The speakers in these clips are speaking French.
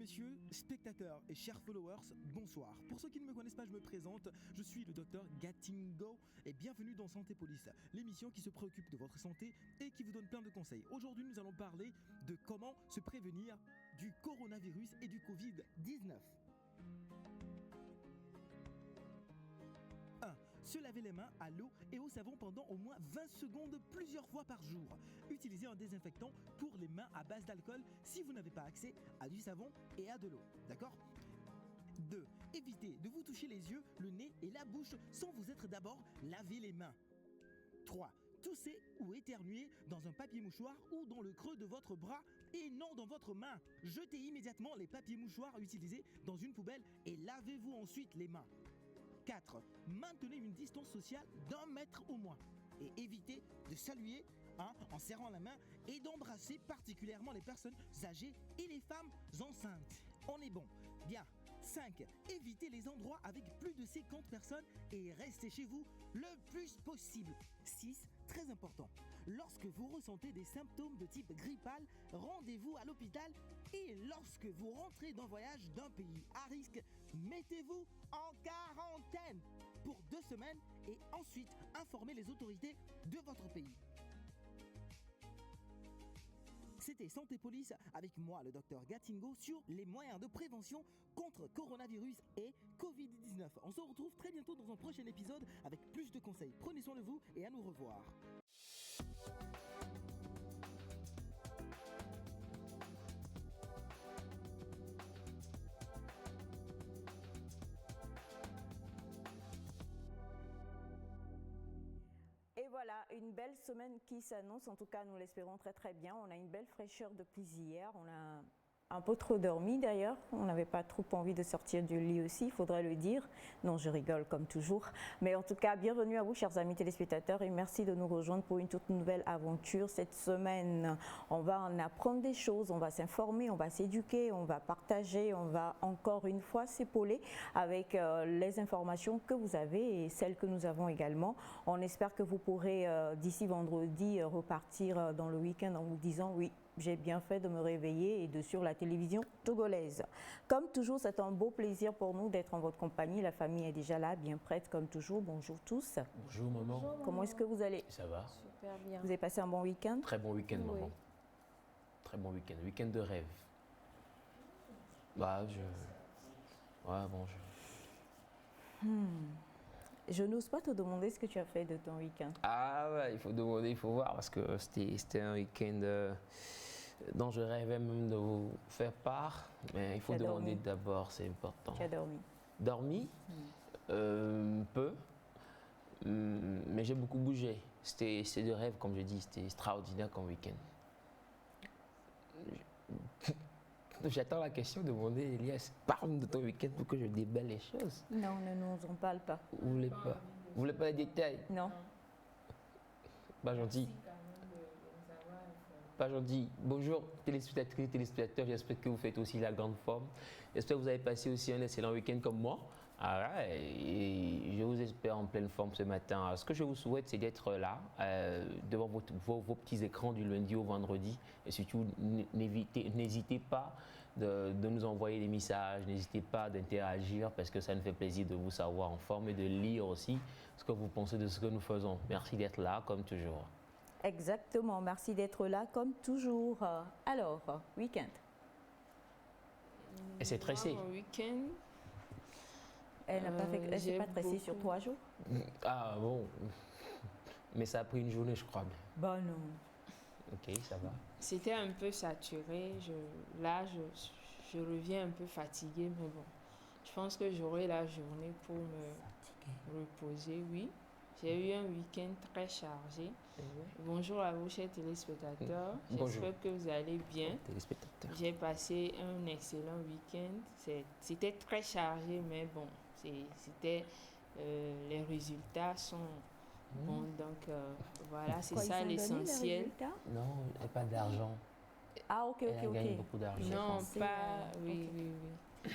messieurs, spectateurs et chers followers, bonsoir. Pour ceux qui ne me connaissent pas, je me présente, je suis le docteur Gatingo et bienvenue dans Santé Police, l'émission qui se préoccupe de votre santé et qui vous donne plein de conseils. Aujourd'hui, nous allons parler de comment se prévenir du coronavirus et du Covid-19. 1. Se laver les mains à l'eau et au savon pendant au moins 20 secondes plusieurs fois par jour. Utilisez un désinfectant pour les mains à base d'alcool si vous n'avez pas accès à du savon et à de l'eau. D'accord ? 2. Évitez de vous toucher les yeux, le nez et la bouche sans vous être d'abord lavé les mains. 3. Toussez ou éternuez dans un papier mouchoir ou dans le creux de votre bras et non dans votre main. Jetez immédiatement les papiers mouchoirs utilisés dans une poubelle et lavez-vous ensuite les mains. 4. Maintenez une distance sociale d'1 mètre au moins et évitez de saluer en serrant la main et d'embrasser particulièrement les personnes âgées et les femmes enceintes. On est bon. Bien. 5. Évitez les endroits avec plus de 50 personnes et restez chez vous le plus possible. 6. Très important. Lorsque vous ressentez des symptômes de type grippal, rendez-vous à l'hôpital et lorsque vous rentrez d'un voyage d'un pays à risque, mettez-vous en quarantaine pour 2 semaines et ensuite informez les autorités de votre pays. C'était Santé Police avec moi, le docteur Gatingo, sur les moyens de prévention contre coronavirus et Covid-19. On se retrouve très bientôt dans un prochain épisode avec plus de conseils. Prenez soin de vous et à nous revoir. Et voilà, une belle semaine qui s'annonce, en tout cas nous l'espérons très très bien. On a une belle fraîcheur depuis hier, on a un peu trop dormi d'ailleurs, on n'avait pas trop envie de sortir du lit aussi, il faudrait le dire. Non, je rigole comme toujours. Mais en tout cas, bienvenue à vous chers amis téléspectateurs et merci de nous rejoindre pour une toute nouvelle aventure. Cette semaine, on va en apprendre des choses, on va s'informer, on va s'éduquer, on va partager, on va encore une fois s'épauler avec les informations que vous avez et celles que nous avons également. On espère que vous pourrez d'ici vendredi repartir dans le week-end en vous disant oui, j'ai bien fait de me réveiller et de suivre la télévision togolaise. Comme toujours, c'est un beau plaisir pour nous d'être en votre compagnie. La famille est déjà là, bien prête comme toujours. Bonjour tous. Bonjour maman. Bonjour, comment est-ce que vous allez? Ça va? Super bien. Vous avez passé un bon week-end? Très bon week-end Oui. maman. Très bon week-end. Week-end de rêve. Bah Ouais bon Je n'ose pas te demander ce que tu as fait de ton week-end. Ah ouais, il faut demander, il faut voir parce que c'était un week-end dont je rêvais même de vous faire part. Mais il faut demander d'abord, c'est important. Tu as dormi? Dormi? Peu. Mais j'ai beaucoup bougé. C'est de rêve, comme je dis, c'était extraordinaire comme week-end. J'attends la question de demander, Elias, parle de ton week-end pour que je déballe les choses. Non, ne nous en parle pas. Vous voulez pas? Vous voulez pas les détails? Non. Pas gentil. Pas gentil. Bonjour téléspectatrices, téléspectateurs, j'espère que vous faites aussi la grande forme. J'espère que vous avez passé aussi un excellent week-end comme moi. Et je vous espère en pleine forme ce matin. Alors, ce que je vous souhaite, c'est d'être là, devant vos petits écrans du lundi au vendredi. Et surtout, n'hésitez pas de nous envoyer des messages, n'hésitez pas d'interagir parce que ça nous fait plaisir de vous savoir en forme et de lire aussi ce que vous pensez de ce que nous faisons. Merci d'être là, comme toujours. Exactement, merci d'être là comme toujours. Alors, week-end. Et c'est tressé. Mon week-end. Elle n'a pas fait, elle s'est pas tressée sur 3 jours? Ah bon. Mais ça a pris une journée, je crois. Bah non. Ok, ça va. C'était un peu saturé. Je reviens un peu fatiguée, mais bon. Je pense que j'aurai la journée pour me reposer, oui. J'ai eu un week-end très chargé. Bonjour à vous, chers téléspectateurs. J'espère que vous allez bien. Téléspectateurs. J'ai passé un excellent week-end. C'était très chargé, mais bon, les résultats sont bons. Donc voilà, c'est ça l'essentiel. Non, elle n'a pas d'argent. Ah ok, Elle gagne beaucoup d'argent. Non, pas... Oui, oui, oui.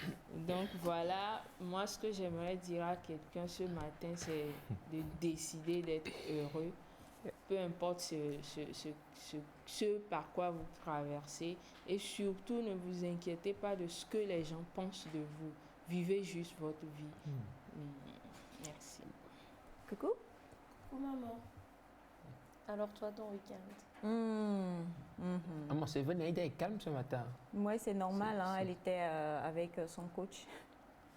Donc voilà, moi ce que j'aimerais dire à quelqu'un ce matin, c'est de décider d'être heureux peu importe ce par quoi vous traversez. Et surtout, ne vous inquiétez pas de ce que les gens pensent de vous. Vivez juste votre vie. Merci. Coucou. Coucou maman. Alors toi, ton week-end? Maman, c'est vrai, Naïda est calme ce matin. Oui, c'est normal, hein, elle était avec son coach.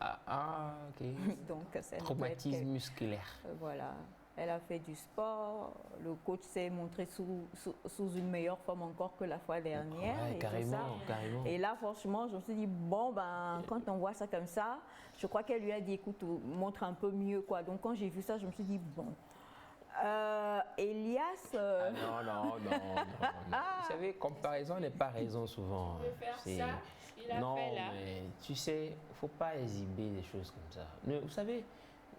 Ok. Donc, ça Traumatisme musculaire. Voilà. Elle a fait du sport. Le coach s'est montré sous une meilleure forme encore que la fois dernière. Ouais, et carrément, tout ça. carrément. Et là, franchement, je me suis dit, bon, ben, quand on voit ça comme ça, je crois qu'elle lui a dit, écoute, montre un peu mieux, quoi. Donc, quand j'ai vu ça, je me suis dit, bon. Elias. Non. Vous savez, comparaison n'est pas raison souvent. Il veut faire ça, il a non, fait là. mais tu sais, il ne faut pas exhiber des choses comme ça. Vous savez,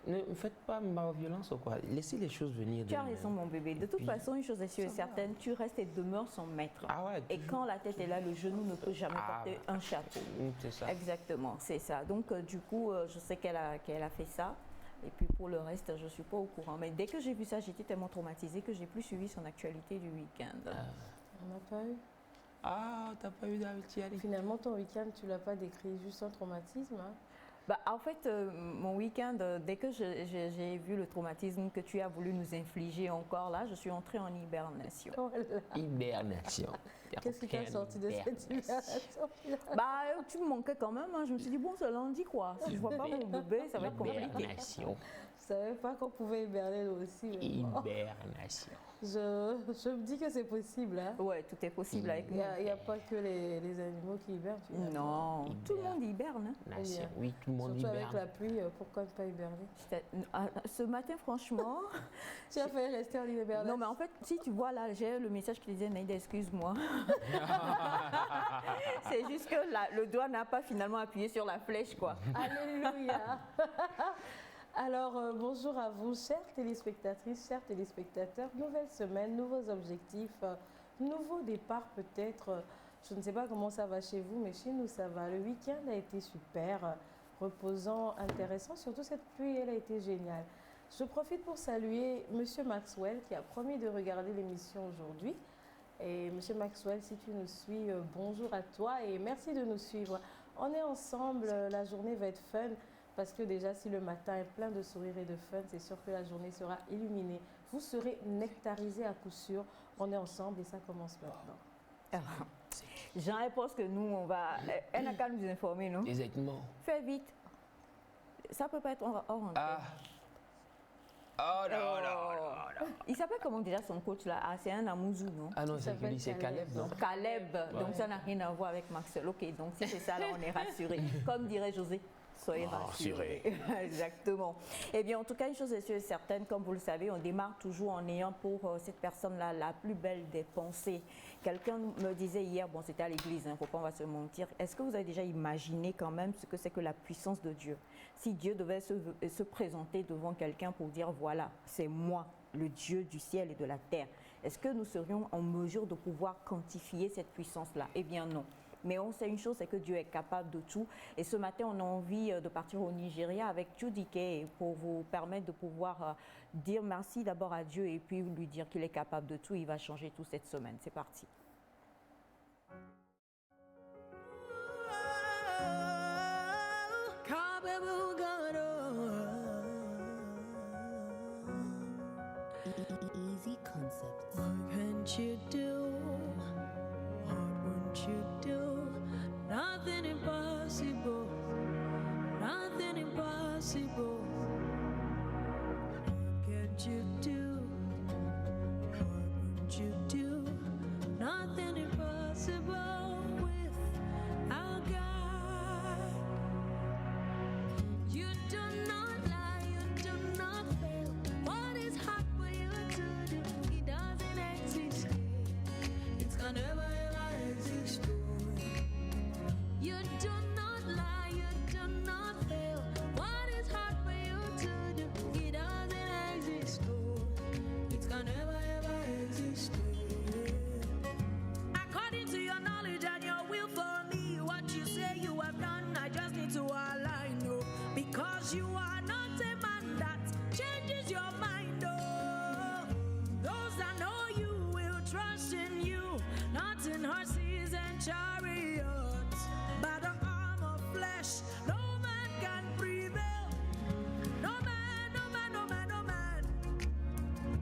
ne faites pas ma violence ou quoi. Laissez les choses venir. Tu as raison, mon bébé. De toute façon, une chose est sûre et certaine, tu restes et demeures son maître. Et quand la tête est là, le genou ne peut jamais porter un chapeau. C'est ça. Exactement, c'est ça. Donc, du coup, je sais qu'elle a fait ça. Et puis pour le reste, je ne suis pas au courant. Mais dès que j'ai vu ça, j'étais tellement traumatisée que j'ai plus suivi son actualité du week-end. On n'a pas eu. T'as pas eu d'amitié. Finalement, ton week-end, tu l'as pas décrit juste un traumatisme. Hein? Bah, en fait, mon week-end, dès que j'ai vu le traumatisme que tu as voulu nous infliger encore là, je suis entrée en hibernation. Oh là. Hibernation. Qu'est-ce qui t'a sorti de cette hibernation? Bah, tu me manquais quand même. Hein. Je me suis dit, bon, c'est lundi quoi. Si je vois pas mon bébé, ça va être compliqué. Hibernation. Je savais pas qu'on pouvait hiberner nous aussi. Hibernation. Je me dis que c'est possible. Hein? Ouais, tout est possible avec Il nous. n'y a pas que les animaux qui hibernent. Non, tout le monde hiberne. Hein. Oui, tout le monde Surtout hiberne. avec la pluie, pourquoi ne pas hiberner? Ce matin, franchement... Tu as failli rester en hibernation? Non, mais en fait, si tu vois là, j'ai le message qui disait Naïda, excuse-moi. C'est juste que le doigt n'a pas finalement appuyé sur la flèche, quoi. Alléluia. Alors, bonjour à vous, chères téléspectatrices, chers téléspectateurs. Nouvelle semaine, nouveaux objectifs, nouveau départ peut-être. Je ne sais pas comment ça va chez vous, mais chez nous, ça va. Le week-end a été super, reposant, intéressant. Surtout cette pluie, elle a été géniale. Je profite pour saluer Monsieur Maxwell qui a promis de regarder l'émission aujourd'hui. Et Monsieur Maxwell, si tu nous suis, bonjour à toi et merci de nous suivre. On est ensemble, la journée va être fun. Parce que déjà, si le matin est plein de sourires et de fun, c'est sûr que la journée sera illuminée. Vous serez nectarisés à coup sûr. On est ensemble et ça commence maintenant. Jean, elle pense que nous, on va... Elle n'a qu'à nous informer, non? Exactement. Fais vite. Ça peut pas être hors antenne. Oh non. Il s'appelle comment déjà son coach là? Ah, c'est un Amouzou, non? Ah non, c'est Caleb, non? Caleb. Donc ça n'a rien à voir avec Maxwell. Ok, donc si c'est ça, là, on est rassurés. Comme dirait José. Soyez rassurés. Exactement. Eh bien, en tout cas, une chose est sûre et certaine, comme vous le savez, on démarre toujours en ayant pour cette personne-là la plus belle des pensées. Quelqu'un me disait hier, bon, c'était à l'église, hein, faut pas on va se mentir. Est-ce que vous avez déjà imaginé quand même ce que c'est que la puissance de Dieu? Si Dieu devait se présenter devant quelqu'un pour dire, voilà, c'est moi, le Dieu du ciel et de la terre, est-ce que nous serions en mesure de pouvoir quantifier cette puissance-là? Eh bien, non. Mais on sait une chose, c'est que Dieu est capable de tout. Et ce matin, on a envie de partir au Nigeria avec Judy Kay pour vous permettre de pouvoir dire merci d'abord à Dieu et puis lui dire qu'il est capable de tout. Il va changer tout cette semaine. C'est parti. Easy concepts. What can't you do? What won't you do? Nothing impossible. Nothing impossible. What can't you do? What won't you do? Nothing impossible with our God. You do not lie, you do not fail. What is hard for you to do? It doesn't exist. It's gonna never ever exist. You do not lie, you do not fail. What is hard for you to do? It doesn't exist. It's gonna never ever exist. According to your knowledge and your will for me, what you say you have done, I just need to align, oh, because you are not a man that changes your mind, oh. Those in horses and chariots, by the arm of flesh, no man can prevail. No man, no man, no man, no man.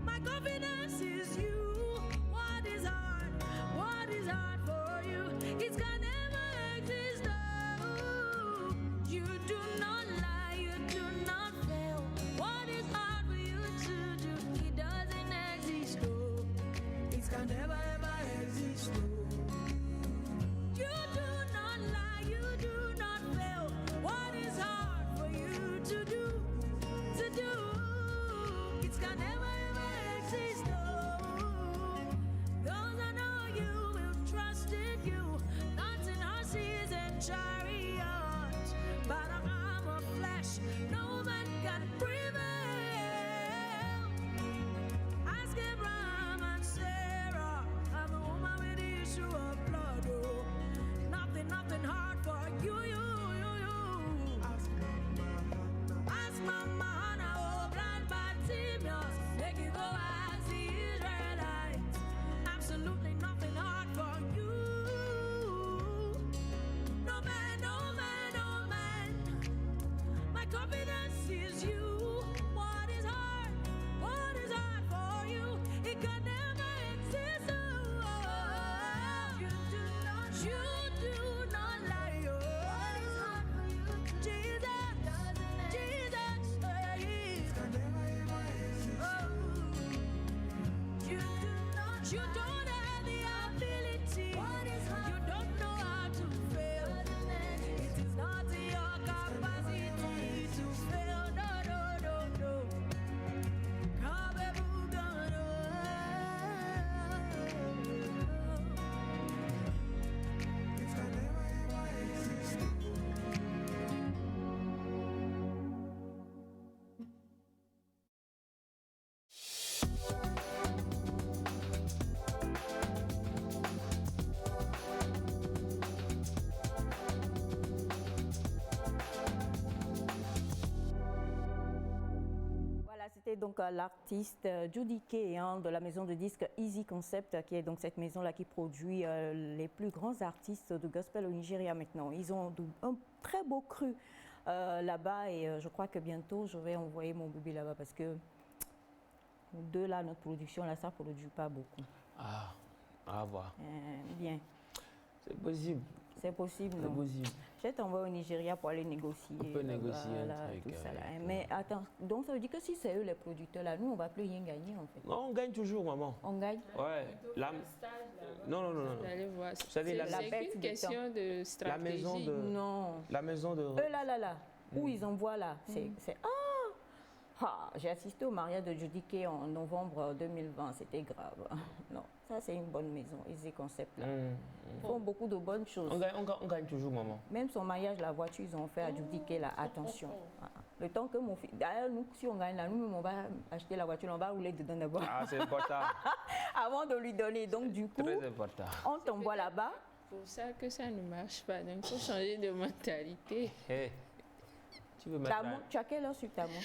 My confidence is you. What is hard for you? It can never exist. Oh, you do not lie, you do not fail. What is hard for you to do? It doesn't exist. Oh, it can never ever exist. Oh, you do not lie, you do not fail. What is hard for you to do? It can never ever exist. Oh, those that know you will trust in you, not in horses and chariots, but the arm of flesh. No man can prevail. Ask Abraham and Sarah, I'm the woman with the issue of blood. Oh, nothing hard for you. Ask Mama Hannah, oh, blind Bartimaeus, make you go as the Israelites. Absolutely nothing hard for you. No man, no man, no man. My confidence is you. What is hard for you? It can never exist. Oh, you do not lie. Oh, Jesus. You don't have the ability. You don't know how to fail. It is not in your capacity to fail. No. It can never ever exist. Voilà, c'était donc l'artiste Judy Kay de la maison de disques Easy Concept, qui est donc cette maison-là qui produit les plus grands artistes de gospel au Nigeria maintenant. Ils ont un très beau cru là-bas et je crois que bientôt je vais envoyer mon bébé là-bas parce que de là, notre production, là, ça ne produit pas beaucoup. Ah, à voir. Bien. C'est possible. C'est possible, C'est non? possible. Je vais t'envoyer au Nigeria pour aller négocier. On peut négocier un truc, tout ça, là. ouais. Mais attends, donc ça veut dire que si c'est eux les producteurs, là, nous, on ne va plus rien gagner, en fait. Non, on gagne toujours, maman. On gagne? Ouais. Non. Vous allez voir. Vous savez, la baisse C'est du une question de stratégie. La maison de... Non. La maison de... Eux, là, où ils envoient, là, c'est... j'ai assisté au mariage de Judy Kay en novembre 2020, c'était grave. Non, ça, c'est une bonne maison, Easy Concept, là. Ils font beaucoup de bonnes choses. On gagne toujours, maman. Même son mariage, la voiture, ils ont fait à Judy Kay, là, attention. Le temps que mon fils... D'ailleurs, nous, si on gagne là, nous-mêmes, on va acheter la voiture, on va rouler dedans d'abord. Ah, c'est important. Avant de lui donner. Donc, du coup, Très important. on t'envoie là-bas. C'est pour ça que ça ne marche pas. Donc, il faut changer de mentalité. Hey, tu veux mettre Tu as quelle heure sur ta montre?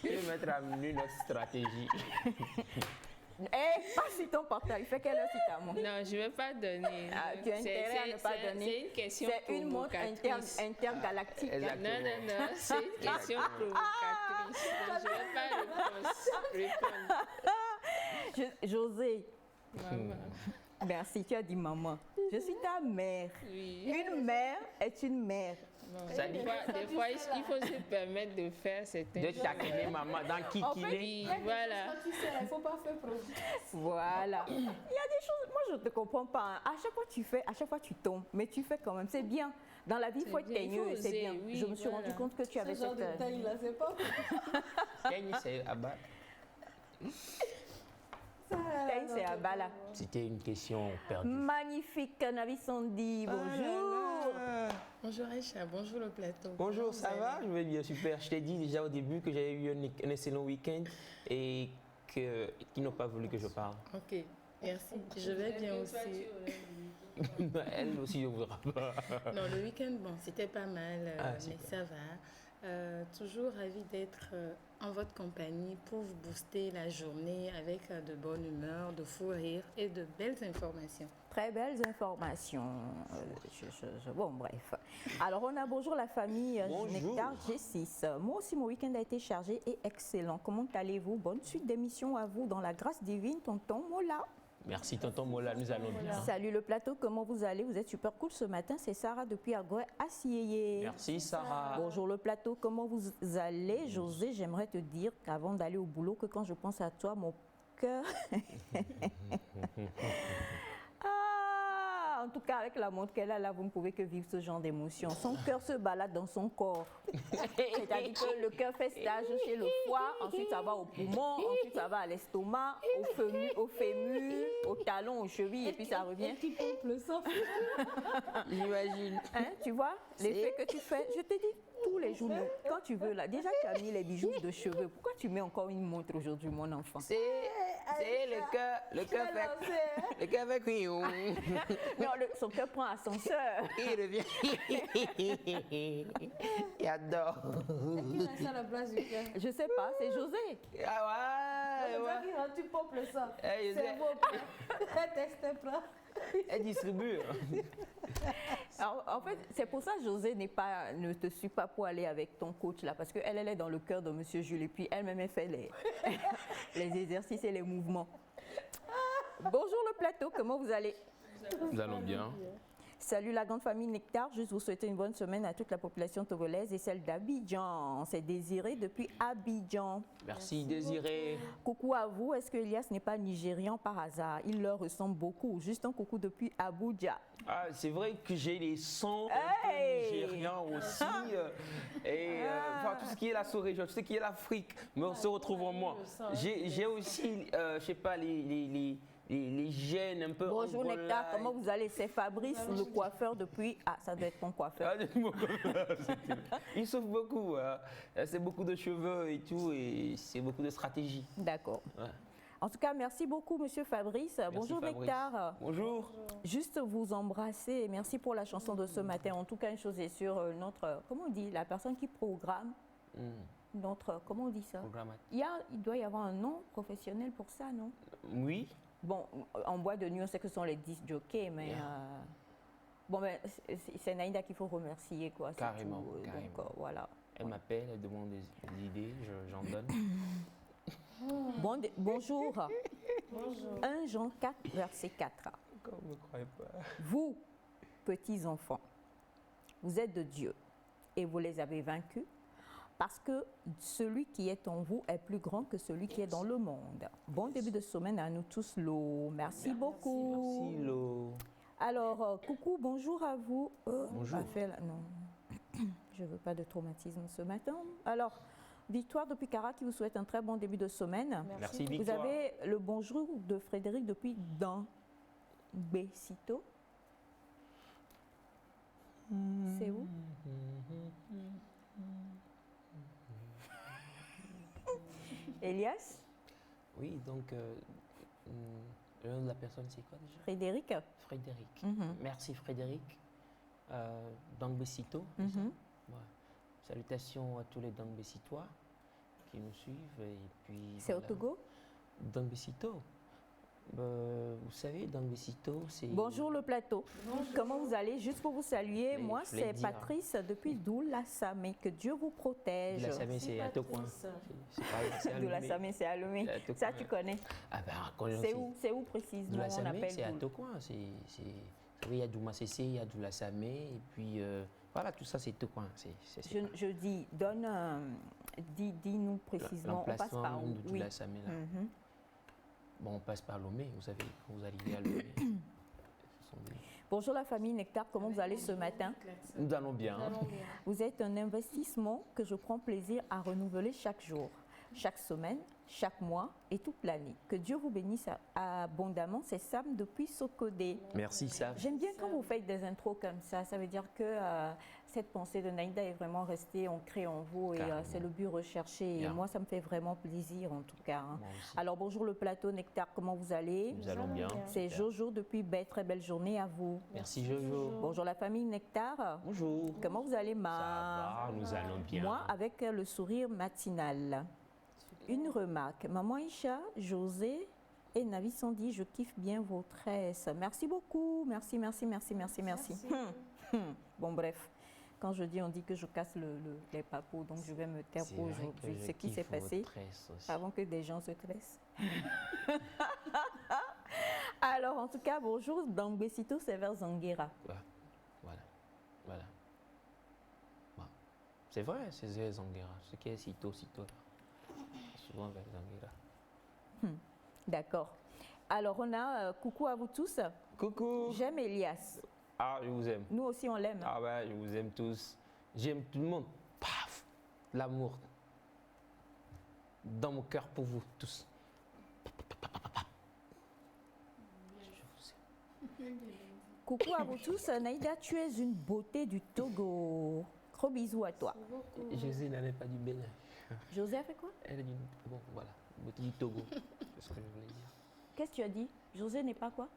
tu veux mettre à nu notre stratégie. Pas sur ton portable. Il fait quelle heure sur ta montre? Non, je ne vais pas donner. Tu as intérêt à ne pas donner. C'est une question C'est une montre intergalactique. Exactement. Non, c'est une question provocatrice. Donc, je ne vais pas répondre. José, Maman. merci, tu as dit maman. Je suis ta mère. Oui. Une mère est une mère. Bon, des fois, il faut se permettre de faire certaines De choses. taquiner maman dans qui qu'il est. Oui, voilà. Tu sais, il ne faut pas faire preuve. Voilà. Il y a des choses, moi je ne te comprends pas. Hein. À chaque fois tu tombes, mais tu fais quand même. C'est bien. Dans la vie, il faut être bien, il teigneux faut et c'est oser, bien. oui, Je me suis voilà. rendu compte que tu avais Ce genre cette... de taille là, c'est pas. Kenny, c'est à bas. Taille, c'est à bas là. C'était une question perdue. Magnifique, Cannabis Sandy. Bonjour. Bonjour Aïcha, bonjour le plateau. Bonjour, Comment ça vous va? allez? Je vais bien, super. Je t'ai dit déjà au début que j'avais eu un excellent week-end et qu'ils n'ont pas voulu que je parle. Ok, merci. Je vais bien aussi. Elle aussi, je ne voudrais pas. Non, le week-end, bon, c'était pas mal, Ah, mais super. ça va. toujours ravie d'être en votre compagnie pour vous booster la journée avec de bonne humeur, de fou rire et de belles informations. Très belles informations. Bon, bref. Alors, on a bonjour la famille Bonjour. Nectar G6. Moi aussi, mon week-end a été chargé et excellent. Comment allez-vous? Bonne suite d'émission à vous dans la grâce divine, tonton Mola. Merci, tonton Mola, nous allons bien. Salut le plateau, comment vous allez? Vous êtes super cool ce matin. C'est Sarah depuis Agoué à Sieyé. Merci, Sarah. Bonjour le plateau, comment vous allez? José, j'aimerais te dire qu'avant d'aller au boulot, que quand je pense à toi, mon cœur... En tout cas, avec la montre qu'elle a là, vous ne pouvez que vivre ce genre d'émotion. Son cœur se balade dans son corps. C'est-à-dire que le cœur fait stage chez le foie, ensuite ça va au poumon, ensuite ça va à l'estomac, au fémur, au talon, aux chevilles, et puis ça revient. Qui pompe le sang. J'imagine. Hein, tu vois, l'effet que tu fais, je te dis, tous les jours, quand tu veux, là, déjà tu as mis les bijoux de cheveux, pourquoi tu mets encore une montre aujourd'hui, mon enfant? C'est le cœur fait... Le cœur fait crion. Non, son cœur prend ascenseur. Il revient. Il adore. Qui reste à la place du cœur? Je sais pas, c'est José. Ah ouais, ouais. Tu pompes le sang. Eh, C'est bon. Teste pas. Elle distribue. Alors, en fait, c'est pour ça que José ne te suit pas pour aller avec ton coach là, parce qu'elle est dans le cœur de Monsieur Jules et puis elle-même elle fait les exercices et les mouvements. Bonjour le plateau, comment vous allez? Nous allons bien. Salut la grande famille Nectar, juste vous souhaiter une bonne semaine à toute la population togolaise et celle d'Abidjan. C'est Désiré depuis Abidjan. Merci, Désiré. Coucou à vous, est-ce que Elias n'est pas nigérian par hasard? Il leur ressemble beaucoup. Juste un coucou depuis Abuja. Ah, c'est vrai que j'ai les sons un peu nigérians aussi. Enfin, tout ce qui est la sous-région, tout ce qui est l'Afrique se retrouve en moi. J'ai aussi, je sais pas, les gènes un peu. Bonjour angolais. Nectar, comment vous allez? C'est Fabrice, le coiffeur depuis... Ah, ça doit être ton coiffeur. Il souffre beaucoup. Hein. C'est beaucoup de cheveux et tout, et c'est beaucoup de stratégie. D'accord. Ouais. En tout cas, merci beaucoup, Monsieur Fabrice. Bonjour Fabrice. Nectar. Bonjour. Juste vous embrasser et merci pour la chanson de ce matin. En tout cas, une chose est sûre, notre, comment on dit, la personne qui programme, notre, comment on dit ça? Il doit y avoir un nom professionnel pour ça, non? Oui. Bon, en boîte de nuit, on sait que ce sont les 10 jockeys, mais bon, ben, c'est Naïda qu'il faut remercier, quoi. Carrément, tout. carrément. Donc, voilà. Elle m'appelle, elle demande des idées, j'en donne. Bonjour. Bonjour. 1 Jean 4, verset 4. Comme vous ne croyez pas. Vous, petits enfants, vous êtes de Dieu et vous les avez vaincus parce que celui qui est en vous est plus grand que celui qui est dans le monde. Bon début de semaine à nous tous, Lo. Merci beaucoup. Merci, Lo. Alors, coucou, bonjour à vous. Bonjour. Non, je ne veux pas de traumatisme ce matin. Alors, Victoire depuis Cara qui vous souhaite un très bon début de semaine. Merci, Vous Victoire. avez le bonjour de Frédéric depuis Dambécito. C'est où? Elias? Oui, donc, le nom de la personne, c'est quoi déjà? Frédéric? Frédéric. Mhm. Merci, Frédéric. Dangbessito. Mhm. Ouais. Salutations à tous les Dangbessitois qui nous suivent. Et puis, C'est au voilà. Togo? Dangbessito. Vous savez, Dangbessito, c'est... Bonjour le plateau. Comment vous allez? Juste pour vous saluer, Oui, moi je voulais c'est dire. Patrice depuis Doula-Samé. Que Dieu vous protège. La Samé, c'est à Tocoin. C'est Doula-Samé, c'est Alomé. C'est à Tocoin. Ça, tu connais. Ah ben, quand C'est où précisément Doula on Samé, appelle c'est à Doula? Tocoin. Vous savez, il y a Douma Cessé, il y a Doula Samé, et puis voilà, tout ça, c'est Tocoin. Je dis, dis-nous précisément. On passe par où? de Doula Samé, là. Mhm. Bon, on passe par Lomé, vous savez, quand vous arrivez à Lomé. Ce sont des- Bonjour la famille Nectar, comment vous allez ce matin? Nous allons bien. Vous êtes un investissement que je prends plaisir à renouveler chaque jour. chaque semaine, chaque mois et toute l'année. Que Dieu vous bénisse abondamment. C'est Sam depuis Sokodé. Merci, Sam. J'aime bien quand vous faites des intros comme ça. Ça veut dire que cette pensée de Naïda est vraiment restée ancrée en vous et Carrément. c'est le but recherché. Et Bien. moi, ça me fait vraiment plaisir en tout cas. Hein. Moi aussi. Alors bonjour le plateau Nectar, comment vous allez? Nous allons bien. C'est Jojo depuis très belle journée à vous. Merci, Jojo. Bonjour la famille Nectar. Bonjour. Comment vous allez, Ça va, nous allons bien. Moi, avec le sourire matinal. Une remarque. Maman Isha, José et Navi Sandy, je kiffe bien vos tresses. Merci beaucoup. Merci. Bon, bref. Quand je dis, on dit que je casse les papous, donc je vais me taire C'est pour vrai que aujourd'hui. je Ce qui kiffe s'est vos passé tresses aussi. avant que des gens se tressent. Alors, en tout cas, bonjour, Dangbesito, c'est vers Zanguera. Voilà. Bon. C'est vrai, c'est vers Zanguera. Ce qui est sitôt là. Souvent vers Zanguera. D'accord. Alors, on a coucou à vous tous. Coucou. J'aime Elias. Ah, je vous aime. Nous aussi, on l'aime. Ah ouais, je vous aime tous. J'aime tout le monde. Paf. L'amour. Dans mon cœur pour vous tous. Coucou à vous tous. Naïda, tu es une beauté du Togo. Gros bisous à toi. José n'allait pas du Bénin. José a fait quoi? Elle est du... Bon, voilà. Beauté du Togo. C'est ce que je voulais dire. Qu'est-ce que tu as dit? José n'est pas quoi?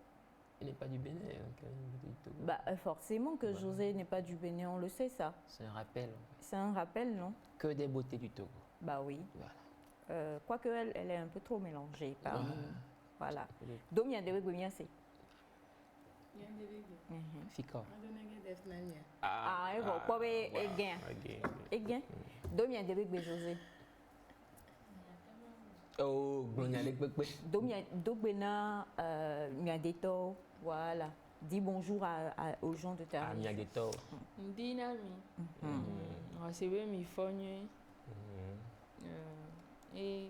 Elle n'est pas du Bénin, donc elle est une beauté du Togo. Bah, forcément que José n'est pas du Bénin, on le sait ça. C'est un rappel. C'est un rappel, non? Que des beautés du Togo. Bah oui. Voilà. Quoique elle est un peu trop mélangée. Par Ouais. Voilà. Domia de Wegwemia, c'est. Fika. Ah, et bon, quoi, et gain. Et gain. Domia de Wegwe José. Oh, Glonialek Bekbe. Domia Dogbena, Miadeto. Voilà. Dis bonjour aux gens de ta Ah, Miageto. Ndina mi. Recevez mi fogne. Et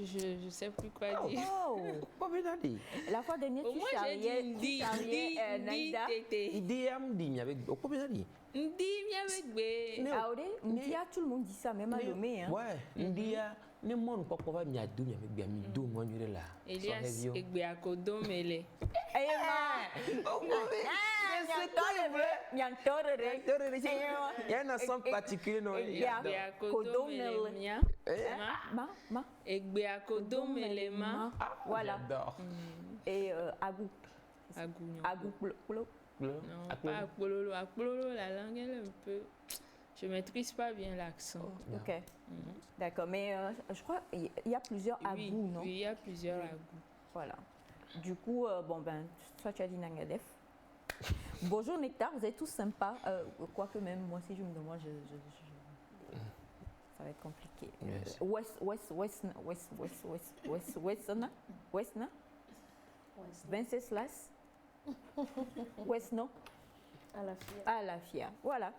je sais plus quoi dire. Oh! Pas bien dit. La fois dernière, Au tu moins j'ai charriais dit Naïda. tété. Idée à me dire, avec. Pas bien dit. Ndi mi avec bé. Aure, Ndia, tout le monde dit ça, même à Lomé. Hein. Ouais, India, mais moi, on peut pas m'y adouer avec bien, mi dou, moi, je là. Elias egbe akodo mele. Il y a un ensemble particulier, non? Egbe akodo mele mia. Ma. Egbe akodo mele ma. Voilà. J'adore. Et Agou. Agouignon. Agou, plo. Non, pas Akpololo. Akpololo, la langue, elle est un peu... Je maîtrise pas bien l'accent. Ok. D'accord. Mais je crois qu'il y a plusieurs Oui, Agou, non? oui, il y a plusieurs agous. Voilà. Du coup, bon ben, toi tu as dit Nangadef. Bonjour Nectar, vous êtes tous sympas. Quoique même moi, si je me demande, ça va être compliqué. Yes. Westna. Venceslas. Westno. À la FIA. Voilà.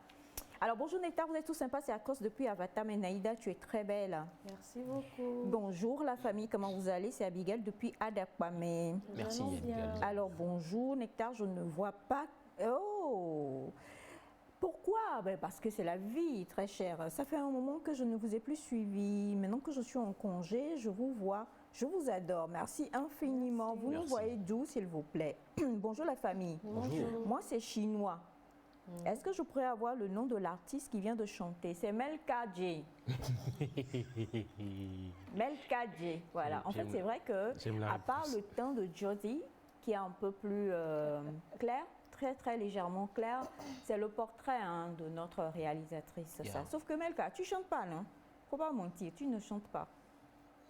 Alors bonjour Nectar, vous êtes tous sympas, c'est Akos depuis Avatar, mais Naïda, tu es très belle. Merci beaucoup. Bonjour la famille, comment vous allez? C'est Abigail depuis Adakwame. Merci, Allons Abigail. bien. Alors bonjour Nectar, je ne vois pas. Oh! Pourquoi? Ben, parce que c'est la vie, très chère. Ça fait un moment que je ne vous ai plus suivi. Maintenant que je suis en congé, je vous vois. Je vous adore. Merci infiniment. Vous nous Merci. voyez d'où, s'il vous plaît? Bonjour la famille. Bonjour. Moi, c'est chinois. Est-ce que je pourrais avoir le nom de l'artiste qui vient de chanter? C'est Melka J. Melka J. Voilà. En fait, J'aime- c'est vrai que, j'aime la à part réponse. le teint de Jodie, qui est un peu plus clair, très légèrement clair, c'est le portrait hein, de notre réalisatrice. Yeah. Ça. Sauf que Melka, tu chantes pas, non? Faut pas mentir, tu ne chantes pas.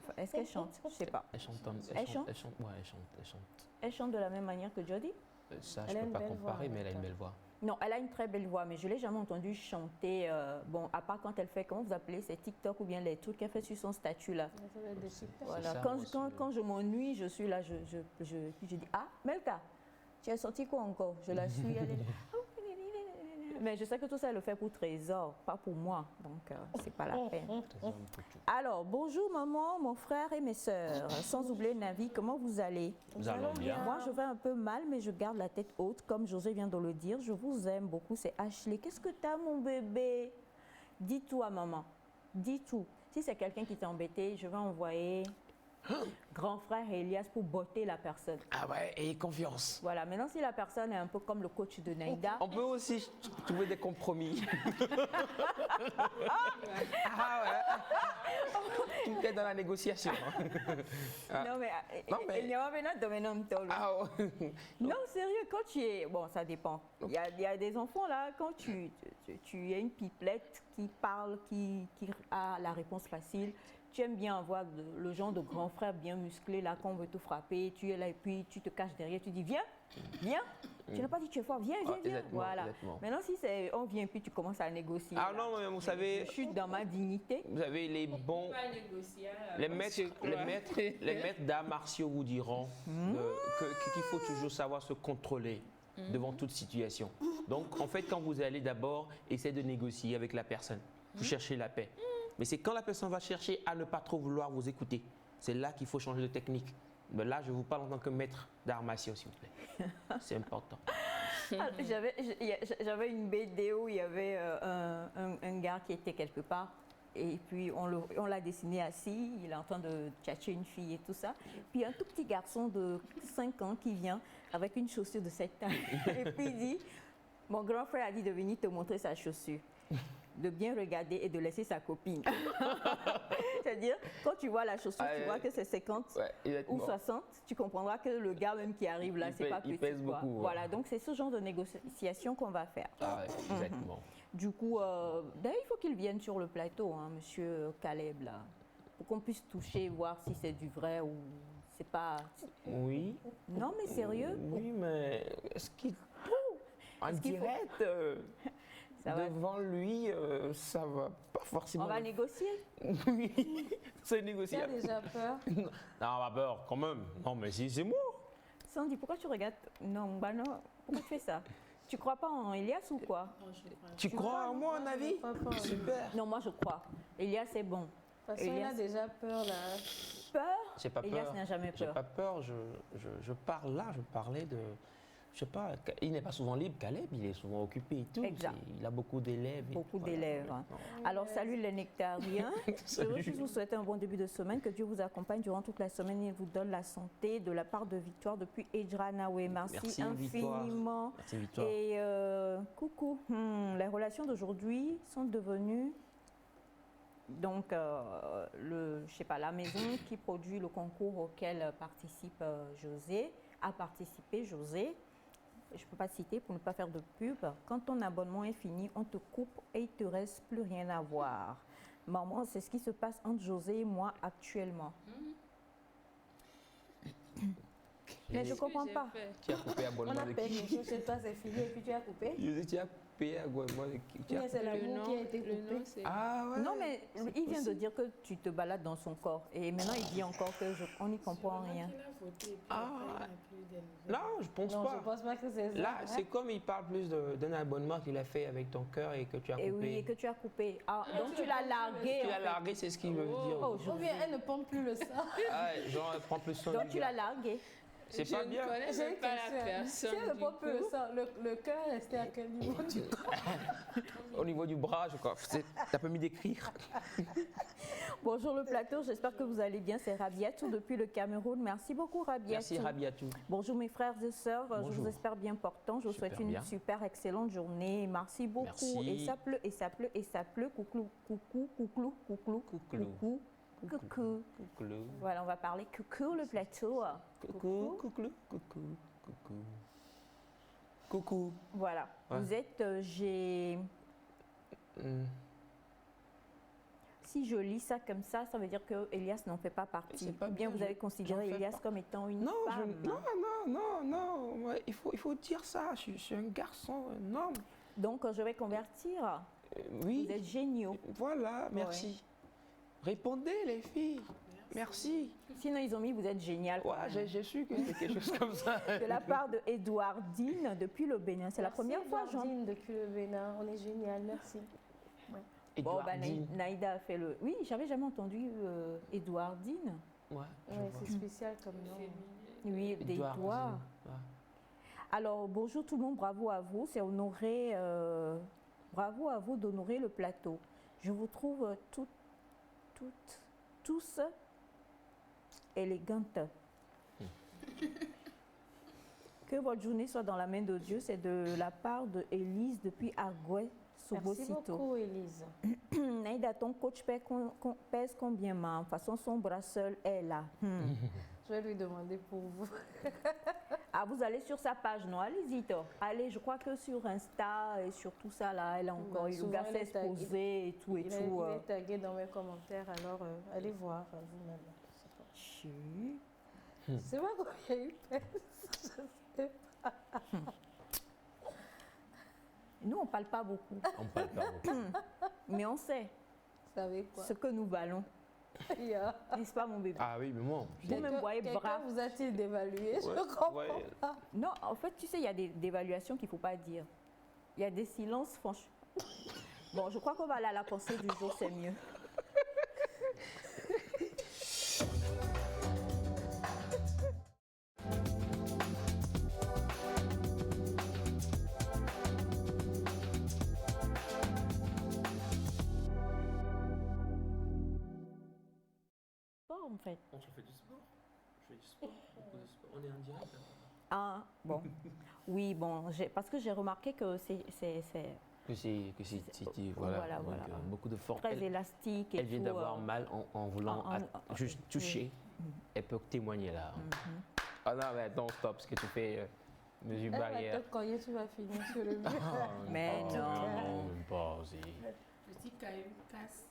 Enfin, est-ce qu'elle chante? Je sais pas. Elle chante. Elle chante? Elle chante. Ouais, elle chante. Elle chante de la même manière que Jodie? Ça, Elle je a peux une pas belle voix, comparer, mais elle a une en belle voix. Non, elle a une très belle voix, mais je ne l'ai jamais entendue chanter. Bon, à part quand elle fait, comment vous appelez, c'est TikTok ou bien les trucs qu'elle fait sur son statut là. Ça va être des super. Voilà. ça, Quand, moi, quand, c'est- quand je m'ennuie, je suis là, puis je dis ah Melka, tu as sorti quoi encore? Je la suis. Elle est... Mais je sais que tout ça elle le fait pour Trésor, pas pour moi, donc c'est pas la peine. Alors bonjour maman, mon frère et mes sœurs. Sans oublier Navi, comment vous allez? Nous allons bien. Moi, je vais un peu mal, mais je garde la tête haute. Comme José vient de le dire, je vous aime beaucoup. C'est Ashley. Qu'est-ce que t'as, mon bébé? Dis-toi, maman. dis tout. Si c'est quelqu'un qui t'a embêté, je vais envoyer grand frère Elias pour botter la personne. Ah ouais, et confiance. Voilà, maintenant si la personne est un peu comme le coach de Naïda, On peut aussi trouver des compromis. Ah ouais. Tout est dans la négociation. Ah. non mais, Non, mais- il n'y a pas de domaine tolo. Ah ouais. Non, sérieux, quand tu es... Bon, ça dépend. Il y a des enfants là, quand tu es une pipelette qui parle, qui a la réponse facile, tu aimes bien avoir le genre de grand frère bien musclé là, qu'on veut te frapper, tu es là et puis tu te caches derrière, tu dis viens, viens. Tu n'as pas dit tu es fort, viens, viens, Ah, viens. exactement, Voilà. exactement. Maintenant, si c'est on vient puis tu commences à négocier. Ah là, non, mais vous savez, je chute dans ma dignité. vous avez les bons. Pas négocier. Les maîtres d'arts martiaux vous diront qu'il faut toujours savoir se contrôler devant toute situation. Donc, en fait, quand vous allez d'abord essayer de négocier avec la personne, vous cherchez la paix. Mais c'est quand la personne va chercher à ne pas trop vouloir vous écouter, c'est là qu'il faut changer de technique. Mais là, je vous parle en tant que maître d'arts martiaux, s'il vous plaît. C'est important. Ah, J'avais une BD où il y avait un gars qui était quelque part et puis on l'a dessiné assis, il est en train de tchatcher une fille et tout ça. Puis un tout petit garçon de 5 ans qui vient avec une chaussure de cette taille et puis il dit, mon grand frère a dit de venir te montrer sa chaussure, de bien regarder et de laisser sa copine. C'est-à-dire, quand tu vois la chaussure, tu vois que c'est 50 Ouais, ou exactement. 60, tu comprendras que le gars même qui arrive là, Il c'est pèse- pas il petit. pèse quoi. beaucoup, ouais. Voilà, donc c'est ce genre de négociation qu'on va faire. Ah ouais, exactement. Du coup, d'ailleurs, il faut qu'il vienne sur le plateau, hein, monsieur Caleb, là, pour qu'on puisse toucher, voir si c'est du vrai ou c'est pas. Oui. Non, mais sérieux, Oui, mais est-ce qu'il. En Est-ce qu'il faut- direct, ça va. devant lui, ça va pas forcément. On va négocier. Oui, c'est Tu as négociable. déjà peur? Non, ma peur, quand même. Non, mais si, c'est moi. Sandy, pourquoi tu regardes? Non, bah non, pourquoi tu fais ça? Tu crois pas en Elias ou quoi? Tu crois en moi, en avis Pas peur. Super. Non, moi je crois. Elias c'est bon. Parce qu'il Elias. a déjà peur là. Peur? J'ai pas Elias peur. n'a jamais J'ai peur. pas peur. Je parle là, je parlais de. Je sais pas, il n'est pas souvent libre, Caleb, il est souvent occupé et tout. Exact. Il a beaucoup d'élèves. et Beaucoup tout, d'élèves. voilà. Alors, salut les nectariens. Je veux Salut. juste vous souhaiter un bon début de semaine, que Dieu vous accompagne durant toute la semaine et vous donne la santé de la part de Victoire depuis Ejra Naoué. Merci, Merci, Victoire. infiniment. Merci, Victoire. Et coucou, les relations d'aujourd'hui sont devenues donc je sais pas, la maison qui produit le concours auquel participe José, a participé José. Je ne peux pas citer pour ne pas faire de pub. Quand ton abonnement est fini, on te coupe et il ne te reste plus rien à voir. Maman, c'est ce qui se passe entre José et moi actuellement. Mais je ne comprends pas. Tu as coupé On abonnement a de payé qui quelque chose chez toi, c'est fini et puis tu as coupé. Tu as payé abonnement de qui Tu as- Mais c'est l'amour qui a été le coupé. nom, c'est... Ah ouais. Non, mais il vient de dire que tu te balades dans son corps. Et maintenant, il dit encore qu'on n'y comprend rien. Ah. Non, je pense Non, je pas. ne pense pas que c'est ça. Là, hein. c'est comme il parle plus d'un abonnement qu'il a fait avec ton cœur et que tu as Et coupé. oui, et que tu as coupé. Ah, donc tu l'as largué. Tu en l'as fait. largué, c'est ce qu'il veut dire. Oh, Ou bien elle ne pompe plus le sang. Ah ouais, genre, elle prend plus soin Donc du tu gars. l'as largué. C'est Je pas ne bien. connais J'ai même une pas la question. personne. Si elle ne du pompe plus le coup. sang, le cœur est resté à quel niveau du corps? Au niveau du bras, je crois. T'as pas mis d'écrire. Bonjour le plateau, j'espère que vous allez bien. C'est Rabiatou depuis le Cameroun. Merci beaucoup Rabiatou. Merci Rabiatou. Bonjour mes frères et sœurs, je Bonjour. vous espère bien portants. Je vous Super souhaite une bien. super excellente journée. Merci beaucoup. Merci. Et ça pleut, et ça pleut, et ça pleut. Coucou, coucou, coucou, coucou, Coucou. coucou, coucou. Coucou. Voilà, on va parler coucou le plateau. Coucou. Coucou. Coucou. Coucou. Coucou. Voilà. Ouais. Vous êtes, Hmm. si je lis ça comme ça veut dire que Elias n'en fait pas partie. C'est pas Ou bien bien, vous avez j'en considéré fais Elias pas. comme étant une Non, femme. non. Ouais, il faut dire ça. Je suis un garçon, un homme. Donc je vais convertir. Oui. Vous êtes géniaux. Voilà, merci. Répondez, les filles. Merci. Sinon ils ont mis vous êtes génial. quand Ouais, même. j'ai su que c'était quelque chose comme ça. De la part de Edouardine depuis le Bénin. C'est la première fois, Jean. Edouardine depuis le Bénin, on est génial, merci. Bon, bah, Edouardine. Naïda a fait le. Oui, j'avais jamais entendu Edouardine. Ouais, je Ouais, vois. c'est spécial comme nom. Oui, Edouardine. d'Edouard. Ouais. Alors, bonjour tout le monde, bravo à vous. C'est honoré. Bravo à vous d'honorer le plateau. Je vous trouve toutes toutes, tous élégantes. Que votre journée soit dans la main de Dieu, c'est de la part de Élise depuis Agoué, Merci Sobosito. beaucoup, Élise. Naïda, ton coach pèse combien, ma? De toute façon, son bras seul est là. Je vais lui demander pour vous. Ah, vous allez sur sa page, non? Allez-y, toi. Allez, je crois que sur Insta et sur tout ça, là, elle a encore eu le Souvent, gars elle est s'est exposé et tout et Il tout. est tagué dans mes commentaires, alors allez voir vous-même. Chut. C'est pas combien il pèse. Je sais pas. Nous, on parle pas beaucoup, On parle pas beaucoup. mais on sait Vous savez quoi? ce que nous valons. Yeah. N'est-ce pas, mon bébé? Ah oui, mais moi. Vous me voyez Quelqu'un brave. vous a-t-il dévalué? Je Ouais, comprends ouais. pas. Non, en fait, tu sais, il y a des évaluations qu'il ne faut pas dire. Il y a des silences, franchement. Bon, je crois qu'on va aller à la pensée du jour, c'est mieux. Bon, en fait. On se fait du sport. Je fais du sport, beaucoup de sport. On est en direct. Ah, bon. Oui, bon, parce que j'ai remarqué que c'est Voilà. Voilà, Donc, voilà. beaucoup de force. très élastique et Elle vient tout, d'avoir mal en voulant juste toucher. Elle peut témoigner là. Ah non, mais non, stop, ce que tu fais, mesure Elle va barrière. te cogner, tu vas finir sur le mur. Mais non. Non, même pas. Petit caillou casse.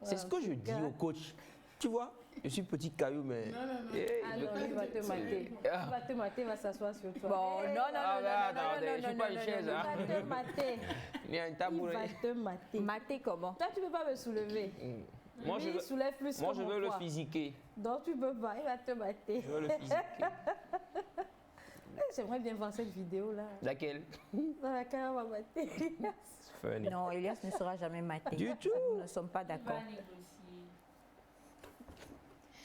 C'est ce que je dis au coach. Tu vois, je suis petit caillou, mais. Non, non, non. Ah non, il va te mater. Il va te mater, il va s'asseoir sur toi. Bon, non, non, Ah, mais attendez, non, je suis non, pas non, une chaise, non, hein. Il va te mater. Il y a un Il tabouret. va te mater. Mater comment? Toi, tu ne peux pas me soulever. Moi, Lui, je il veux, soulève plus moi, que je mon veux le poids. physiquer. Donc, tu peux pas, il va te mater. Je veux le physiquer. J'aimerais bien voir cette vidéo-là. Laquelle? Dans laquelle on va mater. Funny. Non, Elias ne sera jamais maté. Du tout. Nous ne sommes pas d'accord.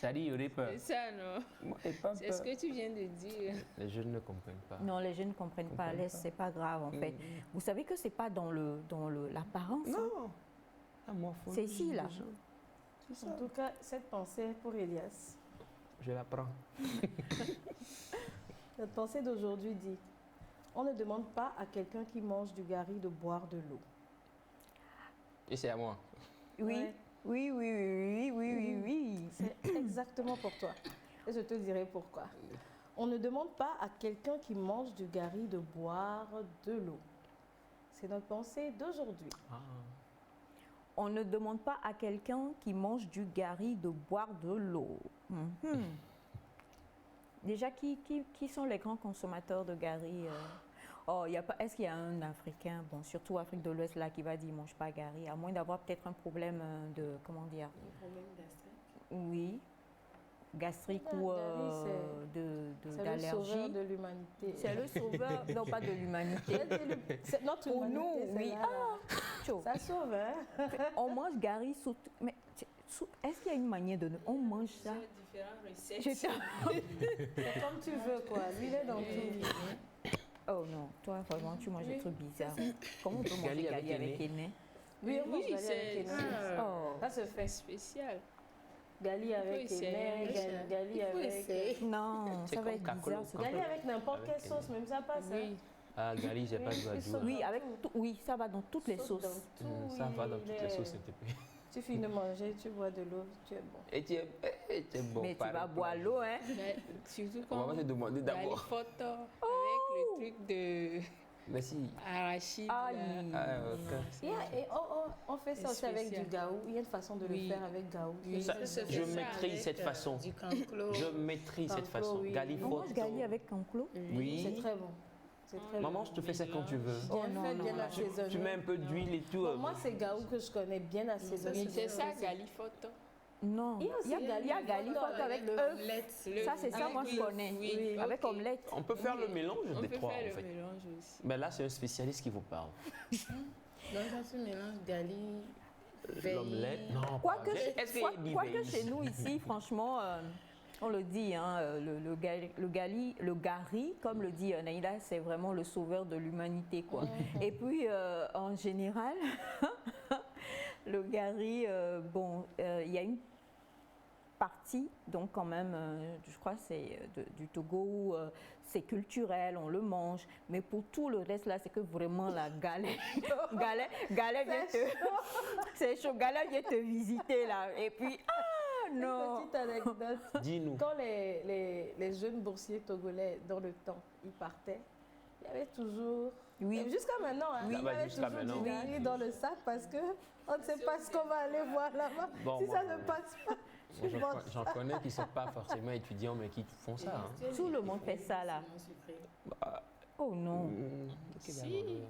Ça dit, il y aurait peur. C'est ça, non? Moi, j'ai pas C'est ce peur. que tu viens de dire. Les jeunes ne comprennent pas. Non, les jeunes ne comprennent pas. Laisse, c'est pas grave en fait. Vous savez que c'est pas dans l'apparence. hein. Non. Ah, moi, faut C'est ici, là. C'est En ça. tout cas, cette pensée est pour Elias. Je la prends. Notre pensée d'aujourd'hui dit: on ne demande pas à quelqu'un qui mange du gari de boire de l'eau. Et c'est à moi. Oui, Ouais. oui, oui, oui, oui, oui, oui, oui. C'est exactement pour toi. Et je te dirai pourquoi. On ne demande pas à quelqu'un qui mange du gari de boire de l'eau. C'est notre pensée d'aujourd'hui. On ne demande pas à quelqu'un qui mange du gari de boire de l'eau. Mhm. Déjà, qui sont les grands consommateurs de gari Oh, y a pas. Est-ce qu'il y a un Africain, bon, surtout Afrique de l'Ouest, là, qui va dire, mange pas gari, à moins d'avoir peut-être un problème de, comment dire, Un problème gastrique. oui, gastrique Le ou gari, c'est le d'allergie. sauveur de l'humanité. C'est le sauveur, non pas de l'humanité. C'est notre Pour humanité, nous, c'est oui. là. Ah, chaud. Ça sauve, hein? On mange gari sous. Mais est-ce qu'il y a une manière de. On mange ça. Différentes recettes. Je sais- C'est comme tu veux, quoi. Lui, il est dans tout. Oh non, toi vraiment tu manges des trucs bizarres. Comment on peut manger Gali avec gali avec Kéné. Kéné? Oui, on mange Oui, Gali c'est avec Kéné. Oh. Ça se fait. spécial. Gali avec essayer, Kéné, Richard. Gali Il faut avec... essayer. Non, C'est ça va comme être Kakolo. bizarre. ce Gali truc. avec n'importe Avec quelle sauce, même ça passe. hein. Oui. Ah, Gali, j'ai pas Oui, joué à ils jouer. sont- Oui, avec tout, oui, ça va dans toutes les Saute sauces. dans tout, Ça va dans il toutes les est- sauces, s'il te plaît. Tu finis de manger, tu bois de l'eau, tu es bon. Et tu es bon. Mais tu pareil. vas boire l'eau, hein? Mais surtout On quand va te demander il y a les d'abord. photos avec le truc de Merci. arachide. Aïe. là. Ah, ok. Et on fait ça C'est aussi avec spécial. du gaou. Il y a une façon de le Oui. faire avec gaou. Oui. Ça, Ça se je fait ça maîtrise avec, cette façon. Du canclo. Je maîtrise cette Canclo, façon. oui. Gali On faut. mange gali avec canclo? Oui. C'est très bon. C'est très Maman, bon. je te fais ça quand tu veux. Oh Bien non, fait, non, bien non. assaisonné. Tu mets un peu d'huile et tout. Bon, moi, c'est gaou que je connais bien assaisonné. Oui, c'est ça, galifoto. Non. Il y a aussi Il y a gali forte avec le œuf. omelette. Ça, c'est ça, Avec moi, je le- connais. oui, Avec ok. omelette. On peut faire le mélange On des peut trois, faire en le fait. mélange aussi. Mais là, c'est un spécialiste qui vous parle. Donc, quand tu mélanges gali, L'omelette, non. Quoique pas. chez- Est-ce qu'il y a des quoique veilles chez nous ici, franchement, on le dit, hein, le gari, comme le dit Naïla, c'est vraiment le sauveur de l'humanité, quoi. Et puis, en général, le gari, bon, il y a une partie, donc quand même, je crois que c'est du Togo, c'est culturel, on le mange, mais pour tout le reste là, c'est que vraiment la galère, galère vient te, c'est chaud, galère vient te visiter là, et puis non. Une petite anecdote. Dis-nous. Quand les jeunes boursiers togolais, dans le temps, ils partaient, il y avait toujours, Oui. et jusqu'à maintenant, hein, Oui. il y Bah, avait jusqu'à toujours maintenant. du gari dans le sac parce que on ne sait pas ce qu'on va aller voir là-bas. Bon, Si moi, ça ne passe pas, Moi, tu manges j'en connais qui ne sont pas forcément étudiants, mais qui font ça. Hein. Tout le monde fait ça là. Bah, Oh non. Si.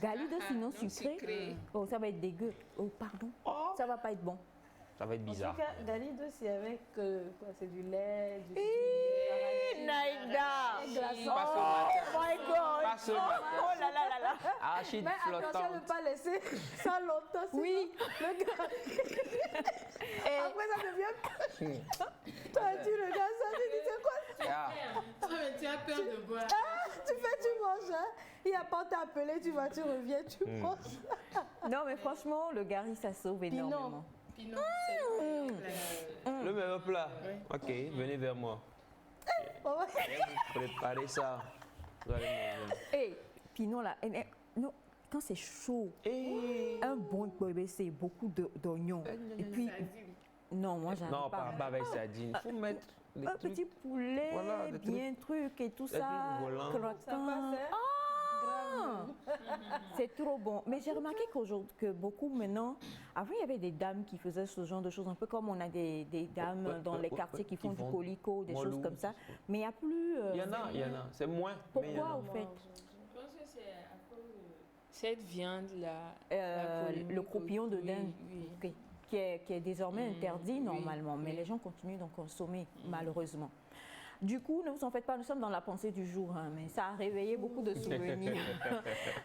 Gali de sinon sucré. Oh, ça va être dégueu. Oh, pardon. Ça va pas être bon. ça va être En bizarre. tout cas, Galido, c'est avec quoi, c'est du lait, du Naïda. glaçons. Pas ce Oh my God. Pas ce Oh, matin. oh là là là là. Arachide Mais attention flottante. à ne pas laisser ça longtemps. Sinon Oui. le gars. Et Après, ça devient. Toi, tu le gars, ça, tu dis c'est quoi? Ah, Tu as peur de boire. Tu fais, tu manges. Hein? Il n'y a pas t'appeler, tu vas, tu reviens, tu manges. non, mais franchement, le gari, ça sauve énormément. Pinot, c'est le même plat. Oui. Ok, venez vers moi. On va- Préparez ça. Vous allez manger. Et Pinot, là, non, quand c'est chaud, un bon bébé, c'est beaucoup d'oignons. Et puis, non, moi, j'arrive Non, pas. pas avec sardine. Il faut mettre les Un trucs. petit poulet, Voilà, des bien truc et tout Des ça, trucs volants. Ça croquant. passe, hein? C'est trop bon. Mais j'ai remarqué que beaucoup maintenant, avant il y avait des dames qui faisaient ce genre de choses, un peu comme on a des dames dans les quartiers qui font du colico, des choses molou. comme ça. Mais il n'y a plus. Il y en a. C'est moins. mais il y en a. Pourquoi au fait Je pense que c'est à cause de cette viande-là. le croupillon de dinde, Oui. ok, qui est désormais interdit oui, normalement, mais oui. les gens continuent d'en consommer, malheureusement. Du coup, ne vous en faites pas, nous sommes dans la pensée du jour, hein, mais ça a réveillé beaucoup de souvenirs.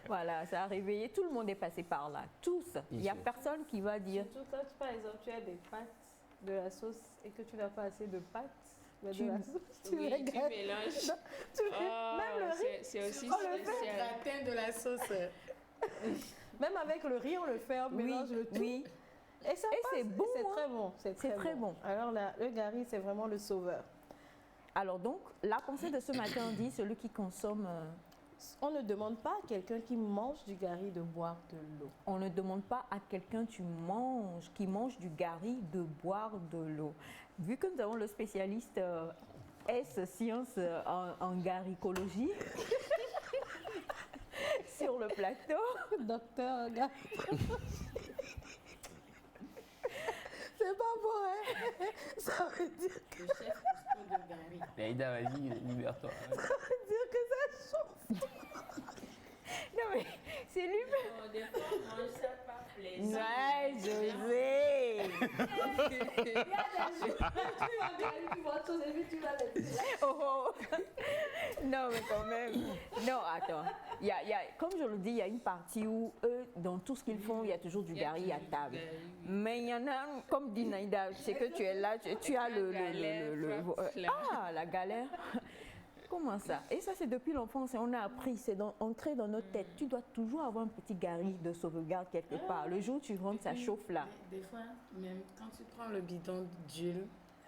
Voilà, ça a réveillé, tout le monde est passé par là, tous. Il n'y a sûr. personne qui va dire, Surtout quand, par exemple, tu as des pâtes, de la sauce et que tu n'as pas assez de pâtes, mais Tu- de la sauce, tu Oui, les tu gâtes. mélanges. Tu Ah, même le riz, c'est aussi on le fait. spécial. gratin de la sauce. même avec le riz, on le fait, on oui, mélange le tout. oui, Et ça Et passe, c'est bon, C'est hein. très bon. C'est très bon. Alors là, le gari, c'est vraiment le sauveur. Alors donc, la pensée de ce matin dit, celui qui consomme, On ne demande pas à quelqu'un qui mange du gari de boire de l'eau. on ne demande pas à quelqu'un qui mange du gari de boire de l'eau. Vu que nous avons le spécialiste S Sciences en garicologie sur le plateau, Docteur gari. C'est pas bon, hein? Ça veut dire Le chef cuistot de Gary. Aïda, vas-y, libère-toi. que ça chauffe. non mais c'est lui. Bon, des fois, on mange ça par plaisir. Ouais, José. Oh, oh. Non, mais quand même. Non, attends. Il y a, comme je le dis, il y a une partie où eux, dans tout ce qu'ils font, il y a toujours du gari à table. Mais il y en a, comme dit Naïda, c'est que tu es là, tu as la galère. Comment ça? Et ça, c'est depuis l'enfance. Et on a appris, c'est ancré dans notre tête. Tu dois toujours avoir un petit gari de sauvegarde quelque part. Le jour où tu rentres, ça chauffe là. Des fois, même quand tu prends le bidon d'huile,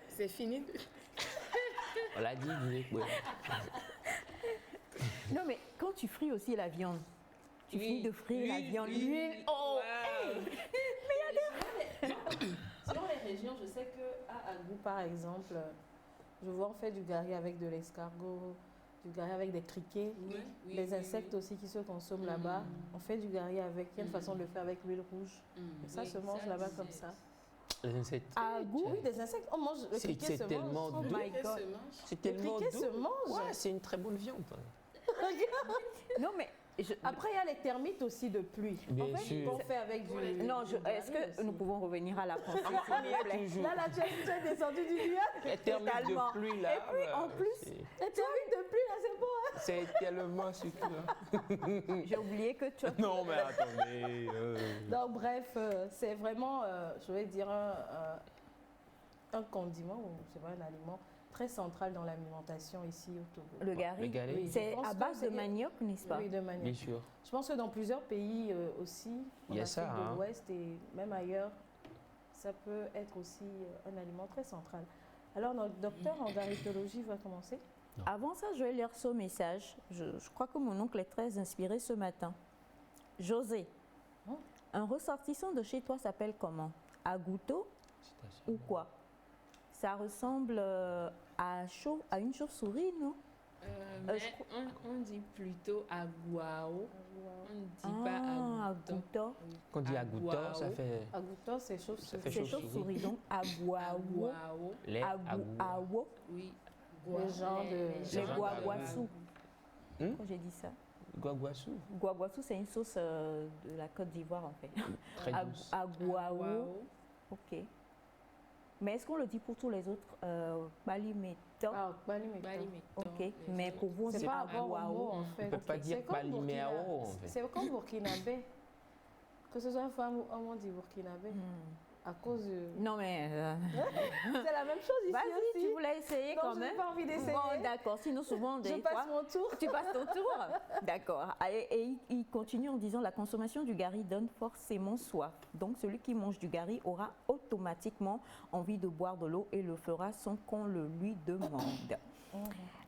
c'est fini. On l'a dit, oui. Non, mais quand tu frites aussi la viande, tu finis de frire la viande, oui, l'huile. oui. Oh, Selon les régions, je sais qu'à Agou, par exemple, je vois on fait du gari avec de l'escargot, du gari avec des criquets, les insectes aussi qui se consomment là-bas. On fait du gari avec, il y a une façon de le faire avec l'huile rouge. Et ça se mange là-bas comme ça. Les insectes. à goût. Oui, des insectes, on mange, le C'est- criquet c'est se tellement mange. doux. My God. C'est Le tellement criquet doux. se mange. Ouais, c'est une très bonne viande. Non, mais Après, il y a les termites aussi de pluie. Bien en fait, sûr. qu'on fait avec du... non, du est-ce gari que nous aussi. pouvons revenir à la pensée s'il On y vous est plaît? toujours. Là, tu es descendu du nuage. Les termes Totalement. de pluie là. Et puis, en plus, c'est- Les termites de pluie, là, c'est bon. Hein? c'est tellement succulent. j'ai oublié que tu as... Non, mais attendez. Donc, bref, c'est vraiment, je vais dire, un condiment, ou je sais pas, un aliment très central dans l'alimentation ici au Togo. Le gari, Le gari. Oui, je c'est pense à que base de c'est- manioc, n'est-ce pas? Oui, de manière. Bien sûr. Je pense que dans plusieurs pays aussi, en Il y a Afrique ça, de hein. l'Ouest et même ailleurs, ça peut être aussi un aliment très central. Alors, notre docteur en garitologie va commencer. Avant ça, je vais lire ce message. Je crois que mon oncle est très inspiré ce matin. José, Oh. un ressortissant de chez toi s'appelle comment? Agouto ou quoi? Ça ressemble à une chauve-souris, non? Mais je crois- on dit plutôt aguao. On ne dit Ah, pas agouto. agouto. Quand on dit agoutor, ça fait Agouto, c'est Ça chauve-souris. fait C'est chauve-souris. chauve-souris, donc aguawo. Aguao. les agou. Aguawo. Oui. Les gens de- Les gens guaguassou. Hmm? Quand j'ai dit ça. Guaguassou. Guaguassou, c'est une sauce de la Côte d'Ivoire, en fait. Très douce. Aguawo. Aguao. Ok. Mais est-ce qu'on le dit pour tous les autres? Balimeto. Ah, Balimeto. Balimeto. Ok. Mais pour vous, on C'est dit pas avoir un mot, aguawo. en fait. On peut pas dire C'est comme Baliméao, Burkina- en fait. C'est comme burkinabé. Que ce soit une femme ou un homme, on dit burkinabé. À cause de... Non, mais. C'est la même chose ici Vas-y, aussi. tu voulais essayer Non, quand je même? n'ai pas envie d'essayer. Bon, d'accord. Sinon, souvent, Je des passe fois. mon tour. Tu passes ton tour. D'accord. Et il continue en disant la consommation du gari donne forcément soif. Donc, celui qui mange du gari aura automatiquement envie de boire de l'eau et le fera sans qu'on le lui demande.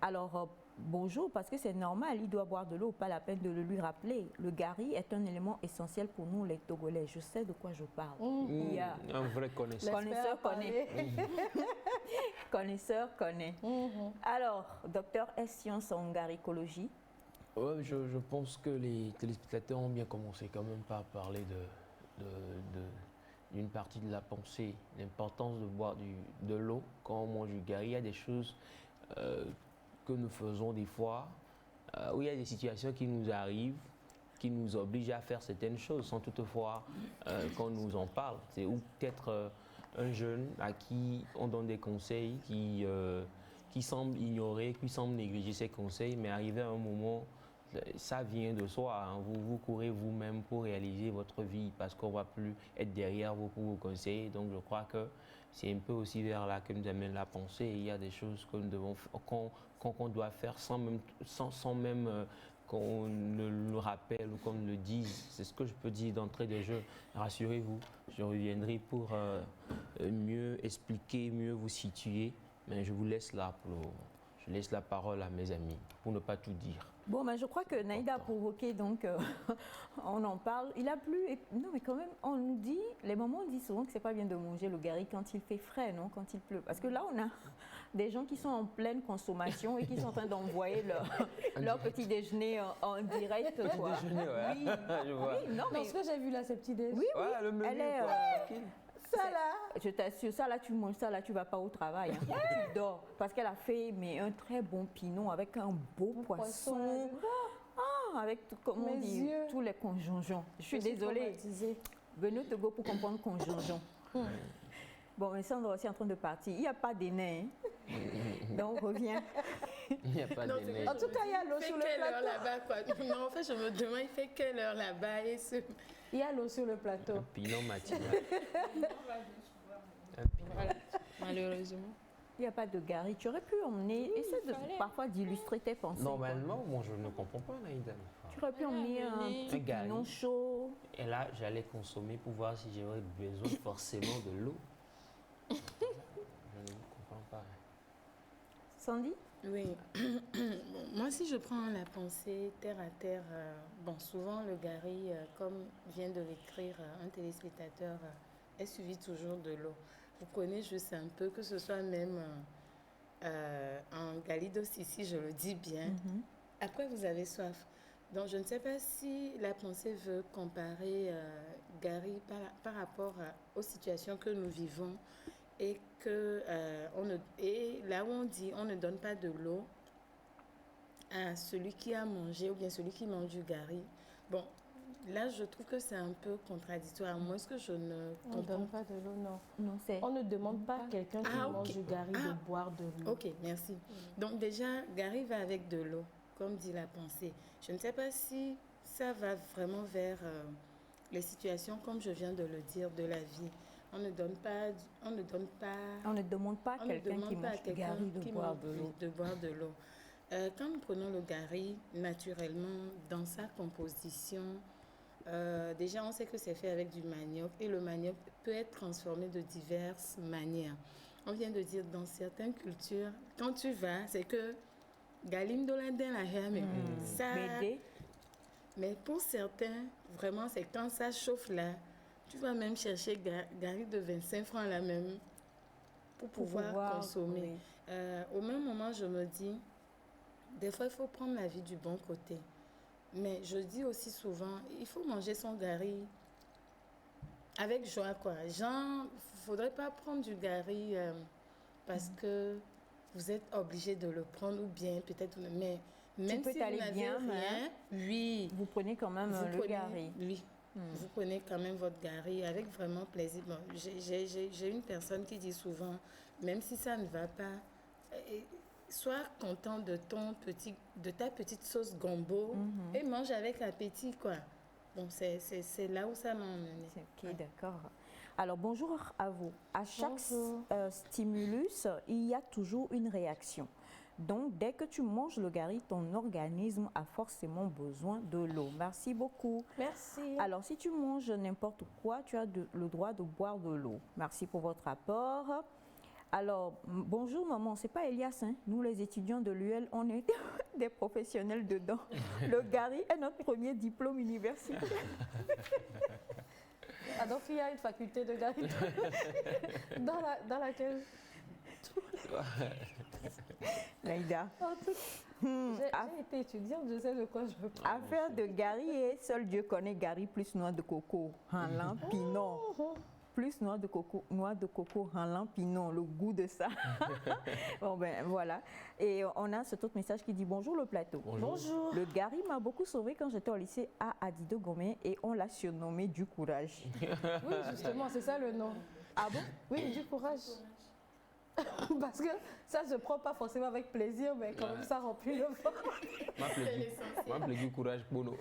Alors, bonjour, parce que c'est normal, il doit boire de l'eau, pas la peine de le lui rappeler. Le gari est un élément essentiel pour nous, les Togolais. Je sais de quoi je parle. Il y a Un vrai connaisseur. connaisseur connaît. Connaisseur connaît. Alors, docteur, est science en garicologie? Ouais, je pense que les téléspectateurs ont bien commencé quand même par parler d'une partie de la pensée, l'importance de boire de l'eau quand on mange du gari. Il y a des choses que nous faisons des fois, où il y a des situations qui nous arrivent, qui nous obligent à faire certaines choses sans toutefois qu'on nous en parle. C'est ou peut-être un jeune à qui on donne des conseils qui semble ignorer, qui semble négliger ces conseils, mais arrivé à un moment, ça vient de soi. Hein. Vous courez vous-même pour réaliser votre vie parce qu'on ne va plus être derrière vous pour vous conseiller. Donc je crois que c'est un peu aussi vers là que nous amène la pensée. Et il y a des choses que nous devons qu'on doit faire sans même qu'on ne le rappelle ou qu'on ne le dise. C'est ce que je peux dire d'entrée de jeu. Rassurez-vous, je reviendrai pour mieux expliquer, mieux vous situer. Mais je vous laisse là je laisse la parole à mes amis pour ne pas tout dire. Bon, ben, je crois que Naïda a provoqué, donc on en parle. Il a plu. Non, mais quand même, on nous dit, les mamans disent souvent que c'est pas bien de manger le gari quand il fait frais, non, quand il pleut. Parce que là, on a des gens qui sont en pleine consommation et qui sont en train d'envoyer leur petit déjeuner en direct. Quoi. Déjeuner, ouais. Oui. Je vois. Oui, non, mais Non, ce que j'ai vu là, c'est petit déj. oui, oui. Ouais, le menu, Elle est, quoi, tranquille. Ça là. je t'assure, ça là, tu manges ça là, tu vas pas au travail. Hein. Tu dors. Parce qu'elle a fait un très bon pinot avec un beau poisson. Ah, avec, comment on Mes dit, yeux. tous les conjongeons. Je suis désolée. traumatisée. Venez au Togo pour comprendre conjongeons. Bon, mais Sandra aussi en train de partir. Il n'y a pas d'aîné. Hein. Donc, on revient. Il n'y a pas Non, de c'est neige. En tout cas, il y a l'eau Il fait sur le quelle heure plateau. là-bas, quoi? Non, en fait, je me demande, il fait quelle heure là-bas et ce... Il y a l'eau sur le plateau. Un pinot matinal. Voilà, malheureusement. Il n'y a pas de gari. Tu aurais pu emmener. Essaie de, fallait. parfois d'illustrer tes pensées. Normalement, moi, je ne comprends pas, Naïda. Tu aurais pu emmener un amener petit un gari. pinot chaud. Et là, j'allais consommer pour voir si j'aurais besoin forcément de l'eau. Je ne comprends pas. Sandy? Oui. Bon, moi, si je prends la pensée terre à terre, bon, souvent le gari, comme vient de l'écrire un téléspectateur, est suivi toujours de l'eau. Vous prenez juste un peu, que ce soit même en galidos ici, je le dis bien. Après, vous avez soif. Donc, je ne sais pas si la pensée veut comparer gari par rapport aux situations que nous vivons et que et là où on dit on ne donne pas de l'eau à celui qui a mangé ou bien celui qui mange du gari. Bon, là je trouve que c'est un peu contradictoire. À moins que je ne On ne comprends donne pas de l'eau, non. Non, c'est. On ne demande pas à quelqu'un qui Ah, mange ok. du gari Ah. de boire de l'eau. Ok, merci. Donc déjà, gari va avec de l'eau, comme dit la pensée. Je ne sais pas si ça va vraiment vers les situations, comme je viens de le dire, de la vie. On ne donne pas, on ne donne pas, On ne demande pas à on ne quelqu'un demande qui pas à mange du quelqu'un gari de qui boire mange- de l'eau. de boire de l'eau. Quand nous prenons le gari, naturellement, dans sa composition, déjà on sait que c'est fait avec du manioc et le manioc peut être transformé de diverses manières. on vient de dire dans certaines cultures, quand tu vas, c'est que Galim Doladin la hair, mais ça. M'aider. Mais pour certains, vraiment, c'est quand ça chauffe là, tu vas même chercher Gary de 25 francs là même pour pouvoir consommer. oui. Au même moment, je me dis, des fois, il faut prendre la vie du bon côté. Mais je dis aussi souvent, il faut manger son Gary avec joie, quoi. Genre, il ne faudrait pas prendre du Gary parce que vous êtes obligé de le prendre ou bien peut-être... Mais même peux si t'aller vous n'avez bien, rien, oui. Vous prenez quand même le prenez, Gary. Oui. Vous prenez quand même votre Gary avec vraiment plaisir. Bon, j'ai une personne qui dit souvent, même si ça ne va pas, sois content de ta petite sauce gombo et mange avec appétit, quoi. Bon, c'est là où ça m'a emmené. Ok, d'accord. Alors, bonjour à vous. À chaque Bonjour. stimulus, il y a toujours une réaction. Donc, dès que tu manges le Gary, ton organisme a forcément besoin de l'eau. Merci beaucoup. Merci. Alors, si tu manges n'importe quoi, tu as le droit de boire de l'eau. Merci pour votre rapport. Alors, bonjour maman, c'est pas Elias, hein? Nous les étudiants de l'UL, on est des professionnels dedans. Le Gary est notre premier diplôme universitaire. Ah, donc il y a une faculté de Gary dans laquelle... Naïda. J'ai été étudiante, je sais de quoi je veux parler. Affaire de Gary et seul Dieu connaît Gary plus noix de coco, Hanlan, Pinon. Plus noix de coco, Hanlan, Pinon, le goût de ça. Bon ben voilà. Et on a cet autre message qui dit bonjour le plateau. Bonjour. Le Gary m'a beaucoup sauvé quand j'étais au lycée à Adido Gomé et on l'a surnommé du courage. Oui, justement, c'est ça le nom. Ah bon? Oui, du courage. Parce que ça se prend pas forcément avec plaisir, mais quand même ça remplit le ventre. M'appelle du courage, Bono.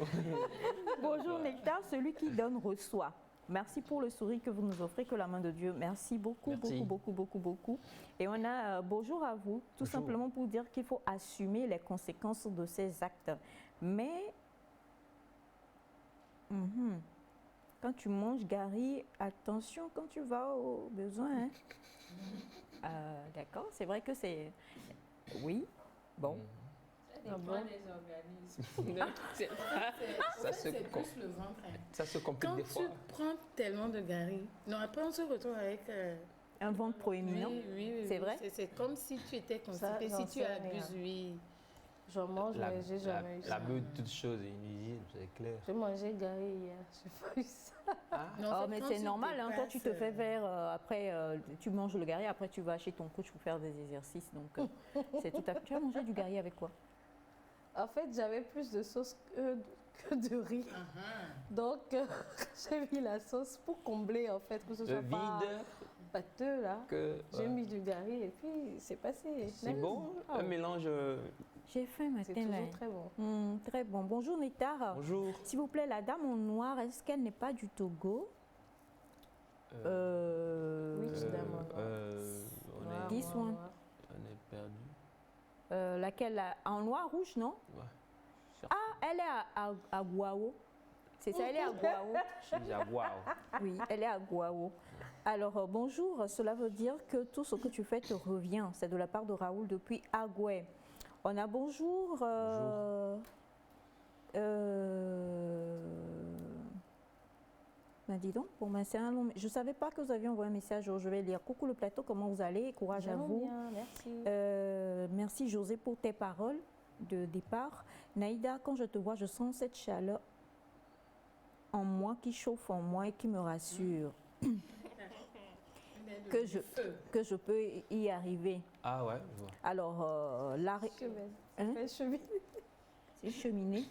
Bonjour Nectar, celui qui donne reçoit. Merci pour le sourire que vous nous offrez, que la main de Dieu. Merci beaucoup, Merci. beaucoup. Et on a bonjour à vous, tout Bonjour. simplement pour dire qu'il faut assumer les conséquences de ces actes. Mais quand tu manges Gary, attention quand tu vas aux besoins. Hein. D'accord, c'est vrai que c'est... Oui, bon. Ça dépend des organismes. Ça se C'est com- plus le ventre. Hein. Ça se complique Quand des tu fois. prends tellement de Gary, non, après on se retrouve avec... Un ventre proéminent. Oui, C'est vrai? C'est comme si tu étais constipé, j'en si tu sais abuses, rien. oui. J'en mange, mais j'ai jamais eu ça. La meute, toute chose est une usine, c'est clair. J'ai mangé Gary hier, j'ai pas eu ça. Non, Oh, c'est mais quand c'est tu normal, hein, toi tu te dépasses, fais vers, après tu manges le Gary, après tu vas chez ton coach pour faire des exercices. Donc c'est tout à fait... Tu as mangé du Gary avec quoi? En fait, j'avais plus de sauce que de riz. Donc, j'ai mis la sauce pour combler, en fait, que ce soit pas Vide pâteux, là. que... J'ai ouais. mis du Gary et puis c'est passé. C'est bon, un mélange... J'ai faim C'est matin là. toujours très bon. Très bon. Bonjour Nectar. Bonjour. S'il vous plaît, la dame en noir, est-ce qu'elle n'est pas du Togo? Oui, dame en noir. On Noir, est, This noir, one. noir. on est perdu. Laquelle en noir, rouge, non? Ouais. Ah, elle est à Guao. C'est ça, elle est à Guao. Je suis déjà waouh. Oui, elle est à Guao. Alors, bonjour, cela veut dire que tout ce que tu fais te revient. C'est de la part de Raoul depuis Agoué. On a bonjour. Ben dis donc, bon, ben, c'est un long... Je ne savais pas que vous aviez envoyé un message. Je vais lire. Coucou le plateau, comment vous allez? Courage à Vraiment vous. bien, merci. Merci José pour tes paroles de départ. Naïda, quand je te vois, je sens cette chaleur en moi qui chauffe en moi et qui me rassure. Que je peux y arriver. Ah ouais, je vois. Alors, Hein? C'est cheminée.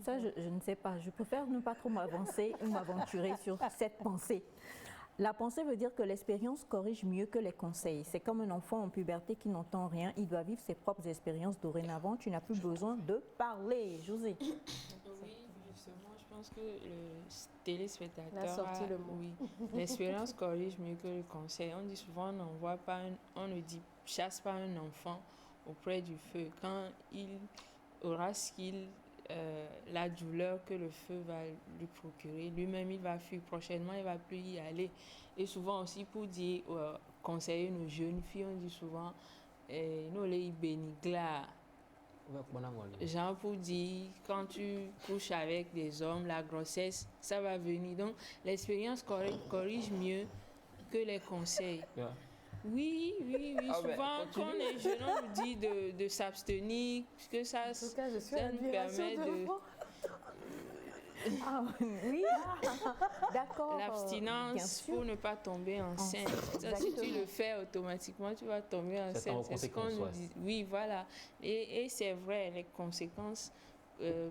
Ça, je ne sais pas. Je préfère ne pas trop m'avancer ou m'aventurer sur cette pensée. La pensée veut dire que l'expérience corrige mieux que les conseils. C'est comme un enfant en puberté qui n'entend rien. Il doit vivre ses propres expériences dorénavant. Tu n'as plus besoin de parler. José. Oui, justement, je pense que le téléspectateur Il a sorti le mot. Oui, l'expérience corrige mieux que le conseil. On dit souvent, on n'envoie pas, on ne dit chasse pas un enfant auprès du feu. Quand il aura ce qu'il la douleur que le feu va lui procurer. Lui-même, il va fuir. Prochainement, il ne va plus y aller. Et souvent aussi, pour dire, conseiller nos jeunes filles, on dit souvent, nous les bénigla. Genre pour dire, quand tu couches avec des hommes, la grossesse, ça va venir. Donc, l'expérience corrige mieux que les conseils. Yeah. Oui. Souvent, quand on est jeune, on nous dit de s'abstenir, puisque ça, En tout cas, je suis ça à nous l'admiration permet de de... vous. Ah, oui, d'accord. Bien L'abstinence sûr. pour ne pas tomber enceinte. Ça, si tu Exactement. le fais automatiquement, tu vas tomber Ça enceinte. t'en C'est ce qu'on conséquence, nous ouais. dit. Oui, voilà. Et c'est vrai, les conséquences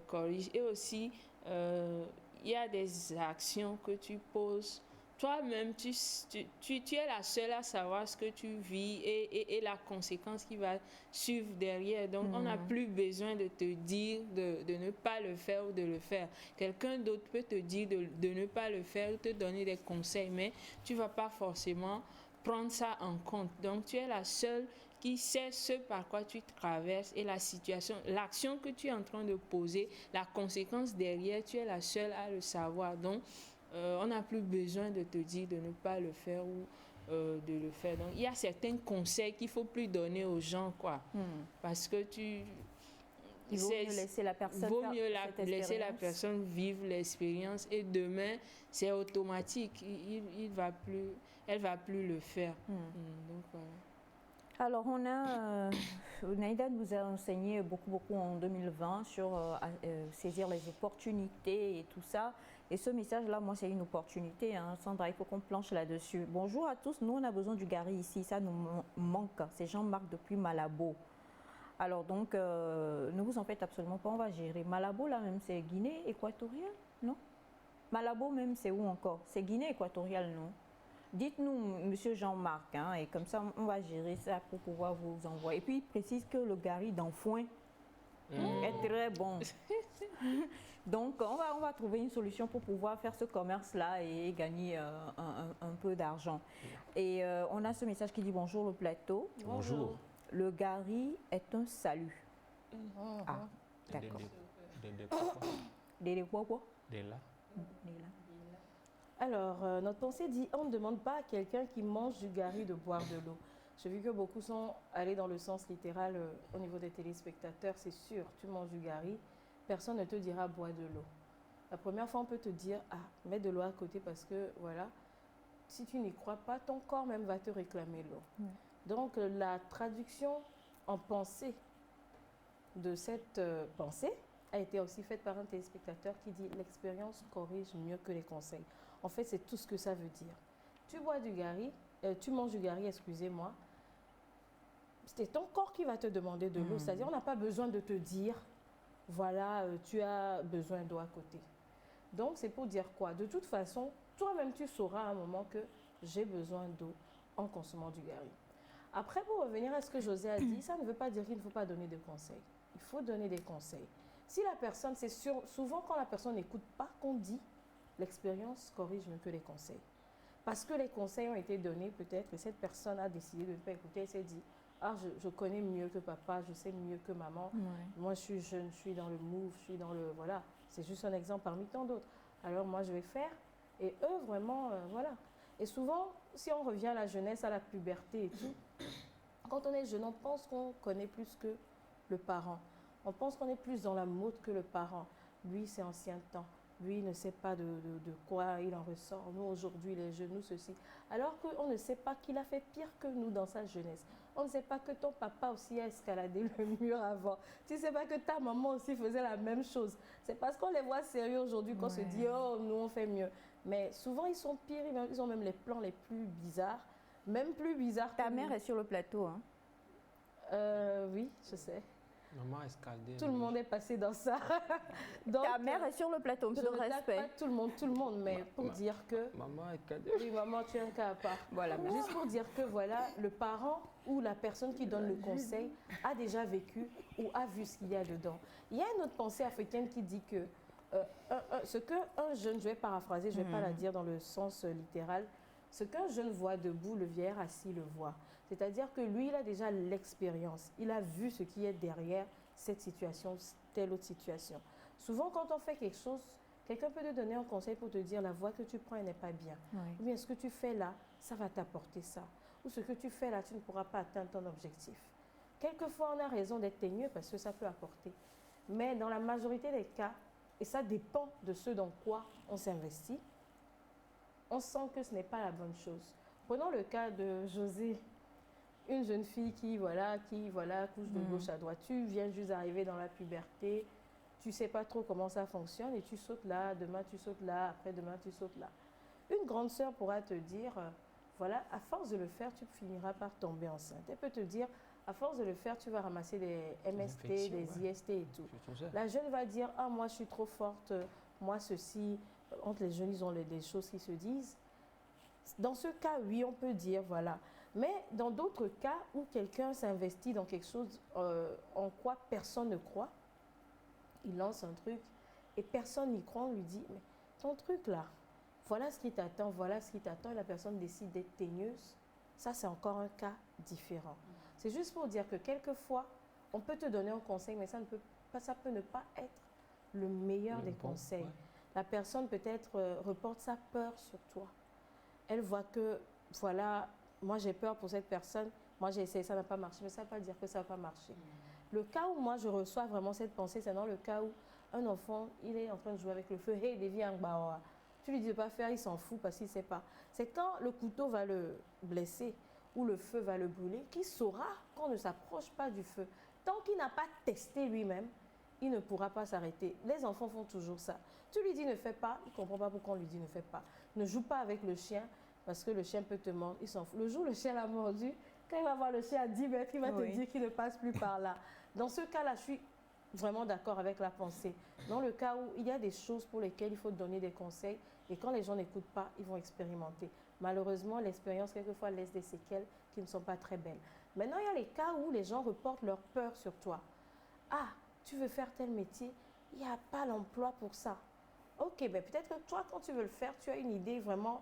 corrigent. Et aussi, il y a des actions que tu poses. Toi-même, tu es la seule à savoir ce que tu vis et la conséquence qui va suivre derrière. Donc, on n'a plus besoin de te dire de ne pas le faire ou de le faire. Quelqu'un d'autre peut te dire de ne pas le faire ou te donner des conseils, mais tu ne vas pas forcément prendre ça en compte. Donc, tu es la seule qui sait ce par quoi tu traverses et la situation, l'action que tu es en train de poser, la conséquence derrière, tu es la seule à le savoir. Donc, on n'a plus besoin de te dire de ne pas le faire ou de le faire. Donc, il y a certains conseils qu'il ne faut plus donner aux gens, quoi. Parce que Il vaut mieux laisser la personne vaut faire mieux cette laisser la expérience. personne vivre l'expérience et demain, c'est automatique. Elle va plus le faire. Donc, voilà. Alors, on a, Naïda nous a enseigné beaucoup en 2020 sur saisir les opportunités et tout ça. Et ce message-là, moi, c'est une opportunité. Hein. Sandra, il faut qu'on planche là-dessus. Bonjour à tous. Nous, on a besoin du gari ici. Ça nous manque. C'est Jean-Marc depuis Malabo. Alors, donc, ne vous en faites absolument pas. On va gérer. Malabo, là, même, c'est Guinée équatoriale, non? Malabo, même, c'est où encore? C'est Guinée équatoriale, non? Dites-nous, monsieur Jean-Marc, hein, et comme ça, on va gérer ça pour pouvoir vous envoyer. Et puis, il précise que le gari d'enfoin est très bon. Donc, on va trouver une solution pour pouvoir faire ce commerce-là et gagner un peu d'argent. Et on a ce message qui dit bonjour le plateau. Bonjour. Le gari est un salut. Ah, d'accord. Dede quoi quoi? Dela. Dela. Alors, notre pensée dit, on ne demande pas à quelqu'un qui mange du gari de boire de l'eau. J'ai vu que beaucoup sont allés dans le sens littéral au niveau des téléspectateurs. C'est sûr, tu manges du gari, personne ne te dira bois de l'eau. La première fois, on peut te dire, ah, mets de l'eau à côté parce que, voilà, si tu n'y crois pas, ton corps même va te réclamer l'eau. Donc, la traduction en pensée de cette pensée a été aussi faite par un téléspectateur qui dit, l'expérience corrige mieux que les conseils. En fait, c'est tout ce que ça veut dire. Tu bois du gari, tu manges du gari, excusez-moi, c'est ton corps qui va te demander de l'eau. C'est-à-dire, on n'a pas besoin de te dire, voilà, tu as besoin d'eau à côté. Donc, c'est pour dire quoi? De toute façon, toi-même, tu sauras à un moment que j'ai besoin d'eau en consommant du gari. Après, pour revenir à ce que José a dit, ça ne veut pas dire qu'il ne faut pas donner de conseils. Il faut donner des conseils. Si la personne, c'est sûr, souvent quand la personne n'écoute pas qu'on dit, l'expérience corrige mieux que les conseils. Parce que les conseils ont été donnés peut-être et cette personne a décidé de ne pas écouter et s'est dit, ah, je connais mieux que papa, je sais mieux que maman. Moi, je suis jeune, je suis dans le move, je suis dans le... Voilà, c'est juste un exemple parmi tant d'autres. Alors moi, je vais faire. Et eux, vraiment, voilà. Et souvent, si on revient à la jeunesse, à la puberté et tout, quand on est jeune, on pense qu'on connaît plus que le parent. On pense qu'on est plus dans la mode que le parent. Lui, c'est ancien temps. Lui, il ne sait pas de quoi il en ressort. Nous, aujourd'hui, les jeunes, nous, ceci. Alors qu'on ne sait pas qu'il a fait pire que nous dans sa jeunesse. On ne sait pas que ton papa aussi a escaladé le mur avant. Tu ne sais pas que ta maman aussi faisait la même chose. C'est parce qu'on les voit sérieux aujourd'hui qu'on se dit, oh, nous, on fait mieux. Mais souvent, ils sont pires. Ils ont même les plans les plus bizarres. Même plus bizarres que Ta mère nous. est sur le plateau, hein? Oui, je sais. Maman escaladé. Tout le monde est passé dans ça. Donc, Ta mère est sur le plateau, un je peu de ne tape respect. pas tout le monde, mais pour dire que... Maman escaladé. Oui, maman, tu es un cas à part. Voilà, merci. Juste pour dire que voilà, le parent ou la personne qui donne le conseil a déjà vécu ou a vu ce qu'il y a dedans. Il y a une autre pensée africaine qui dit que ce qu'un jeune, je vais paraphraser, je ne vais pas la dire dans le sens littéral, ce qu'un jeune voit debout, le vieillard assis le voit. C'est-à-dire que lui, il a déjà l'expérience. Il a vu ce qui est derrière cette situation, telle autre situation. Souvent, quand on fait quelque chose, quelqu'un peut te donner un conseil pour te dire la voie que tu prends, elle n'est pas bien. Oui. Ou bien ce que tu fais là, ça va t'apporter ça. Ou ce que tu fais là, tu ne pourras pas atteindre ton objectif. Quelquefois, on a raison d'être teigneux parce que ça peut apporter. Mais dans la majorité des cas, et ça dépend de ce dans quoi on s'investit, on sent que ce n'est pas la bonne chose. Prenons le cas de José, une jeune fille qui couche de gauche à droite. Tu viens juste d'arriver dans la puberté, tu ne sais pas trop comment ça fonctionne et tu sautes là, demain tu sautes là, après-demain tu sautes là. Une grande sœur pourra te dire, voilà, à force de le faire, tu finiras par tomber enceinte. Elle peut te dire, à force de le faire, tu vas ramasser des MST, des IST et tout. La jeune va dire, ah, moi je suis trop forte, moi ceci. Entre les jeunes, ils ont des choses qui se disent. Dans ce cas, oui, on peut dire, voilà. Mais dans d'autres cas où quelqu'un s'investit dans quelque chose en quoi personne ne croit, il lance un truc et personne n'y croit, on lui dit, mais ton truc là, voilà ce qui t'attend, et la personne décide d'être teigneuse, ça c'est encore un cas différent. C'est juste pour dire que quelquefois, on peut te donner un conseil, mais ça peut ne pas être le meilleur des conseils. Ouais. La personne peut-être reporte sa peur sur toi. Elle voit que, voilà, moi j'ai peur pour cette personne, moi j'ai essayé, ça n'a pas marché, mais ça ne veut pas dire que ça n'a pas marché. Le cas où moi je reçois vraiment cette pensée, c'est dans le cas où un enfant, il est en train de jouer avec le feu, hey, Lévi Angbawa. Tu lui dis de ne pas faire, il s'en fout parce qu'il ne sait pas. C'est quand le couteau va le blesser ou le feu va le brûler qu'il saura qu'on ne s'approche pas du feu. Tant qu'il n'a pas testé lui-même, il ne pourra pas s'arrêter. Les enfants font toujours ça. Tu lui dis ne fais pas, il ne comprend pas pourquoi on lui dit ne fais pas. Ne joue pas avec le chien parce que le chien peut te mordre, il s'en fout. Le jour où le chien l'a mordu, quand il va voir le chien à 10 mètres, il va te dire qu'il ne passe plus par là. Dans ce cas-là, je suis vraiment d'accord avec la pensée. Dans le cas où il y a des choses pour lesquelles il faut donner des conseils et quand les gens n'écoutent pas, ils vont expérimenter. Malheureusement, l'expérience quelquefois laisse des séquelles qui ne sont pas très belles. Maintenant, il y a les cas où les gens reportent leur peur sur toi. Ah, tu veux faire tel métier, il n'y a pas l'emploi pour ça. Ok, ben peut-être que toi, quand tu veux le faire, tu as une idée vraiment